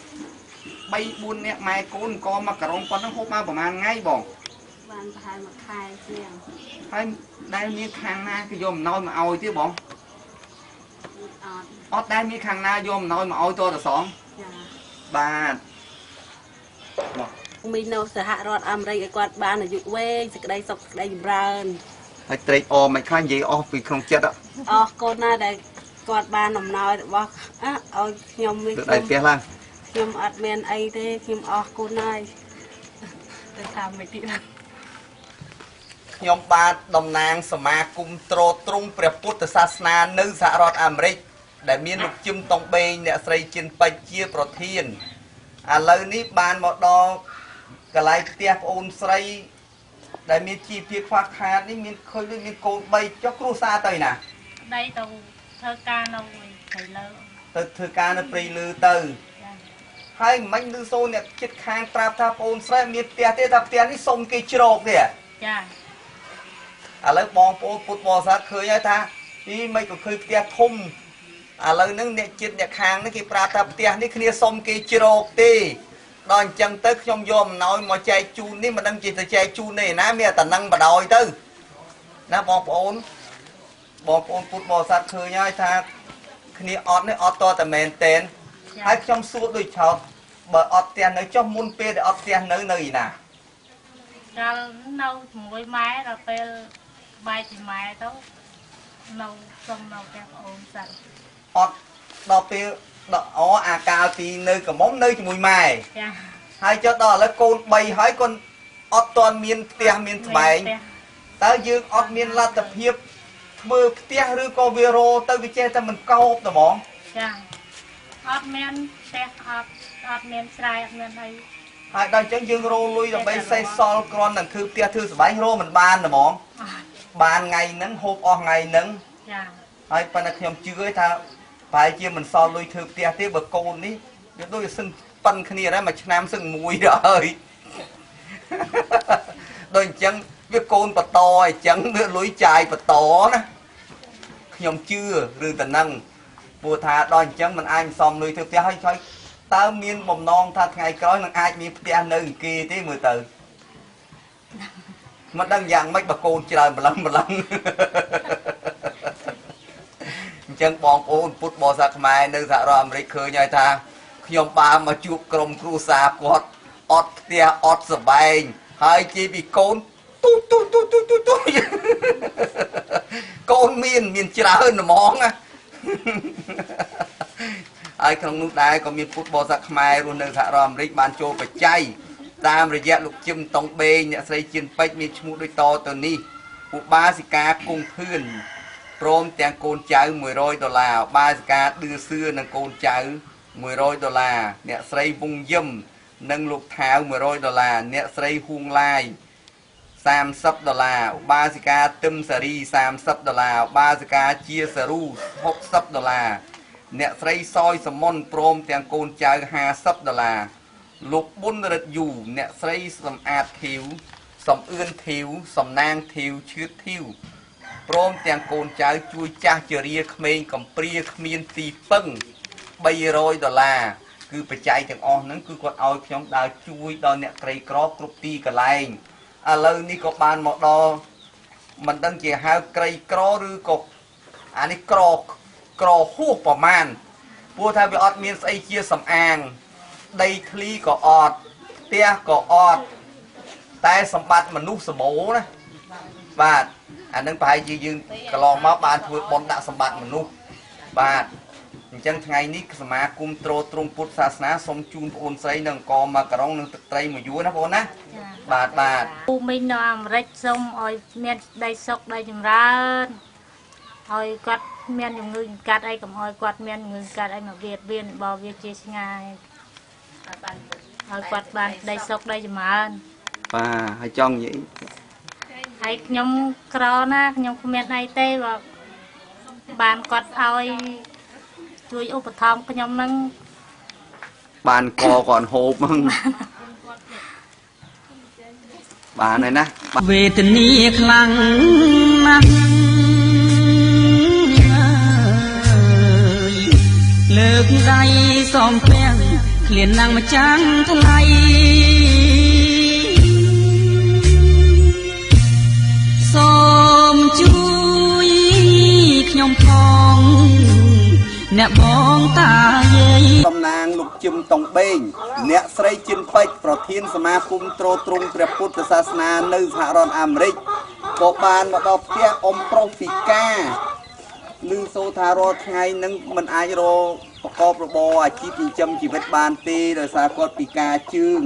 3-4នាក់ម៉ែកូនកមកក្រុងប៉ុណ្ណឹងហូបមកប្រហែលថ្ងៃបងបានប្រហែល1ខែជាងហើយដែលមានខាងណាគេយកអំណោយមកឲ្យទេបងអត់ដែលមានខាងណាយកអំណោយមកឲ្យតរសងចាបាទមីនៅសហរដ្ឋអាមេរិកឲ្យគាត់បានអាយុវែងសេចក្តីសុខសេចក្តីចម្រើនហើយត្រេកអរមិនខ្លាំងនិយាយអស់ពីក្នុងចិត្តអរកូនណាដែលគាត់បានអំណោយរបស់ឲ្យខ្ញុំវិញខ្ញុំអត់មានអីទេខ្ញុំអរគុណហើយទៅតាមមិនទៀតខ្ញុំបាទតំណាងសមាគមត្រួតត្រងព្រះពុទ្ធសាសនានៅសហរដ្ឋអាមេរិកដែលមានលោកជឹមតុងបេងអ្នកស្រីចិនពេជ្រជាប្រធានឥឡូវនេះបានមកដល់កន្លែងផ្ទះប្អូនស្រីដែលមានជីវភាពខ្វះខាតនេះមានឃើញមានកូន3ចុះគ្រួសារទៅណាដីទៅធ្វើការនៅព្រៃលើទៅធ្វើការនៅព្រៃលើទៅហើយមិនឮសូរអ្នកជិតខាងប្រាប់ថាប្អូនស្រីមានផ្ទះទេថាផ្ទះនេះសុំគេជ្រោកទេចាឥឡូវបងប្អូនពុទ្ធបរិស័ទឃើញហើយថានេះមិនក៏ឃើញផ្ទះធំឥឡូវហ្នឹងអ្នកជិតអ្នកខាងនេះគេប្រាប់ថាផ្ទះនេះគ្នាសុំគេជ្រោកទេដល់អញ្ចឹងទៅខ្ញុំយកអំណោយមកចែកជូននេះមិនដឹងជាទៅចែកជូននេះណាមានតែនឹងបដ ாய் ទៅណាបងប្អូនពុទ្ធបរិស័ទឃើញហើយថាគ្នាអត់នេះអត់តតែមែនតែនហើយខ្ញុំសួរដូចឆោតបើអត់ផ្ទះនៅចុះមុនពេលដែលអត់ផ្ទះនៅឯណាកាលនៅជាមួយម៉ែដល់ពេលបែកពីម៉ែទៅនៅសុំនៅផ្ទះប្អូនសិនអត់ដល់ពេលអាកាលពីនៅកំមុំនៅជាមួយម៉ែចាហើយចុះដល់ឥឡូវកូន3ហើយកូនអត់ទាន់មានផ្ទះមានស្បែងតើយើងអត់មានលទ្ធភាពធ្វើផ្ទះឬក៏វារោទៅវាចេះតែមិនកោបតែហ្មងចាអត់មានផ្ទះអត់មានស្រែអត់មានអីហើយដល់អញ្ចឹងយើងរោលុយដើម្បីសេះសល់គ្រាន់តែធ្វើផ្ទះធ្វើស្បែងរោមិនបានតែហ្មងបានថ្ងៃហ្នឹងហូបអស់ថ្ងៃហ្នឹងចាហើយប៉ុន្តែខ្ញុំជឿថាប្រហែលជាមិនសល់លុយធ្វើផ្ទះទេបើកូននេះវាដូចសឹងប៉ិនគ្នាដែរមួយឆ្នាំសឹងមួយដល់ហើយដូចអញ្ចឹងវាកូនបន្តអញ្ចឹងវាលុយចាយបន្តណាខ្ញុំជឿឬតែនឹងព្រោះថាដល់អញ្ចឹងមិនអាចសំលុយធ្វើផ្ទះហើយតើមានបំណងថាថ្ងៃក្រោយនឹងអាចមានផ្ទះនៅអង្គាទេមើលទៅមិនដឹងយ៉ាងម៉េចបើកូនច្រើនម្លឹងអញ្ចឹងបងប្អូនពុទ្ធបរិស័ទខ្មែរនៅសហរដ្ឋអាមេរិកឃើញហើយថាខ្ញុំបានមកជួបក្រុមគ្រួសារគាត់អត់ផ្ទះអត់សបែងហើយជាពីកូន ទូកូនមានច្រើនហ្មងណាហើយក្នុងនោះដែរក៏មានពុទ្ធបរិស័ទខ្មែររស់នៅសហរដ្ឋអាមេរិកបានចូលបច្ច័យតាមរយៈលោកជឹមតុងបេងអ្នកស្រីជៀនពេជ្រមានឈ្មោះដូចតទៅនេះឧបាសិកាគង់ភឿនព្រមទាំងកូនចៅ$100ឧបាសិកាឌឺសឿនិងកូនចៅ$100អ្នកស្រីវងយឹមនិងលោកថាវ$100អ្នកស្រីហួងឡាយ$30ឧបាសិកាទឹមសារី$30ឧបាសិកាជាសារូ$60អ្នកស្រីសយសមុនព្រមទាំងកូនចៅ$50លោកប៊ុនរិទ្ធយូអ្នកស្រីសំអាតធីវសំអឿនធីវសំណាងធីវឈឿតធីវព្រមទាំងកូនចៅជួយចាស់ជរាក្មេងកំព្រាគ្មានទីពឹង$300គឺបច្ច័យទាំងអស់ហ្នឹងគឺគាត់ឲ្យខ្ញុំដើរជួយដល់អ្នកក្រីក្រគ្រប់ទីកន្លែងឥឡូវនេះក៏បានមកដល់មិនដឹងជាហៅក្រីក្រឬក៏អានេះក្រហួសប្រមាណព្រោះថាវាអត់មានស្អីជាសំអាងដីធ្លីក៏អត់ផ្ទះក៏អត់តែសម្បត្តិមនុស្សសម្បូរណាបាទអានឹងប្រហែលជាយើងកន្លងមកបានធ្វើបុណ្យដាក់សម្បត្តិមនុស្សបាទអញ្ចឹងថ្ងៃនេះសមាគមទ្រទ្រង់ពុទ្ធសាសនាសូមជូនបងអូនស្រីនៅអង្គមកការ៉ុងនិងទឹកត្រីមួយយួរណាបងអូនណាបាទពូមីងនៅអាមេរិកសូមឲ្យមានដីសុខដីចម្រើនឲ្យគាត់មានជំងឺកាត់អីកុំឲ្យគាត់មានជំងឺកាត់អីមកវាបៀនបើវាជាឆ្ងាយឲ្យគាត់បានដីសុខដីចម្រើនបាទហើយចង់និយាយហើយខ្ញុំក្រណាខ្ញុំគ្មានអីទេបើបានគាត់ឲ្យជួយឧបត្ថម្ភខ្ញុំហ្នឹងបានកគាត់ហូបហ្នឹងបានហើយណាវេទនាខ្លាំងណាស់លើកដៃសំពាំងឃ្លានណាំងម្ចាំងថ្លៃសូមជួយខ្ញុំផងអ្នកបងតាយាយតំណាងលោកជឹមតុងបេងអ្នកស្រីជិនពេជ្រប្រធានសមាគមទ្រទ្រង់ព្រះពុទ្ធសាសនានៅសហរដ្ឋអាមេរិកក៏បានមកដល់ផ្ទះអ៊ំប្រុសពីកាឮសូរថារាល់ថ្ងៃនឹងមិនអាចរកប្រកបរបរអាជីពចិញ្ចឹមជីវិតបានទេដោយសារគាត់ពិការជើង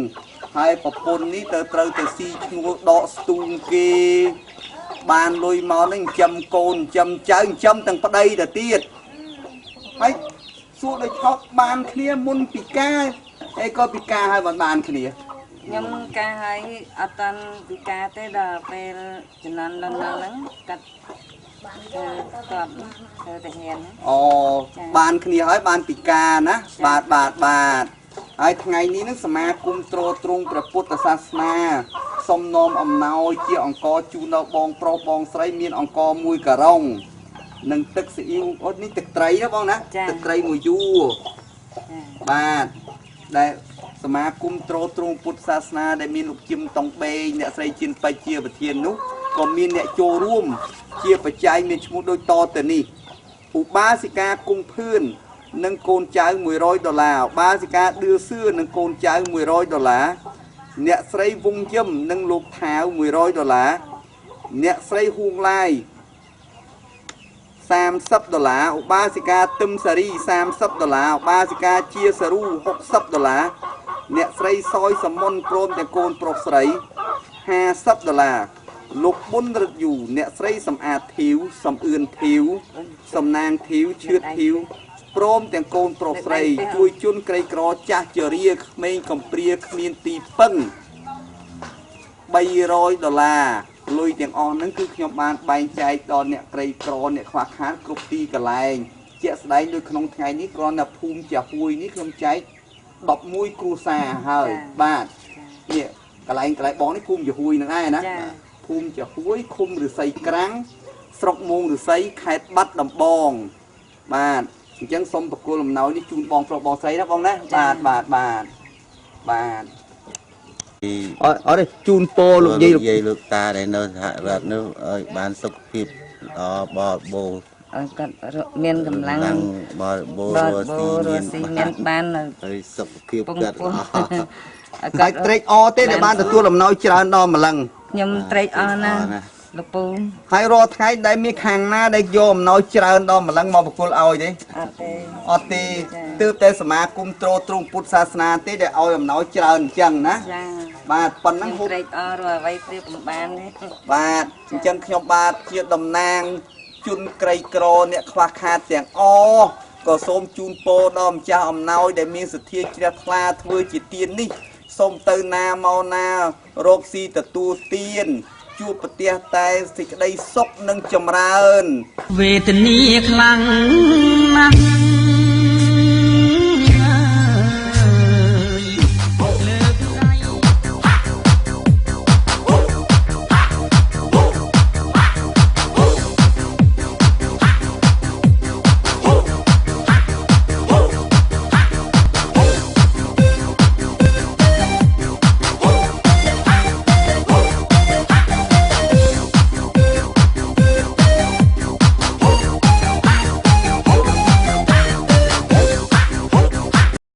ហើយប្រពន្ធនេះត្រូវទៅស៊ីឈ្នួលដកស្ទូងគេបានលុយមកនឹងចិញ្ចឹមកូនចិញ្ចឹមចៅចិញ្ចឹមទាំងប្តីទៅទៀតហើយសួរដូចឆោតបានគ្នាមុនពិការអីក៏ពិការហើយបានគ្នាខ្ញុំការហើយអត់តាន់ពិការទេដល់ពេលចំនួនដល់ហ្នឹងកាត់គាត់ទៅតែហ៊ានអូបានគ្នាហើយបានពិការណាបាទហើយថ្ងៃនេះនឹងសមាគមទ្រទ្រង់ព្រះពុទ្ធសាសនាសូមនាំអំណោយជាអង្គជូនដល់បងប្រុសបងស្រីមានអង្គមួយការ៉ុងនិងទឹកស៊ីអ៊ីវអូនេះទឹកត្រីណាបងណាទឹកត្រីមួយយួរបាទដែលសមាគមទ្រទ្រង់ពុទ្ធសាសនាដែលមានលោកជឹមតុងបេងអ្នកស្រីជៀនពេជ្រជាប្រធាននោះក៏មានអ្នកចូលរួមជាបច្ច័យមានឈ្មោះដូចតទៅនេះឧបាសិកាគង់ភឿននិងកូនចៅ$100ឧបាសិកាឌឿសឿនិងកូនចៅ$100អ្នកស្រីវងយឹមនិងលោកថាវ$100អ្នកស្រីហួងឡាយ$30ឧបាសិកាទឹមសារី$30ឧបាសិកាជាសារូ$60អ្នកស្រីសយសមុនព្រមទាំងកូនប្រុសស្រី$50លោកប៊ុនរិទ្ធយូអ្នកស្រីសំអាតធីវសំអឿនធីវសំណាងធីវឈឿតធីវព្រមទាំងកូនប្រុសស្រីជួយជន់ក្រីក្រចាស់ជរាក្មេងកំព្រាគ្មានទីពឹង$300លុយទាំងអស់ហ្នឹងគឺខ្ញុំបានបែងចែកដល់អ្នកក្រីក្រអ្នកខ្វះខាតគ្រប់ទីកន្លែងជាក់ស្ដែងដូចក្នុងថ្ងៃនេះគ្រាន់តែភូមិចាហួយនេះខ្ញុំចែក11គ្រួសារហើយបាទនេះកន្លែងបងនេះភូមិចាហួយហ្នឹងឯណាភូមិចាហួយឃុំឫស្សីក្រាំងស្រុកមោងឫស្សីខេត្តបាត់ដំបងបាទអញ្ចឹងសូមប្រគល់អំណោយនេះជូនបងប្រុសបងស្រីណាបងណាបាទអត់ទេជូនពរលោកយាយលោកតាដែលនៅសហរដ្ឋនោះឲ្យបានសុខភាពល្អបរិបូរណ៍ឲ្យគាត់មានកម្លាំងបរិបូរណ៍រស់ស៊ីមានបានបានហើយសុខភាពគាត់ល្អ ដាច់ត្រេកអរទេដែលបានទទួលអំណោយច្រើនដល់ម្លឹង ខ្ញុំត្រេកអរណាស់លោកពូ ហើយរាល់ថ្ងៃដែលមានខាងណាដែលយកអំណោយច្រើនដល់ម្លឹងមកប្រគល់ឲ្យទេ អត់ទេ ទើបតែសមាគមទ្រទ្រង់ពុទ្ធសាសនាទេដែលឲ្យអំណោយច្រើនអញ្ចឹងណា ចា បាទប៉ុណ្ណឹង ខ្ញុំត្រេកអររាល់អ្វីព្រៀបមិនបានទេ បាទអញ្ចឹងខ្ញុំបាទជាតំណាងជនក្រីក្រអ្នកខ្វះខាតទាំងអស់ក៏សូមជូនពរដល់ម្ចាស់អំណោយដែលមានសទ្ធាជ្រះថ្លាធ្វើជាទាននេះសូមទៅណាមកណារកស៊ីទទួលទានជួបប្រទះតែសេចក្តីសុខនិងចម្រើន វេទនាខ្លាំងណាស់